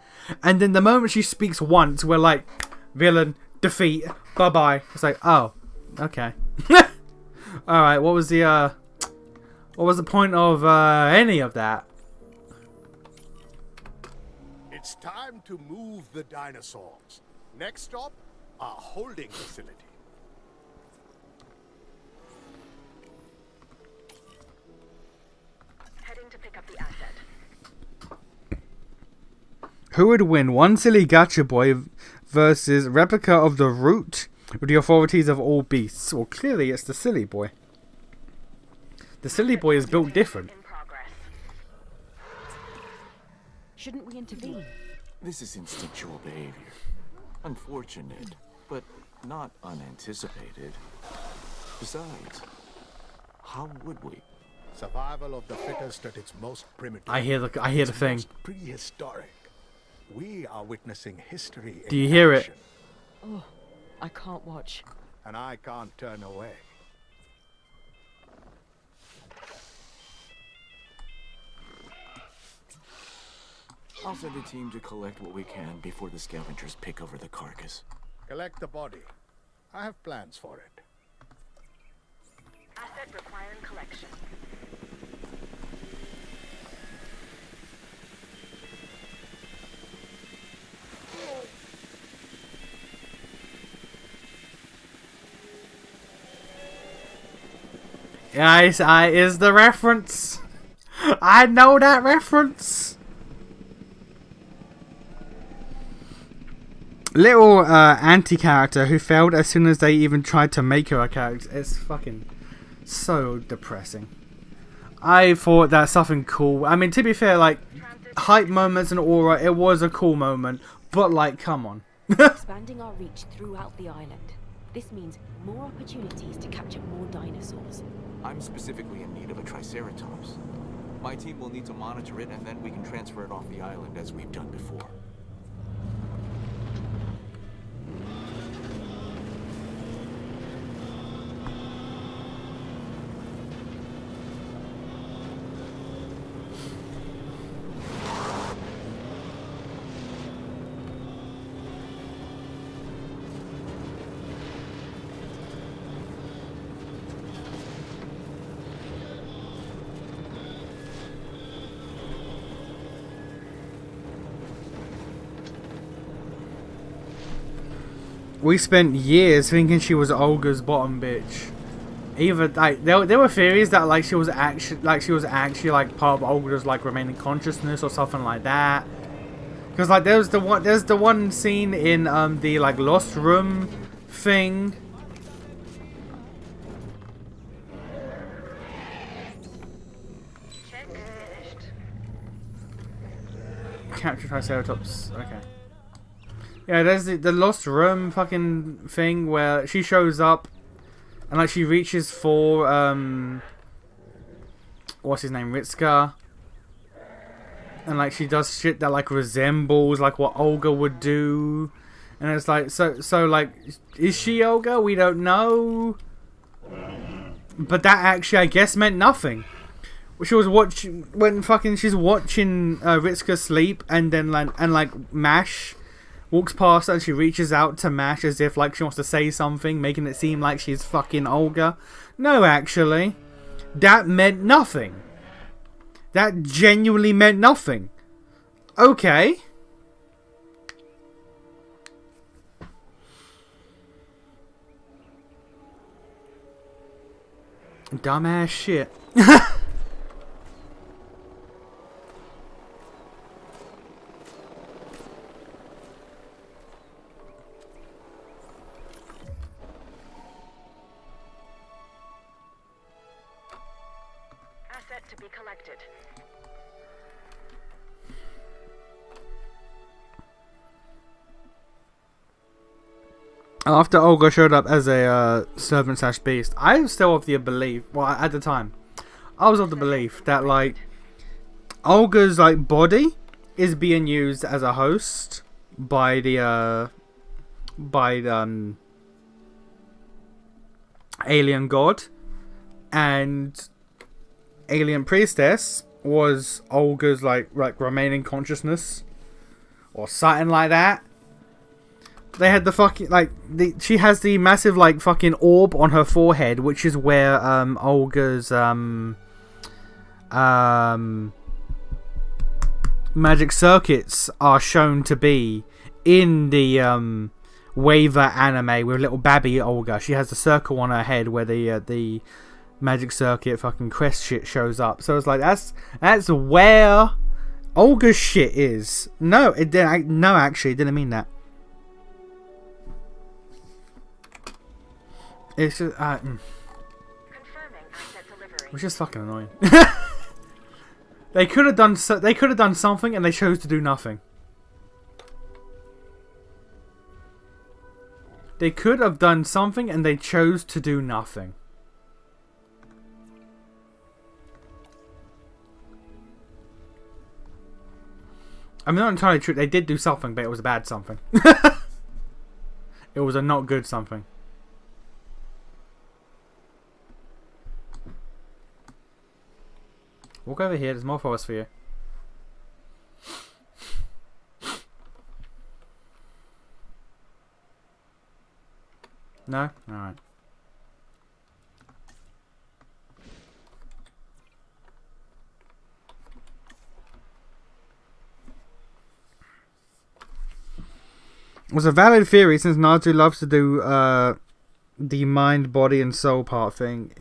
And then the moment she speaks once, we're like, villain, defeat, bye-bye. It's like, oh, okay. Alright, what was the point of any of that? It's time to move the dinosaurs. Next stop, our holding facility. Heading to pick up the asset. Who would win, one silly gacha boy versus replica of the root with the authorities of all beasts? Well, clearly it's the silly boy. The silly boy is built different. In progress. Shouldn't we intervene? This is instinctual behavior. Unfortunate, but not unanticipated. Besides, how would we? Survival of the fittest at its most primitive. I hear the thing. Most prehistoric. We are witnessing history in Do you hear it? action, Oh, I can't watch. and I can't turn away. I'll send a team to collect what we can before the scavengers pick over the carcass. Collect the body. I have plans for it. Asset requiring collection. Guys, is the reference. I know that reference. Little anti-character who failed as soon as they even tried to make her a character. It's fucking so depressing. I thought that's something cool. I mean, to be fair, like, hype moments and aura, it was a cool moment. But, like, come on. Expanding our reach throughout the island. This means more opportunities to capture more dinosaurs. I'm specifically in need of a Triceratops. My team will need to monitor it, and then we can transfer it off the island as we've done before. We spent years thinking she was Olga's bottom bitch. Either like there were theories that like she was actually like part of Olga's like remaining consciousness or something like that. Because like there's the one scene in the like lost room thing. Check finished. Capture Triceratops. Okay. Yeah, there's the Lost Room fucking thing where she shows up and like she reaches for what's his name, Ritzka, and like she does shit that like resembles like what Olga would do, and it's like so like is she Olga? We don't know, but that actually I guess meant nothing. She was watching when fucking she's watching Ritzka sleep, and then like Mash walks past her and she reaches out to Mash as if like she wants to say something, making it seem like she's fucking Olga. No, actually, that meant nothing. That genuinely meant nothing. Okay. Dumbass shit. Asset to be collected. After Olga showed up as a servant slash beast, I was still of the belief, well at the time, I was of the belief that like Olga's like body is being used as a host by the alien god, and alien priestess was Olga's like remaining consciousness or something like that. They had the fucking she has the massive like fucking orb on her forehead, which is where Olga's magic circuits are shown to be in the Waver anime with little Babby Olga. She has a circle on her head where the magic circuit fucking crest shit shows up. So it's like that's where Olga's shit is. No, it didn't. No, actually, it didn't mean that. It's just Confirming asset delivery. which is fucking annoying. They could have done something and they chose to do nothing. They could have done something and they chose to do nothing. I'm not entirely true. They did do something, but it was a bad something. It was a not good something. Walk over here. There's more for us for you. No? Alright. It was a valid theory since Nazu loves to do the mind, body and soul part thing.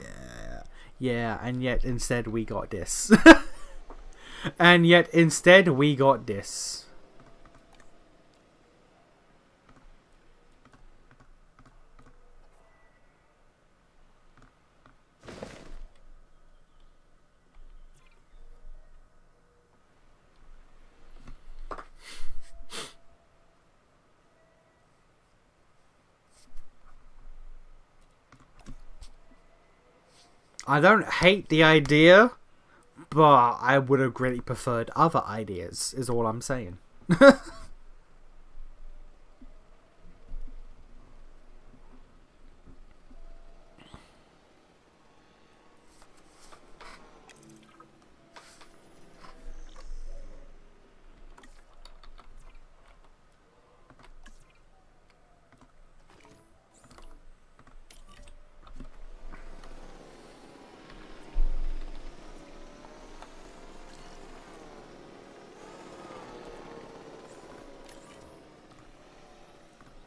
Yeah, and yet instead we got this. And yet instead we got this. I don't hate the idea, but I would have greatly preferred other ideas, is all I'm saying.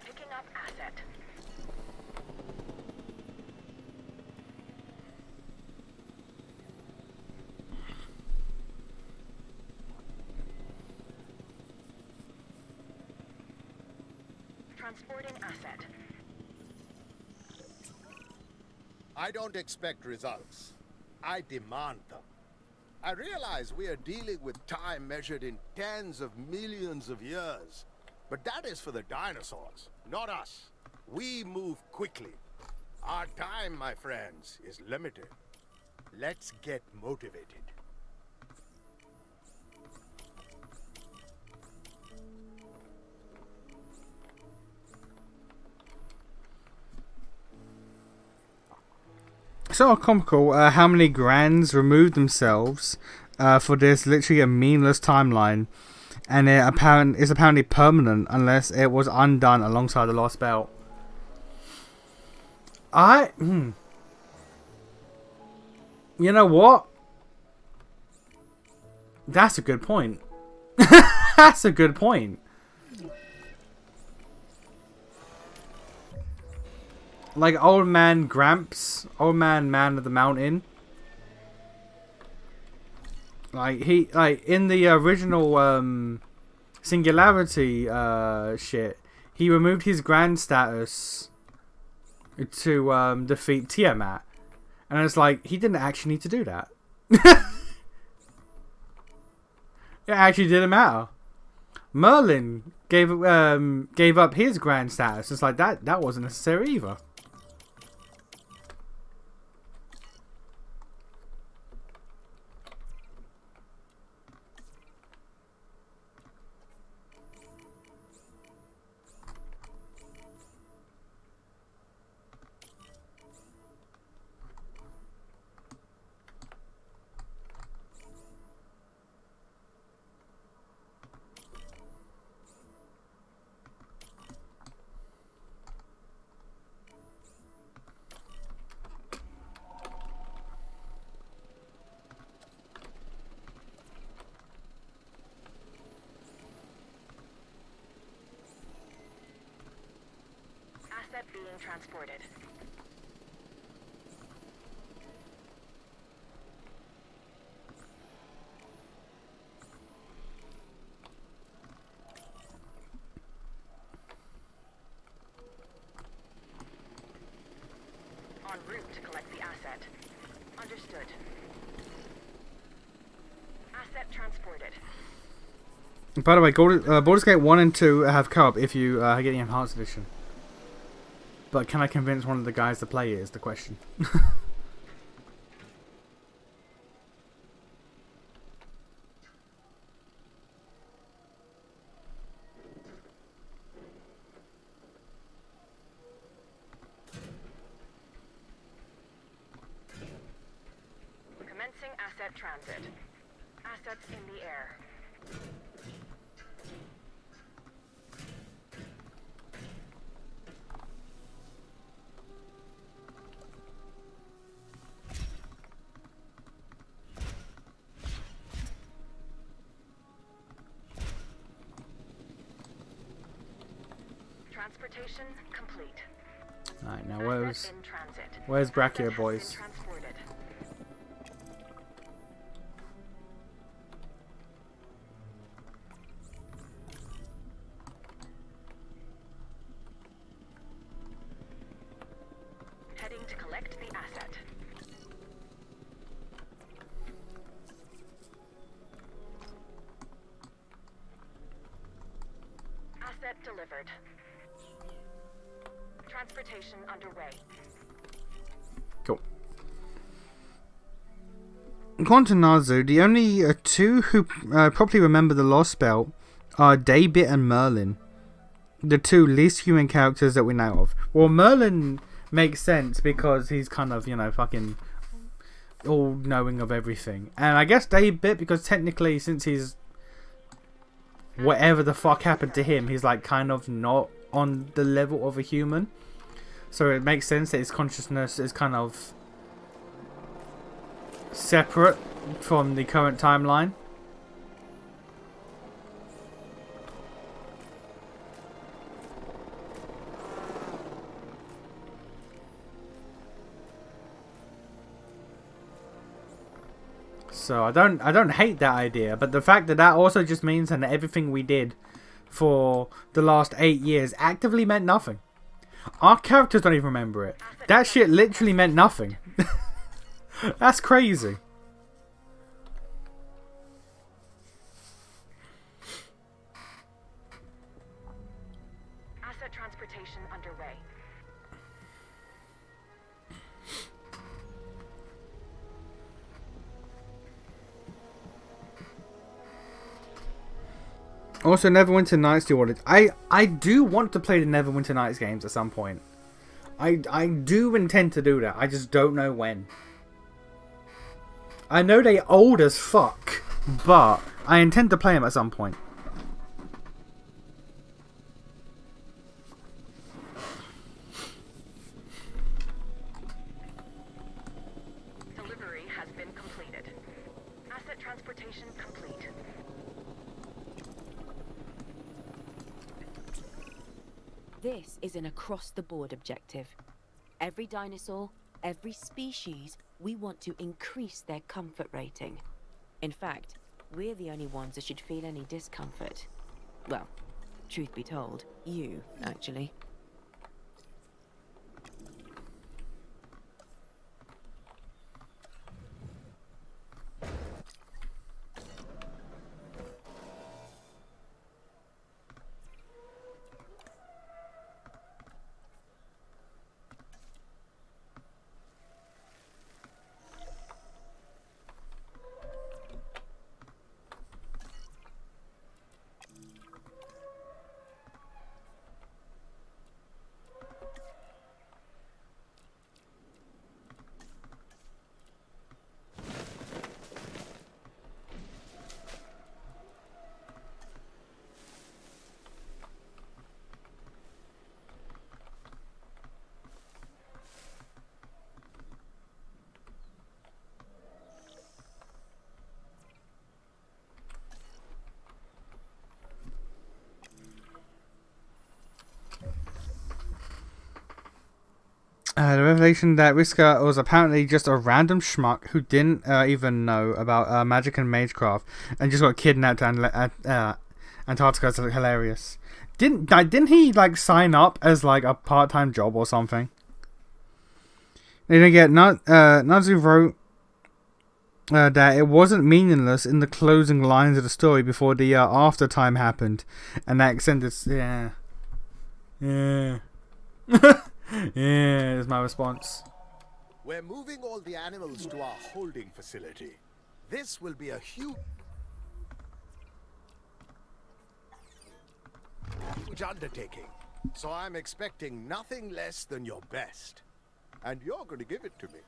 Picking up asset. Transporting asset. I don't expect results. I demand them. I realize we are dealing with time measured in tens of millions of years. But that is for the dinosaurs, not us. We move quickly. Our time, my friends, is limited. Let's get motivated. So comical how many Grands removed themselves for this literally a meaningless timeline, and it's apparently permanent unless it was undone alongside the Lost Belt. You know what? That's a good point. That's a good point. Like old man Gramps, old man of the mountain. Like in the original Singularity shit, he removed his grand status to defeat Tiamat, and it's like he didn't actually need to do that. It actually didn't matter. Merlin gave up his grand status. It's like that wasn't necessary either. Asset being transported. En route to collect the asset. Understood. Asset transported. By the way, Baldur's Gate 1 and 2 have co-op if you get the Enhanced Edition. But can I convince one of the guys to play it is the question. Commencing asset transit. Assets in the air. Transportation complete. Alright, now Asset in transit. where's Brachio, Asset has boys? been transported. Heading to collect the asset. Asset delivered. Transportation underway. Cool. Quantum Nazu, the only two who properly remember the Lost Belt are Daybit and Merlin. The two least human characters that we know of. Well, Merlin makes sense because he's kind of, fucking all knowing of everything. And I guess Daybit because technically since he's whatever the fuck happened to him, he's like kind of not on the level of a human. So it makes sense that his consciousness is kind of separate from the current timeline. So I don't hate that idea, but the fact that also just means that everything we did for the last 8 years actively meant nothing. Our characters don't even remember it. That shit literally meant nothing. That's crazy. Asset transportation underway. Also, Neverwinter Nights do want it. I do want to play the Neverwinter Nights games at some point. I do intend to do that. I just don't know when. I know they're old as fuck, but I intend to play them at some point. Delivery has been completed. Asset transportation complete. This is an across-the-board objective. Every dinosaur, every species, we want to increase their comfort rating. In fact, we're the only ones that should feel any discomfort. Well, truth be told, you, actually. The revelation that Whisker was apparently just a random schmuck who didn't even know about magic and magecraft and just got kidnapped at Antarctica is hilarious. Didn't he like sign up as like a part-time job or something? They didn't get Nazu wrote that it wasn't meaningless in the closing lines of the story before the after time happened, and that extended. Yeah. Yeah, is my response. We're moving all the animals to our holding facility. This will be a huge undertaking, so I'm expecting nothing less than your best. And you're going to give it to me.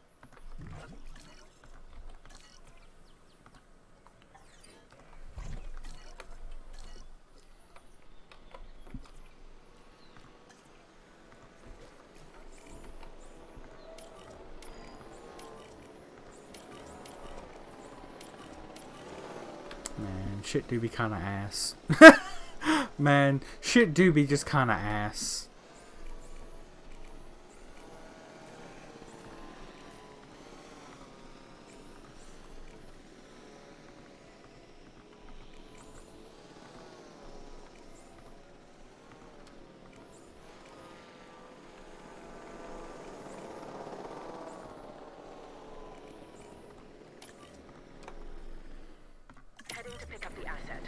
Man, shit do be kind of ass. Man, shit do be just kind of ass. Heading to pick up the asset.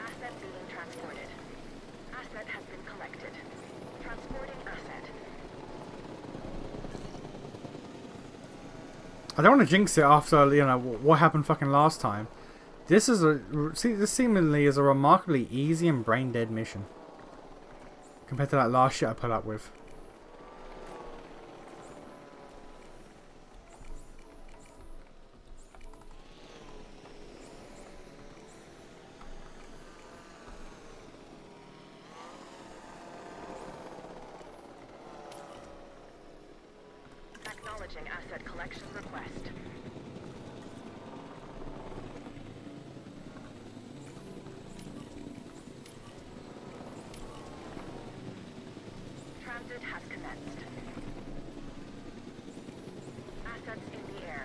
Asset being transported. Asset has been collected. Transporting asset. I don't want to jinx it after, you know, what happened fucking last time. This seemingly is a remarkably easy and brain dead mission compared to that last shit I put up with. Acknowledging asset collection request. Transit has commenced. Assets in the air.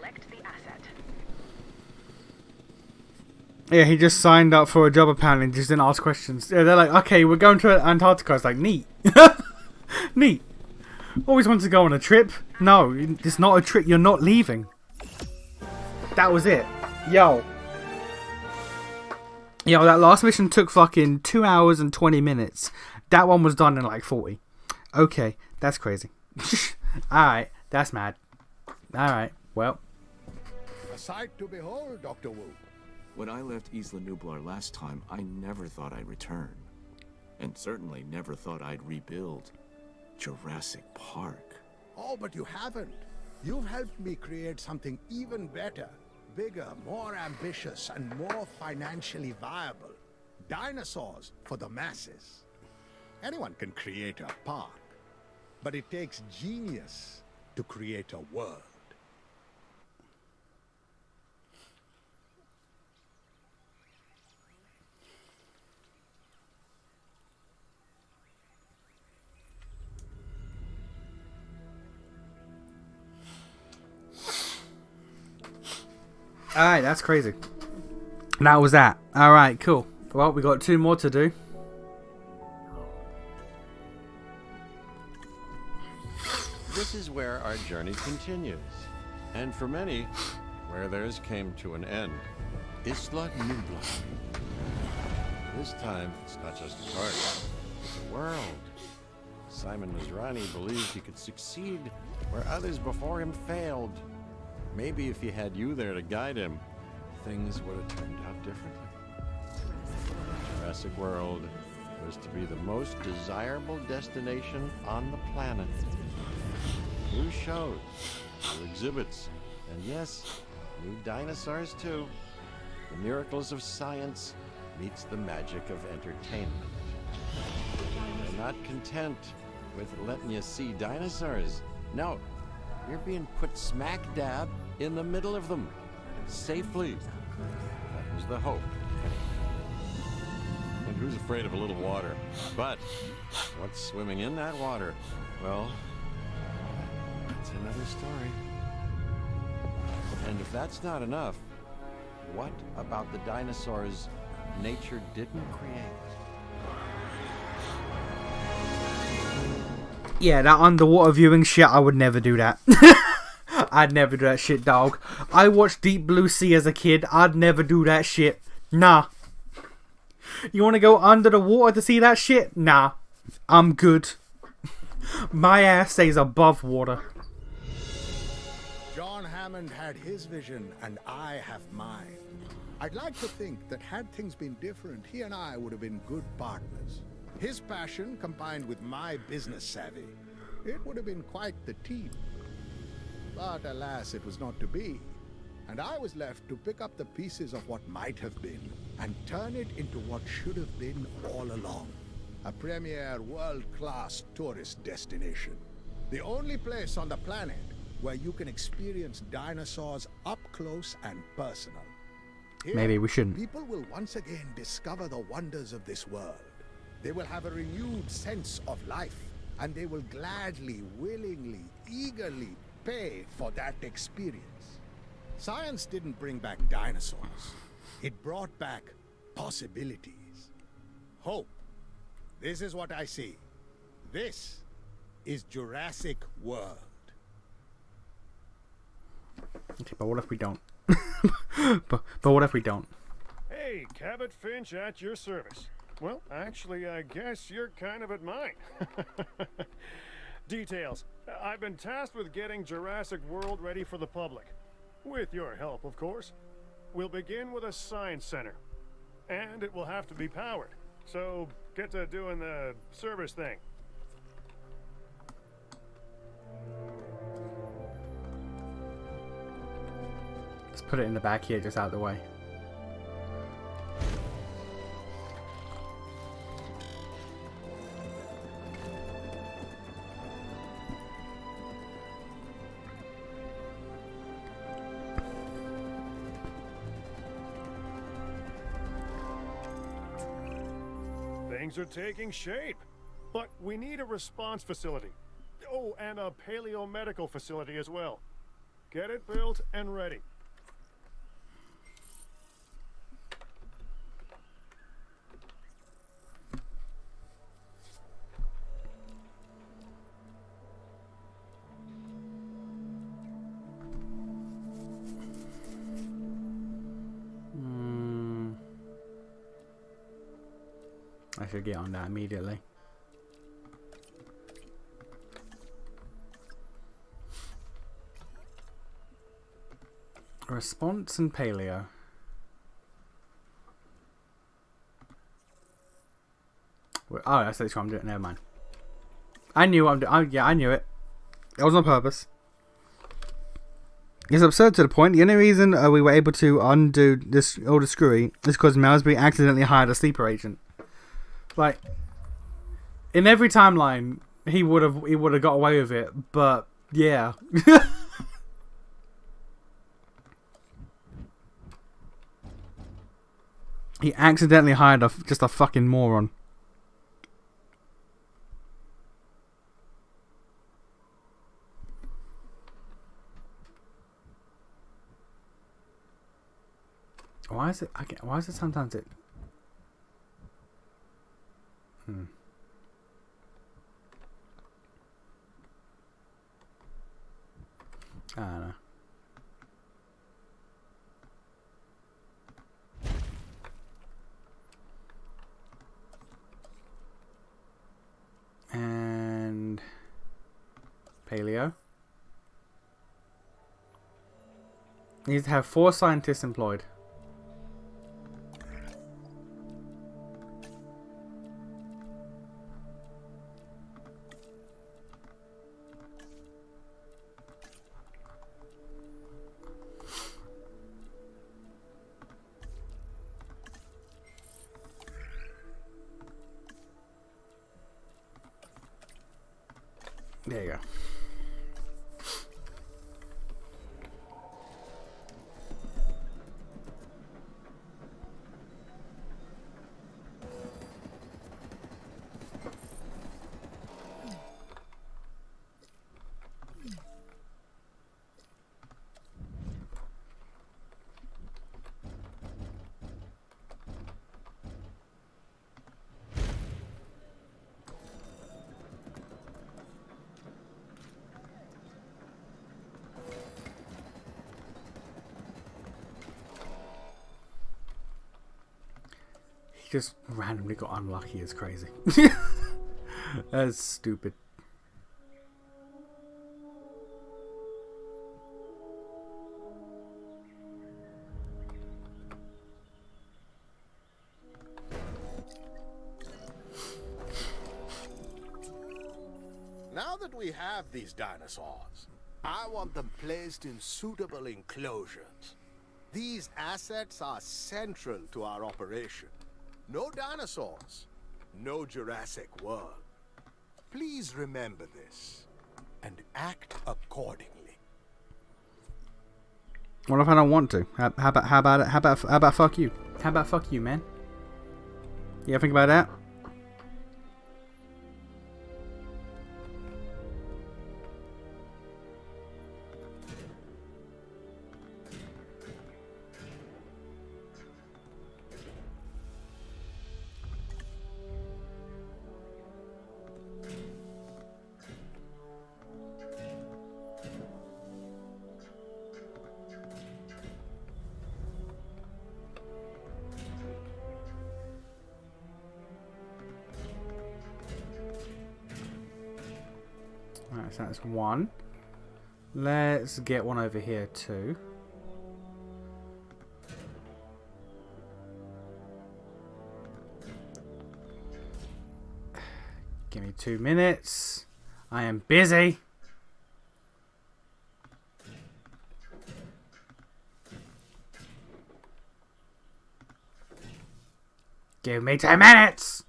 select the asset. Yeah, he just signed up for a job apparently and just didn't ask questions. Yeah, they're like, okay, we're going to Antarctica. It's like, neat. Neat. Always wanted to go on a trip. No, it's not a trip. You're not leaving. That was it. Yo, that last mission took fucking 2 hours and 20 minutes. That one was done in like 40. Okay, that's crazy. Alright, that's mad. Alright, well. A sight to behold, Dr. Wu. When I left Isla Nublar last time, I never thought I'd return. And certainly never thought I'd rebuild Jurassic Park. Oh, but you haven't. You've helped me create something even better. Bigger, more ambitious, and more financially viable. Dinosaurs for the masses. Anyone can create a park, but it takes genius to create a world. Alright, that's crazy. That was that. Alright, cool. Well, we got 2 more to do. This is where our journey continues. And for many, where theirs came to an end. Isla Nublar. This time, it's not just a park, it's a world. Simon Masrani believed he could succeed where others before him failed. Maybe if he had you there to guide him, things would have turned out differently. Jurassic World was to be the most desirable destination on the planet. New shows, new exhibits, and yes, new dinosaurs too. The miracles of science meets the magic of entertainment. They're not content with letting you see dinosaurs. No, you're being put smack dab in the middle of them, safely. That was the hope. And who's afraid of a little water? But what's swimming in that water? Well, that's another story. And if that's not enough, what about the dinosaurs nature didn't create? Yeah, that underwater viewing shit, I would never do that. I'd never do that shit, dog. I watched Deep Blue Sea as a kid. I'd never do that shit. Nah. You want to go under the water to see that shit? Nah. I'm good. My ass stays above water. John Hammond had his vision, and I have mine. I'd like to think that had things been different, he and I would have been good partners. His passion combined with my business savvy, it would have been quite the team. But alas, it was not to be. And I was left to pick up the pieces of what might have been and turn it into what should have been all along. A premier world-class tourist destination. The only place on the planet where you can experience dinosaurs up close and personal. Here, Maybe we shouldn't. people will once again discover the wonders of this world. They will have a renewed sense of life, and they will gladly, willingly, eagerly pay for that experience. Science didn't bring back dinosaurs. It brought back possibilities. Hope. This is what I see. This is Jurassic World. Okay, but what if we don't? but what if we don't? Hey, Cabot Finch at your service. Well, actually, I guess you're kind of at mine. Details. I've been tasked with getting Jurassic World ready for the public. With your help, of course. We'll begin with a science center. And it will have to be powered. So, get to doing the service thing. Let's put it in the back here, just out of the way. Things are taking shape. But we need a response facility. Oh, and a paleomedical facility as well. Get it built and ready. I should get on that immediately. Response and paleo. Oh, that's what I'm doing. Never mind. I knew what I'm doing. Yeah, I knew it. That was on purpose. It's absurd to the point. The only reason we were able to undo this all the screwy is because Melsby accidentally hired a sleeper agent. Like, in every timeline, he would have got away with it. But yeah. He accidentally hired just a fucking moron. Why is it? Why is it sometimes it? I don't know. And paleo. Needs to have 4 scientists employed. There you go. Just randomly got unlucky. It's crazy. That's stupid. Now that we have these dinosaurs, I want them placed in suitable enclosures. These assets are central to our operation. No dinosaurs, no Jurassic World. Please remember this and act accordingly. What if I don't want to? How about it? How about fuck you? How about fuck you, man? You ever think about that? Alright, so that's one. Let's get one over here too. Give me 2 minutes. I am busy. Give me 10 minutes.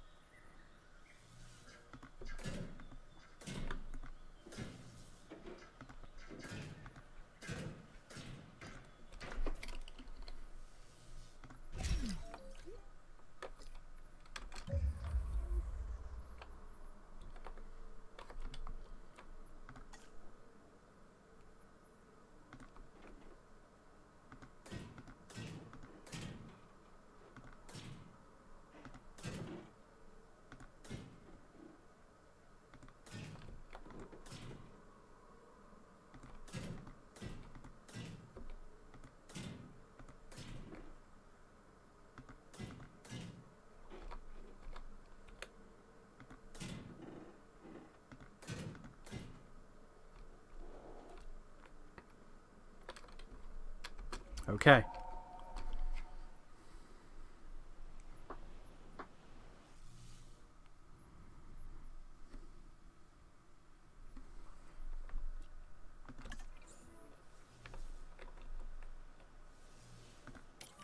Okay.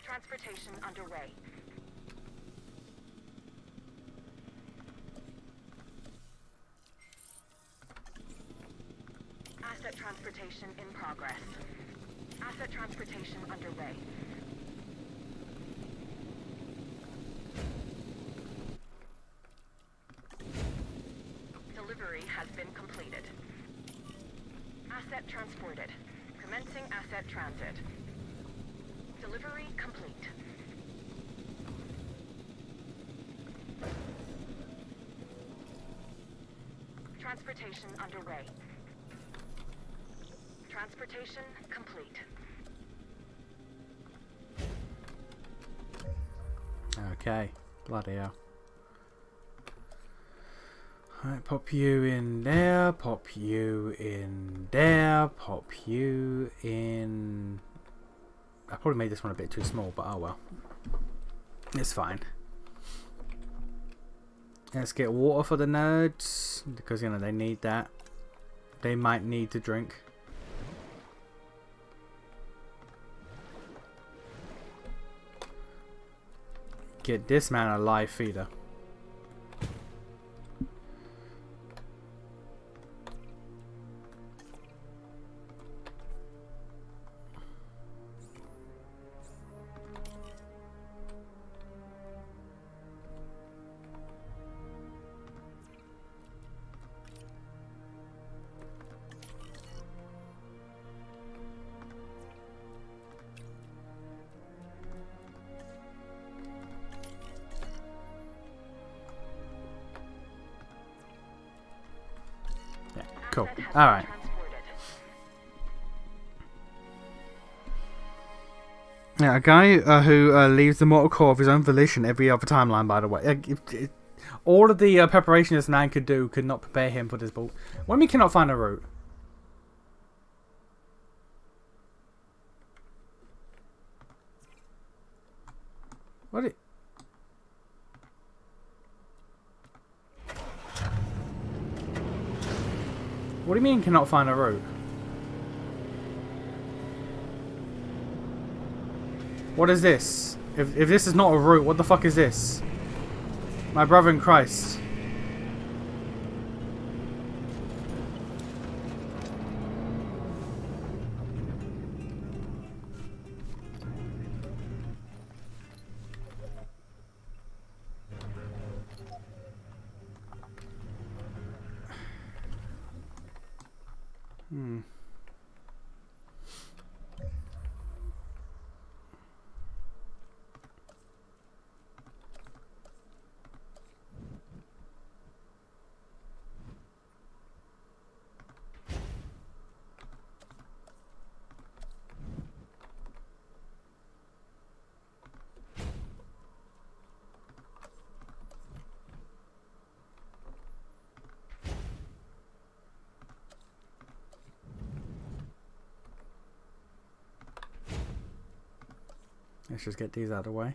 Transportation underway. Asset transportation in progress. Asset transportation underway. Delivery has been completed. Asset transported. Commencing asset transit. Delivery complete. Transportation underway. Transportation complete. Okay. Bloody hell. Alright, pop you in there, pop you in there, pop you in... I probably made this one a bit too small, but oh well. It's fine. Let's get water for the nerds, because, you know, they need that. They might need to drink. Get this man a live feeder. Cool. Alright. Yeah, a guy who leaves the mortal core of his own volition every other timeline, by the way. All of the preparation this man could do could not prepare him for this bull. When we cannot find a route. What it... What do you mean cannot find a route? What is this? If this is not a route, what the fuck is this? My brother in Christ. Let's just get these out of the way.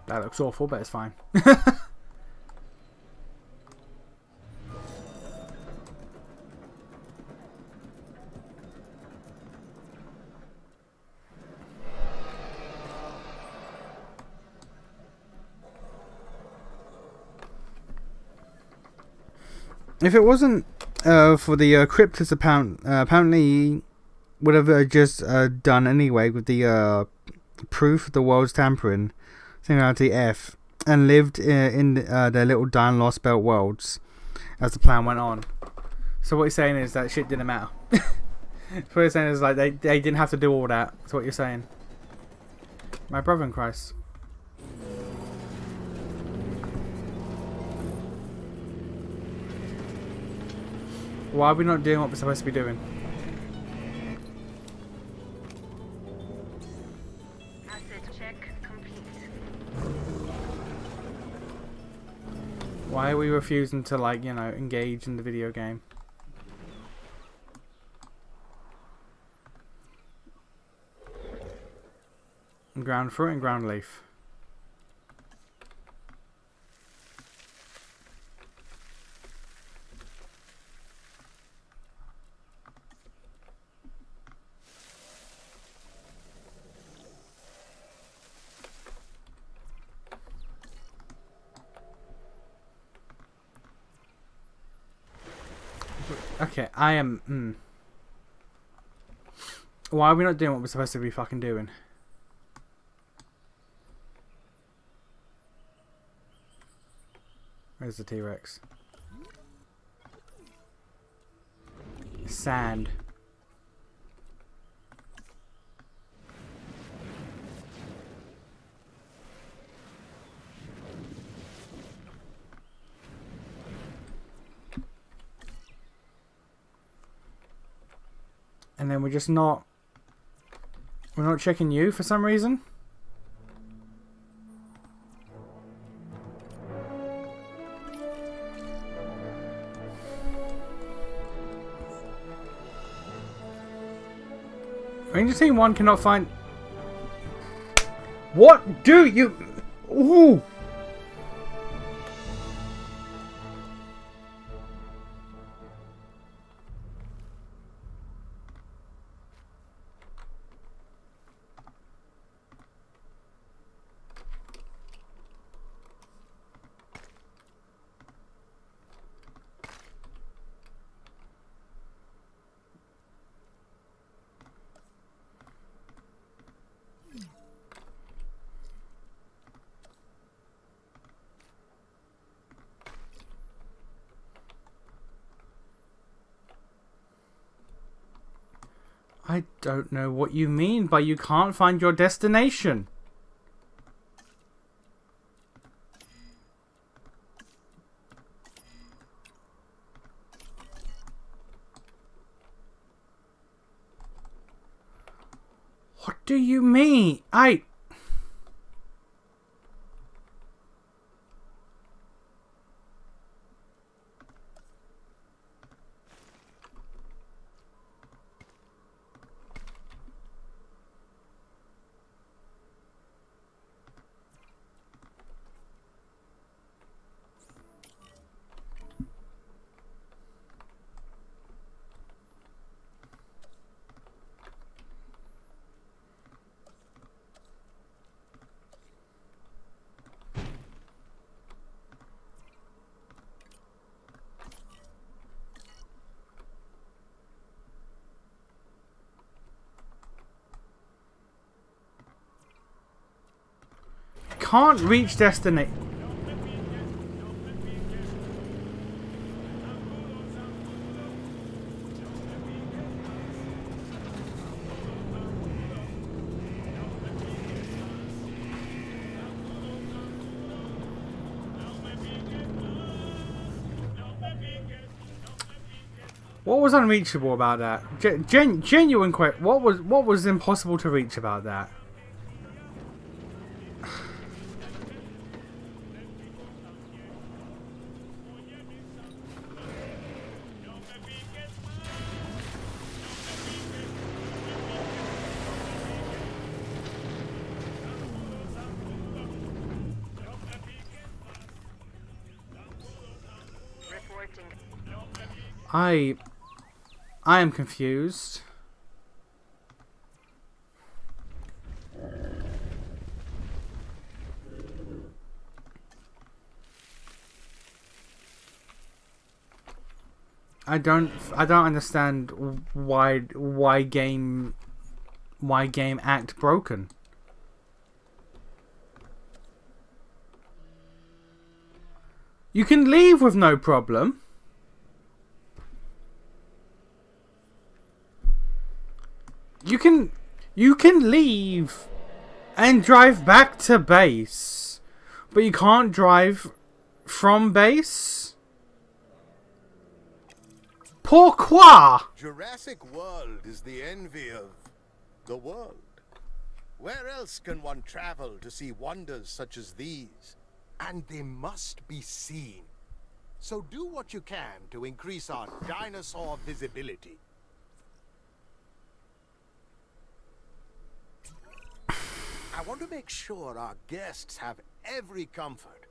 That looks awful, but it's fine. If it wasn't for the cryptid apparently would have just done anyway with the proof of the world's tampering, Singularity F, and lived in their little dying lost belt worlds as the plan went on. So what you're saying is that shit didn't matter. What you're saying is like they didn't have to do all that. That's what you're saying. My brother in Christ. Why are we not doing what we're supposed to be doing? Asset check complete. Why are we refusing to, like, you know, engage in the video game? Ground fruit and ground leaf. Okay, I am... Why are we not doing what we're supposed to be fucking doing? Where's the T-Rex? Sand. And then we're just not... We're not checking you for some reason? Ranger Team 1 cannot find... What do you... Ooh! I don't know what you mean by you can't find your destination. What do you mean? Can't reach destination. What was unreachable about that? Genuine question. What was impossible to reach about that? I am confused. I don't understand why game act broken. You can leave with no problem. You can leave and drive back to base, but you can't drive from base. Pourquoi? Jurassic World is the envy of the world. Where else can one travel to see wonders such as these? And they must be seen. So do what you can to increase our dinosaur visibility. I want to make sure our guests have every comfort.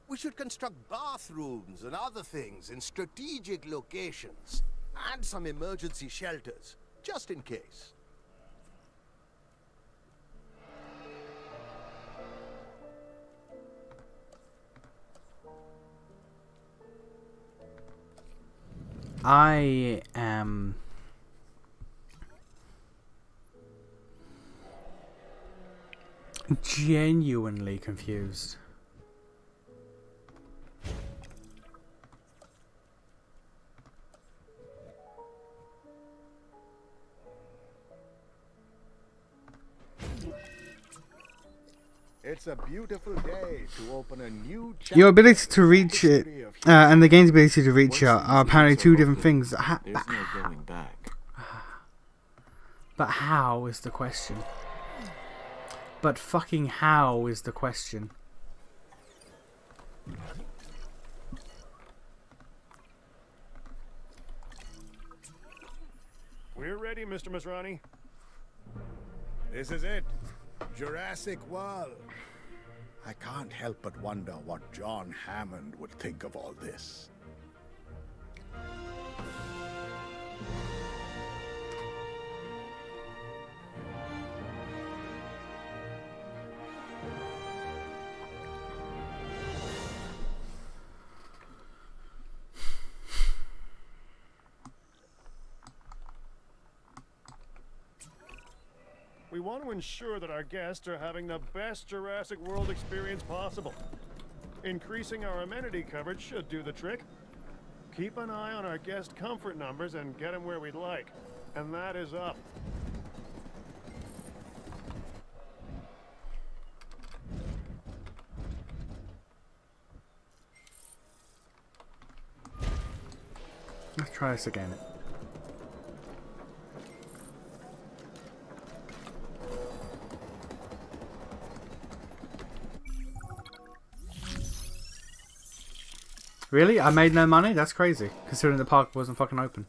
We should construct bathrooms and other things in strategic locations, and some emergency shelters, just in case. I am genuinely confused. It's a beautiful day to open a new chapter. Your ability to reach it and the game's ability to reach it are apparently two different things. There's no going back. But how is the question? But fucking how is the question? We're ready, Mr. Masrani. This is it. Jurassic World. I can't help but wonder what John Hammond would think of all this. We want to ensure that our guests are having the best Jurassic World experience possible. Increasing our amenity coverage should do the trick. Keep an eye on our guest comfort numbers and get them where we'd like. And that is up. Let's try this again. Really? I made no money? That's crazy, considering the park wasn't fucking open.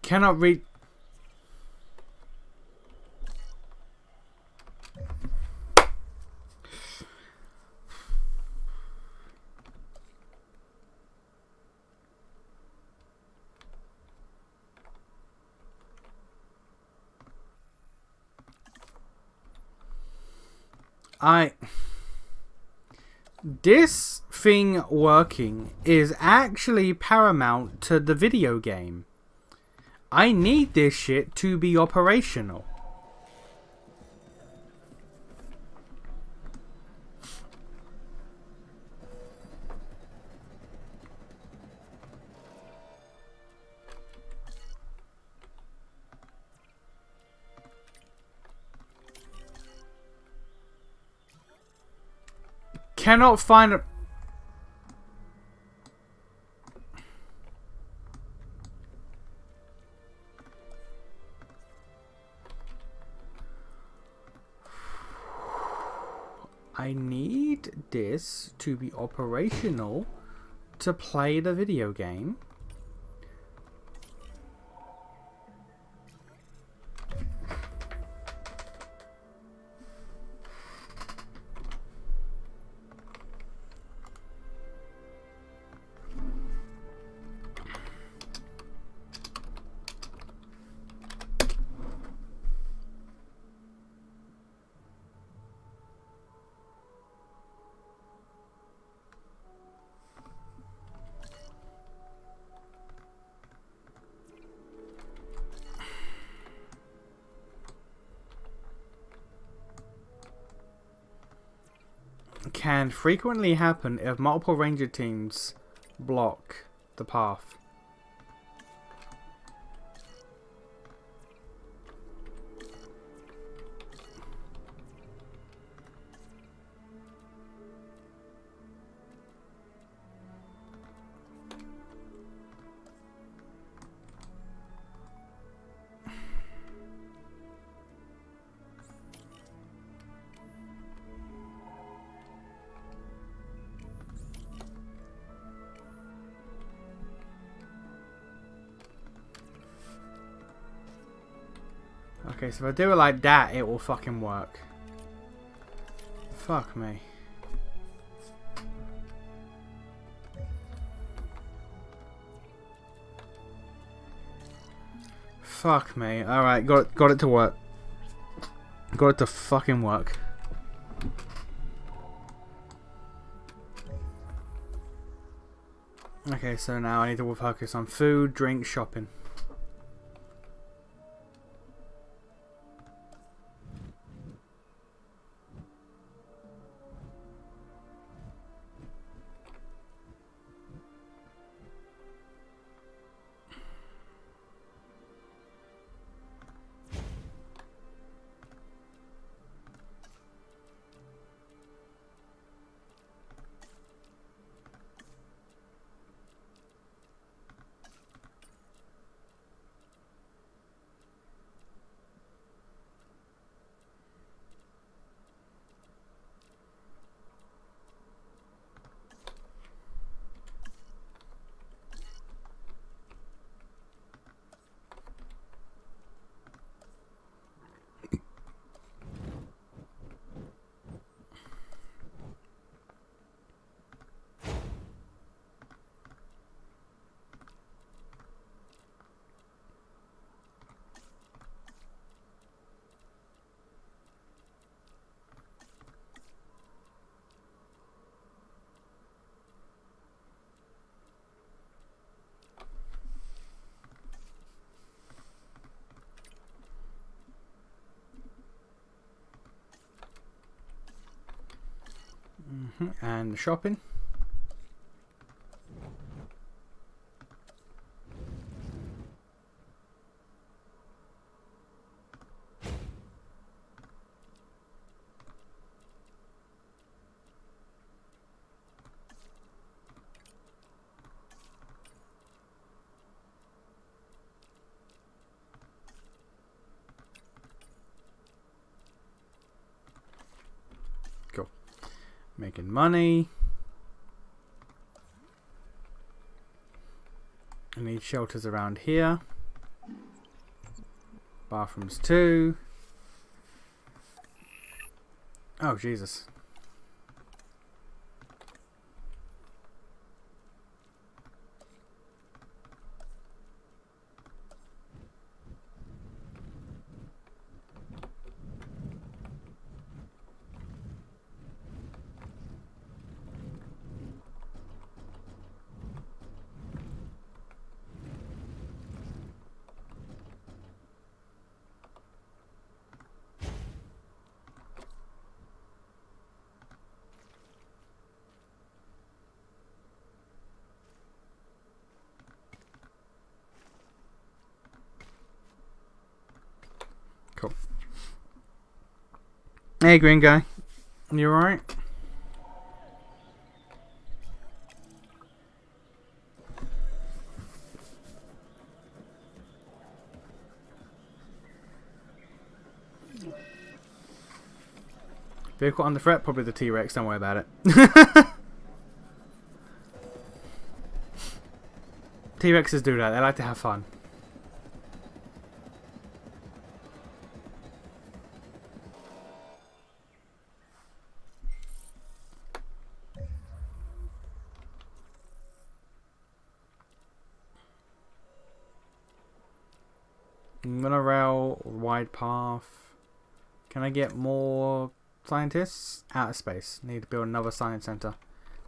Cannot read. This thing working is actually paramount to the video game. I need this shit to be operational. Cannot find a... I need this to be operational to play the video game. Can frequently happen if multiple ranger teams block the path. Okay, so if I do it like that, it will fucking work. Fuck me. Fuck me. Alright, got it to work. Got it to fucking work. Okay, so now I need to focus on food, drink, shopping. And shopping. Cool. Making money. I need shelters around here. Bathrooms too. Oh, Jesus. Cool. Hey, green guy. You alright? Vehicle under threat? Probably the T-Rex. Don't worry about it. T-Rexes do that. They like to have fun. Monorail, wide path. Can I get more scientists? Outer space. Need to build another science center.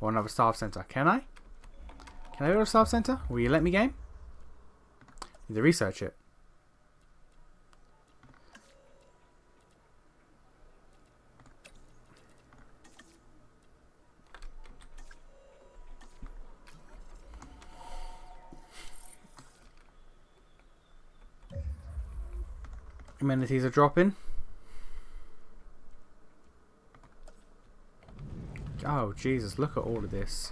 Or another staff center. Can I? Can I build a staff center? Will you let me, game? Need to research it. Amenities are dropping. Oh, Jesus, look at all of this.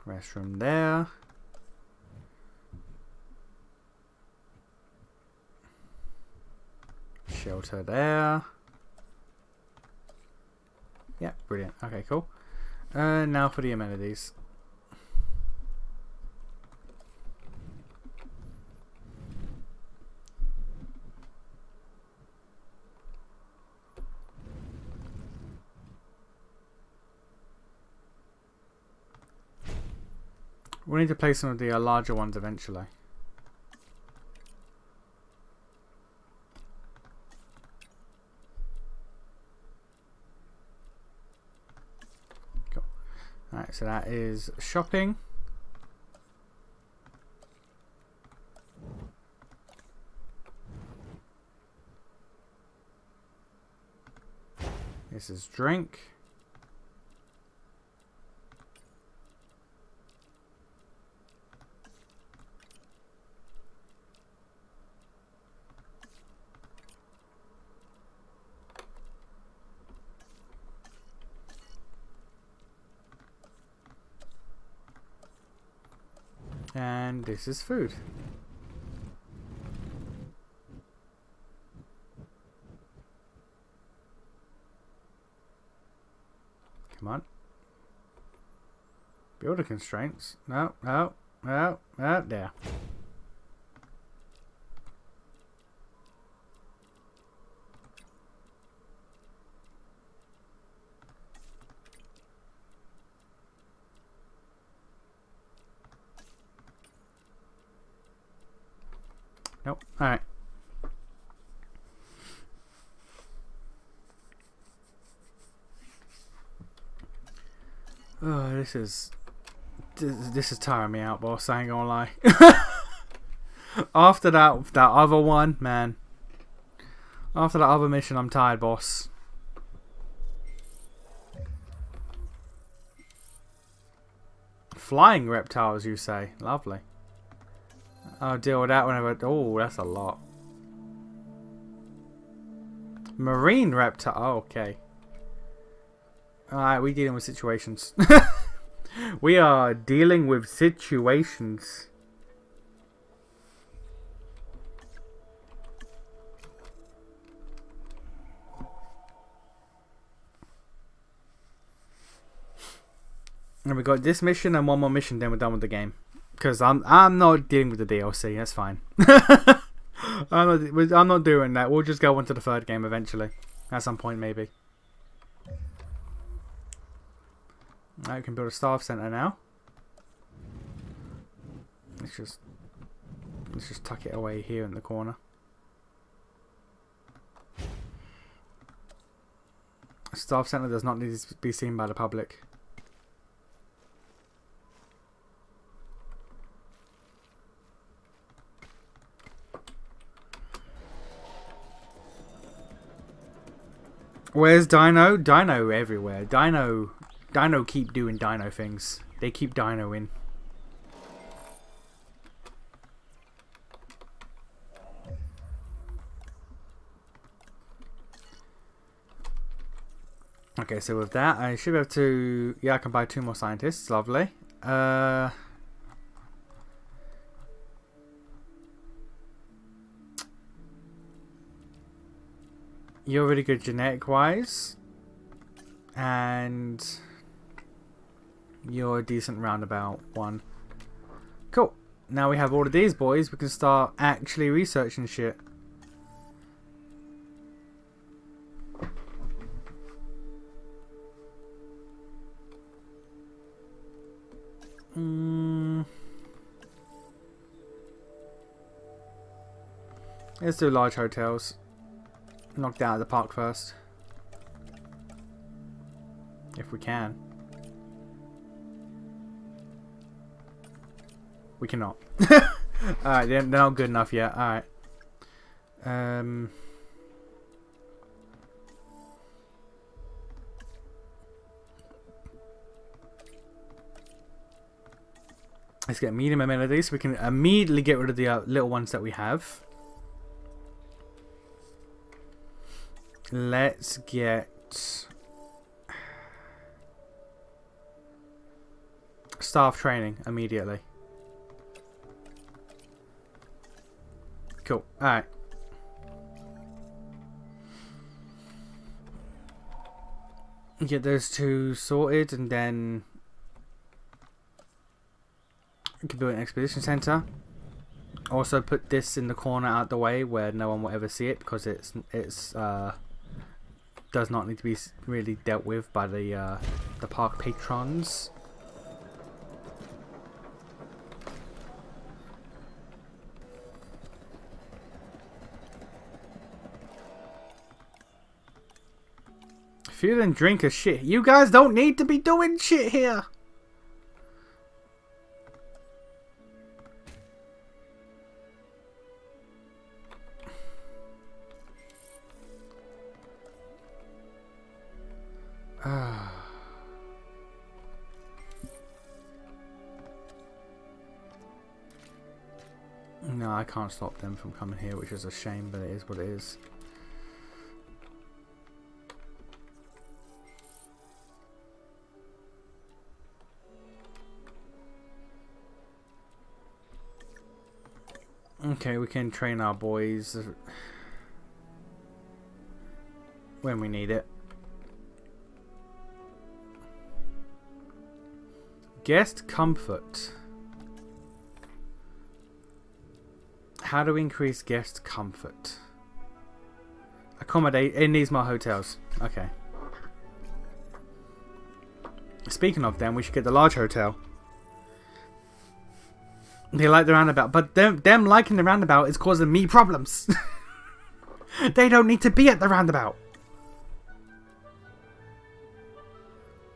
Restroom there. Shelter there. Yeah, brilliant. Okay, cool. Now for the amenities. We need to play some of the larger ones eventually. Cool. Alright, so that is shopping. This is drink. And this is food. Come on. Builder constraints. No, no, no, no, there. Nope. Alright. Oh, this is tiring me out, boss. I ain't gonna lie. After that other one, man. After that other mission, I'm tired, boss. Flying reptiles, you say? Lovely. I'll deal with that whenever. Oh, that's a lot. Marine reptile. Oh, okay. Alright, we're dealing with situations. We are dealing with situations. And we got this mission and one more mission, then we're done with the game. Because I'm not dealing with the DLC. That's fine. I'm not doing that. We'll just go on to the third game eventually, at some point maybe. Now we can build a staff center now. Let's just tuck it away here in the corner. A staff center does not need to be seen by the public. Where's Dino? Dino everywhere. Dino keep doing Dino things. They keep Dinoing. Okay, so with that, I should be able to... Yeah, I can buy 2 more scientists. Lovely. You're really good genetic-wise. And... you're a decent roundabout one. Cool. Now we have all of these boys. We can start actually researching shit. Let's do large hotels. Knock down the park first. If we can. We cannot. Alright, they're not good enough yet. Alright. Let's get medium amenities so we can immediately get rid of the little ones that we have. Let's get staff training immediately. Cool. Alright. Get those two sorted, and then we can build an expedition center. Also, put this in the corner out the way where no one will ever see it, because it's does not need to be really dealt with by the park patrons. Food and drink is shit. You guys don't need to be doing shit here. No, I can't stop them from coming here, which is a shame, but it is what it is. Okay, we can train our boys when we need it. Guest comfort. How to increase guest comfort? Accommodate in these more hotels. Okay. Speaking of them, we should get the large hotel. They like the roundabout, but them liking the roundabout is causing me problems. They don't need to be at the roundabout.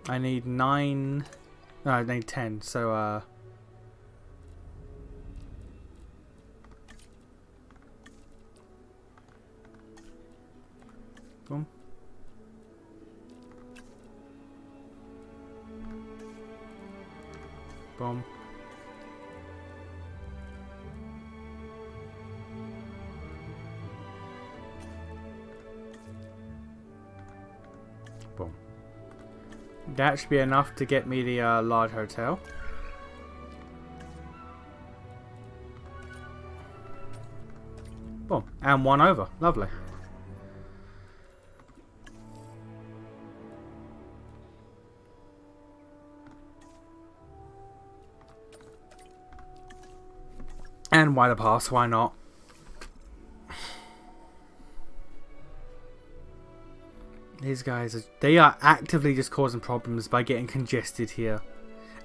I need 9. No, I need 10. So boom. Boom. Boom. That should be enough to get me the large hotel. Boom. And 1 over. Lovely. And wider paths, why not? These guys, they are actively just causing problems by getting congested here.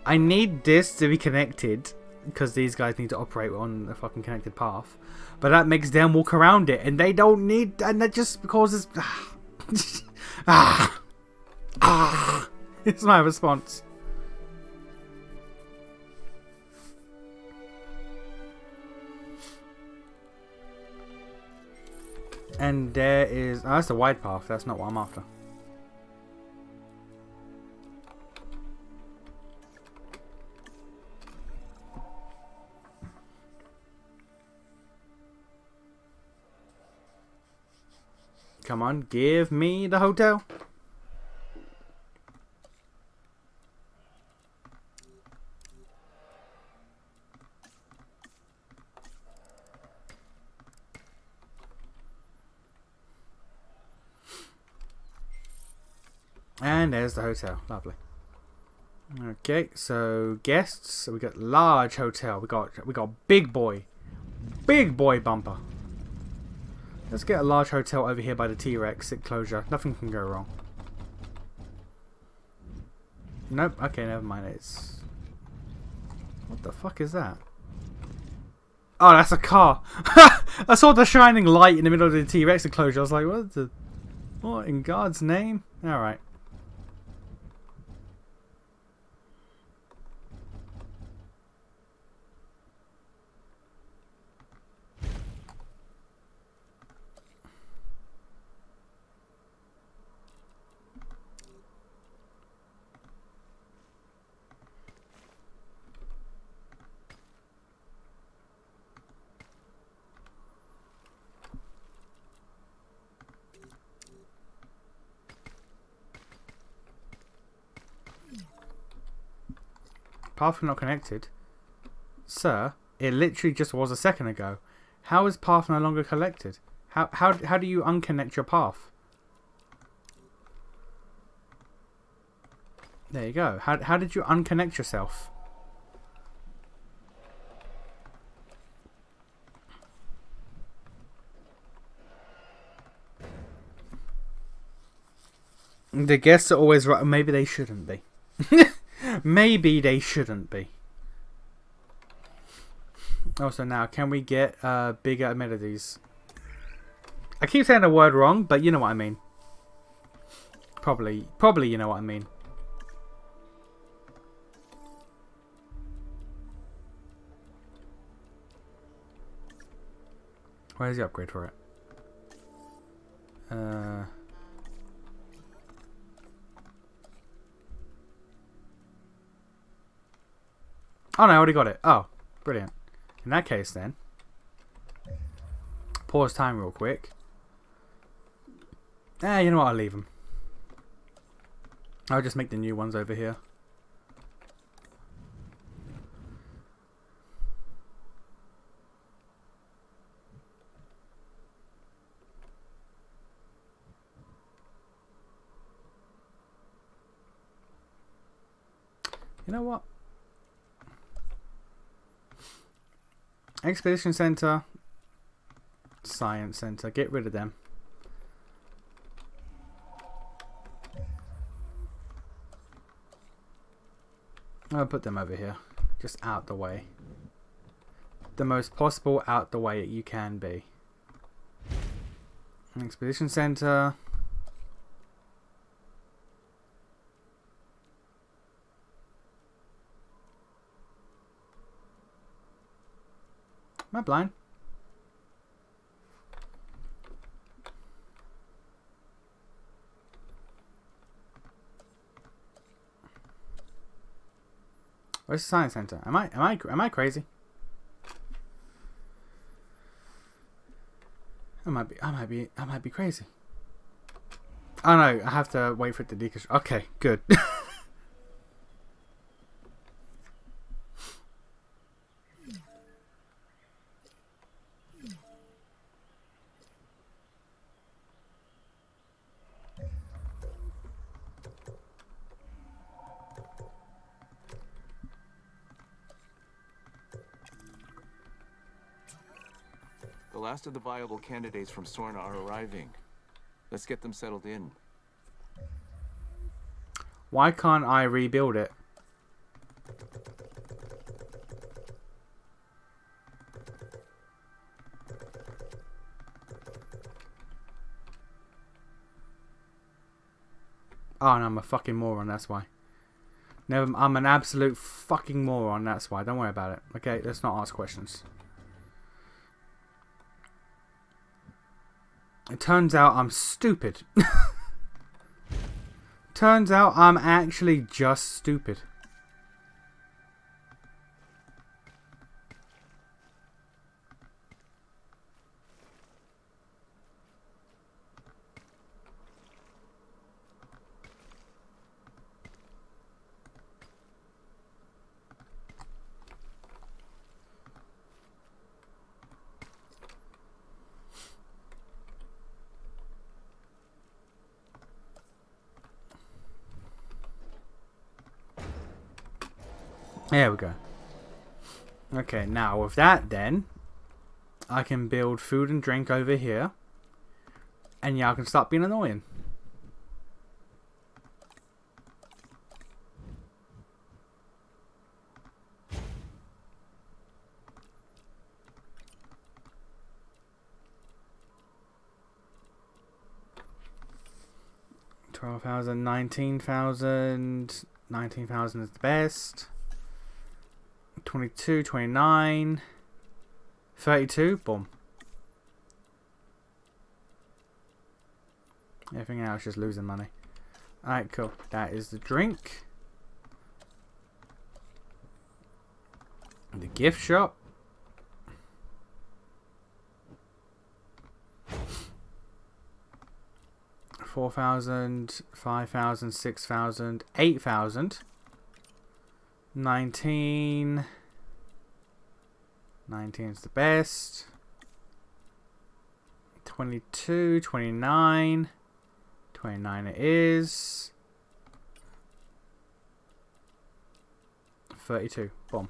I need this to be connected, because these guys need to operate on a fucking connected path. But that makes them walk around it, and they don't need, and that just causes... It's my response. And there is... Oh, that's the wide path. That's not what I'm after. Come on, give me the hotel. And there's the hotel. Lovely. Okay, so guests. So we got large hotel. We got big boy bumper. Let's get a large hotel over here by the T-Rex enclosure. Nothing can go wrong. Nope. Okay, never mind. It's... What the fuck is that? Oh, that's a car. I saw the shining light in the middle of the T-Rex enclosure. I was like, what in God's name? Alright. Path not connected? Sir, it literally just was a second ago. How is path no longer collected? How do you unconnect your path? There you go. How did you unconnect yourself? The guests are always right. Maybe they shouldn't be. Maybe they shouldn't be. Also, now, can we get bigger amenities? I keep saying the word wrong, but you know what I mean. Probably you know what I mean. Where's the upgrade for it? Oh no, I already got it. Oh, brilliant. In that case then, pause time real quick. You know what, I'll leave them. I'll just make the new ones over here. You know what? Expedition Center, Science Center, get rid of them. I'll put them over here, just out the way. The most possible out the way you can be. Expedition Center. Am I blind? Where's the science center? Am I crazy? I might be crazy. Oh no, I have to wait for it to deconstruct. Okay, good. The last of the viable candidates from Sorna are arriving. Let's get them settled in. Why can't I rebuild it? Oh no, I'm a fucking moron, that's why. Never, I'm an absolute fucking moron, that's why. Don't worry about it. Okay, let's not ask questions. It turns out I'm stupid. Turns out I'm actually just stupid. There we go. Okay, now with that then, I can build food and drink over here. And y'all can stop being annoying. $12,000, $19,000. 19,000 is the best. 22, 29, 32, boom. Everything else just losing money. Alright, cool. That is the drink. The gift shop. $4,000, $5,000, $6,000, $8,000. 19 is the best. 22, 29 it is. 32. Boom.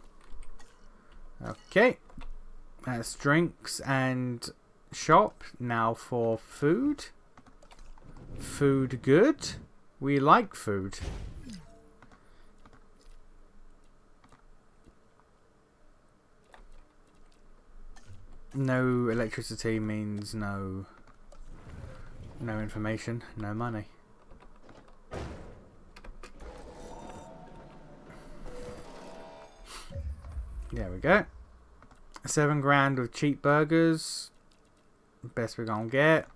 Okay. That's drinks and shop. Now for food. Food good. We like food. No electricity means no information, no money. There we go. 7 grand with cheap burgers. Best we're gonna get.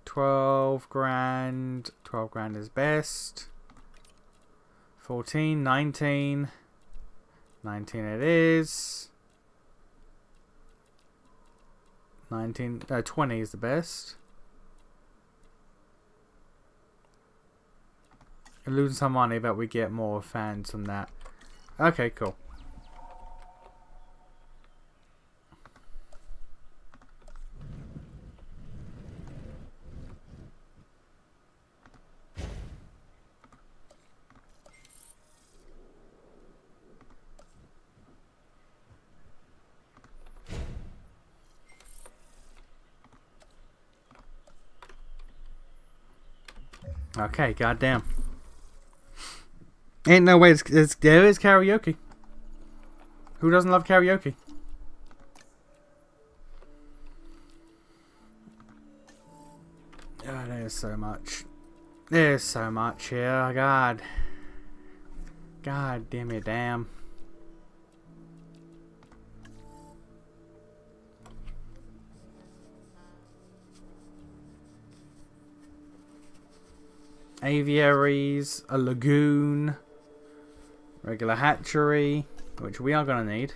12 grand. 12 grand is best. 14, 19. 19 it is. 20 is the best. Losing some money, but we get more fans from that. Okay, cool. Okay, goddamn. Ain't no way there is karaoke. Who doesn't love karaoke? Oh, there's so much. There's so much here. God. God damn it, damn. Aviaries, a lagoon, regular hatchery, which we are going to need.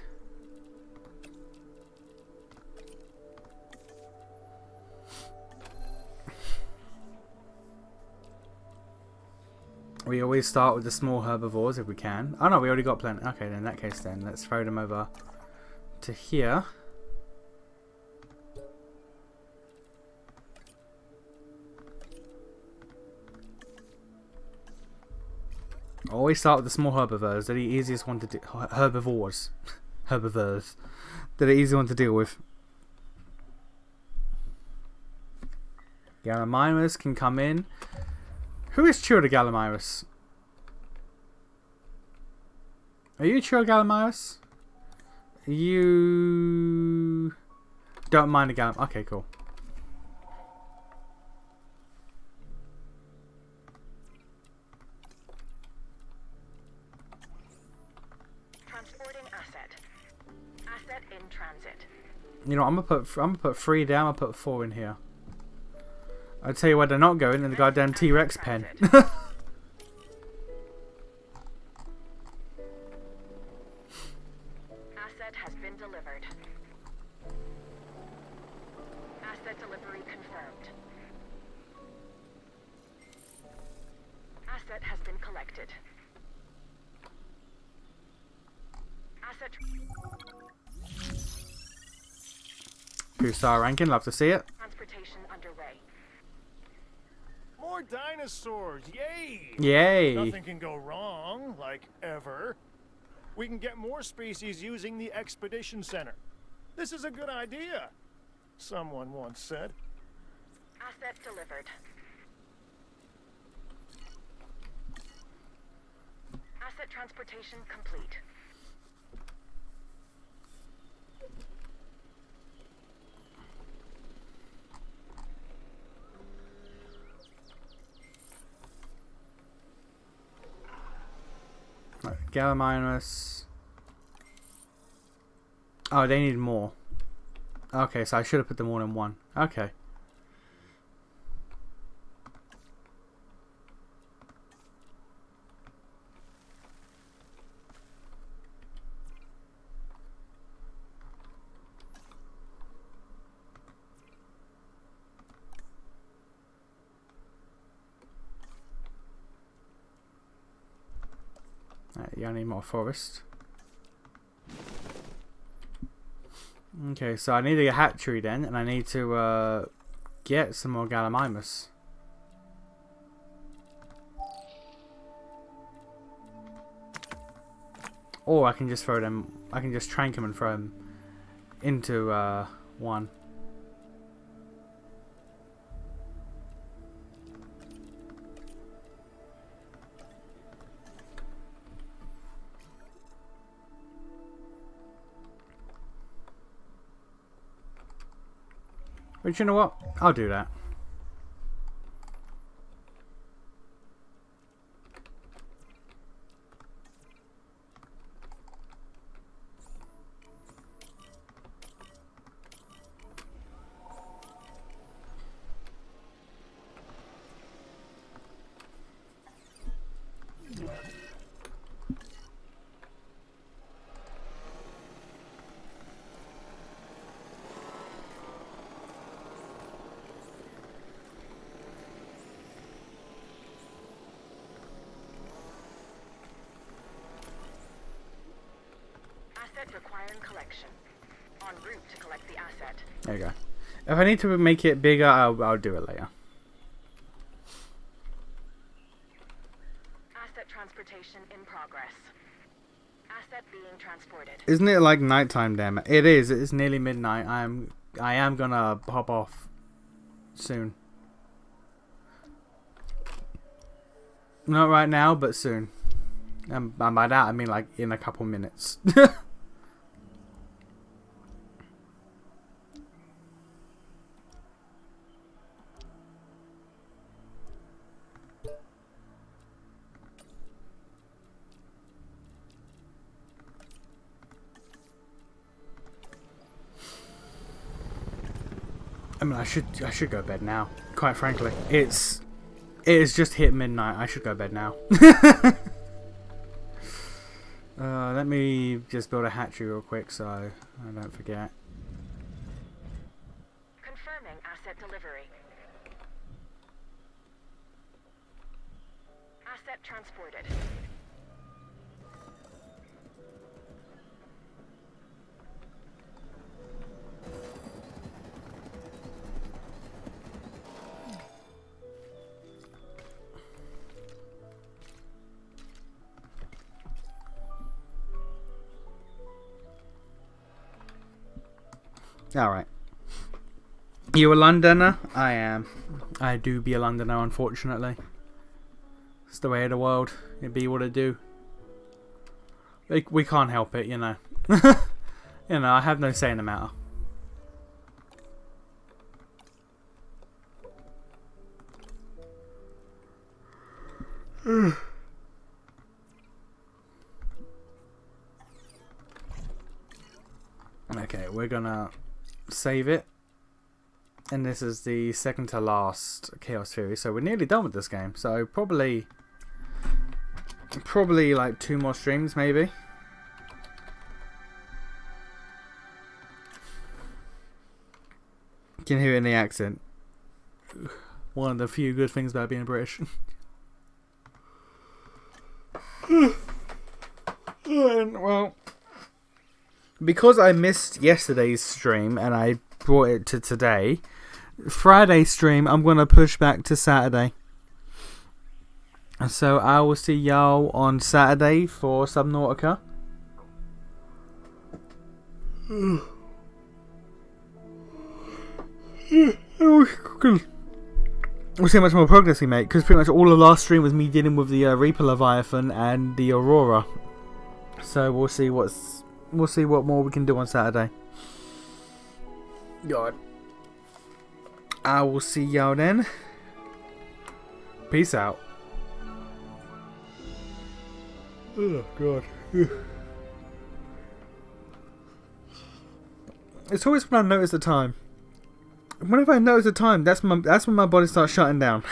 We always start with the small herbivores if we can. Oh no, we already got plenty. Okay, then in that case then, let's throw them over to here. Always start with the small herbivores. They're the easiest one to do. Herbivores. Herbivores. They're the easy one to deal with. Gallimimus can come in. Who is Chura Gallimimus? Are you Chura Gallimimus? You don't mind the Gallimimus. Okay, cool. You know, I'm gonna put 3 down. I'll put 4 in here. I'll tell you where they're not going in the goddamn T-Rex pen. Asset has been delivered. Asset delivery confirmed. Asset has been collected. Asset. 2-star ranking, love to see it. Transportation underway. More dinosaurs! Yay! Yay! Nothing can go wrong, like ever. We can get more species using the Expedition Center. This is a good idea, someone once said. Asset delivered. Asset transportation complete. Gallimimus. Oh, they need more. Okay, so I should have put them all in one. Okay. You need more forest. Okay, so I need a hatchery then, and I need to get some more Gallimimus. or I can just throw them. I can just trank them and throw them into one. But you know what? I'll do that. Asset requiring collection. En route to collect the asset. There you go. If I need to make it bigger, I'll do it later. Asset transportation in progress. Asset being transported. Isn't it like nighttime? Damn it! It is. It's nearly midnight. I am gonna hop off soon. Not right now, but soon. And by that I mean like in a couple minutes. I mean, I should go to bed now. Quite frankly, it is just hit midnight. I should go to bed now. Let me just build a hatchery real quick so I don't forget. Confirming asset delivery. Asset transported. Alright. You a Londoner? I am. I do be a Londoner, unfortunately. It's the way of the world. It be what it do. We can't help it, you know. You know, I have no say in the matter. Okay, we're gonna save it, and this is the second to last Chaos Theory, so we're nearly done with this game. So probably like 2 more streams maybe. You can hear it in the accent. One of the few good things about being British. Well, because I missed yesterday's stream and I brought it to today, Friday's stream I'm going to push back to Saturday. So I will see y'all on Saturday for Subnautica. We'll see how much more progress we make, because pretty much all the last stream was me dealing with the Reaper Leviathan and the Aurora. So we'll see what more we can do on Saturday. God. I will see y'all then. Peace out. Oh God. It's always when I notice the time. Whenever I notice the time, that's when my body starts shutting down.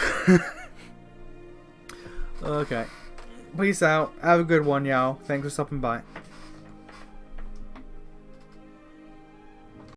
Okay. Peace out. Have a good one, y'all. Thanks for stopping by.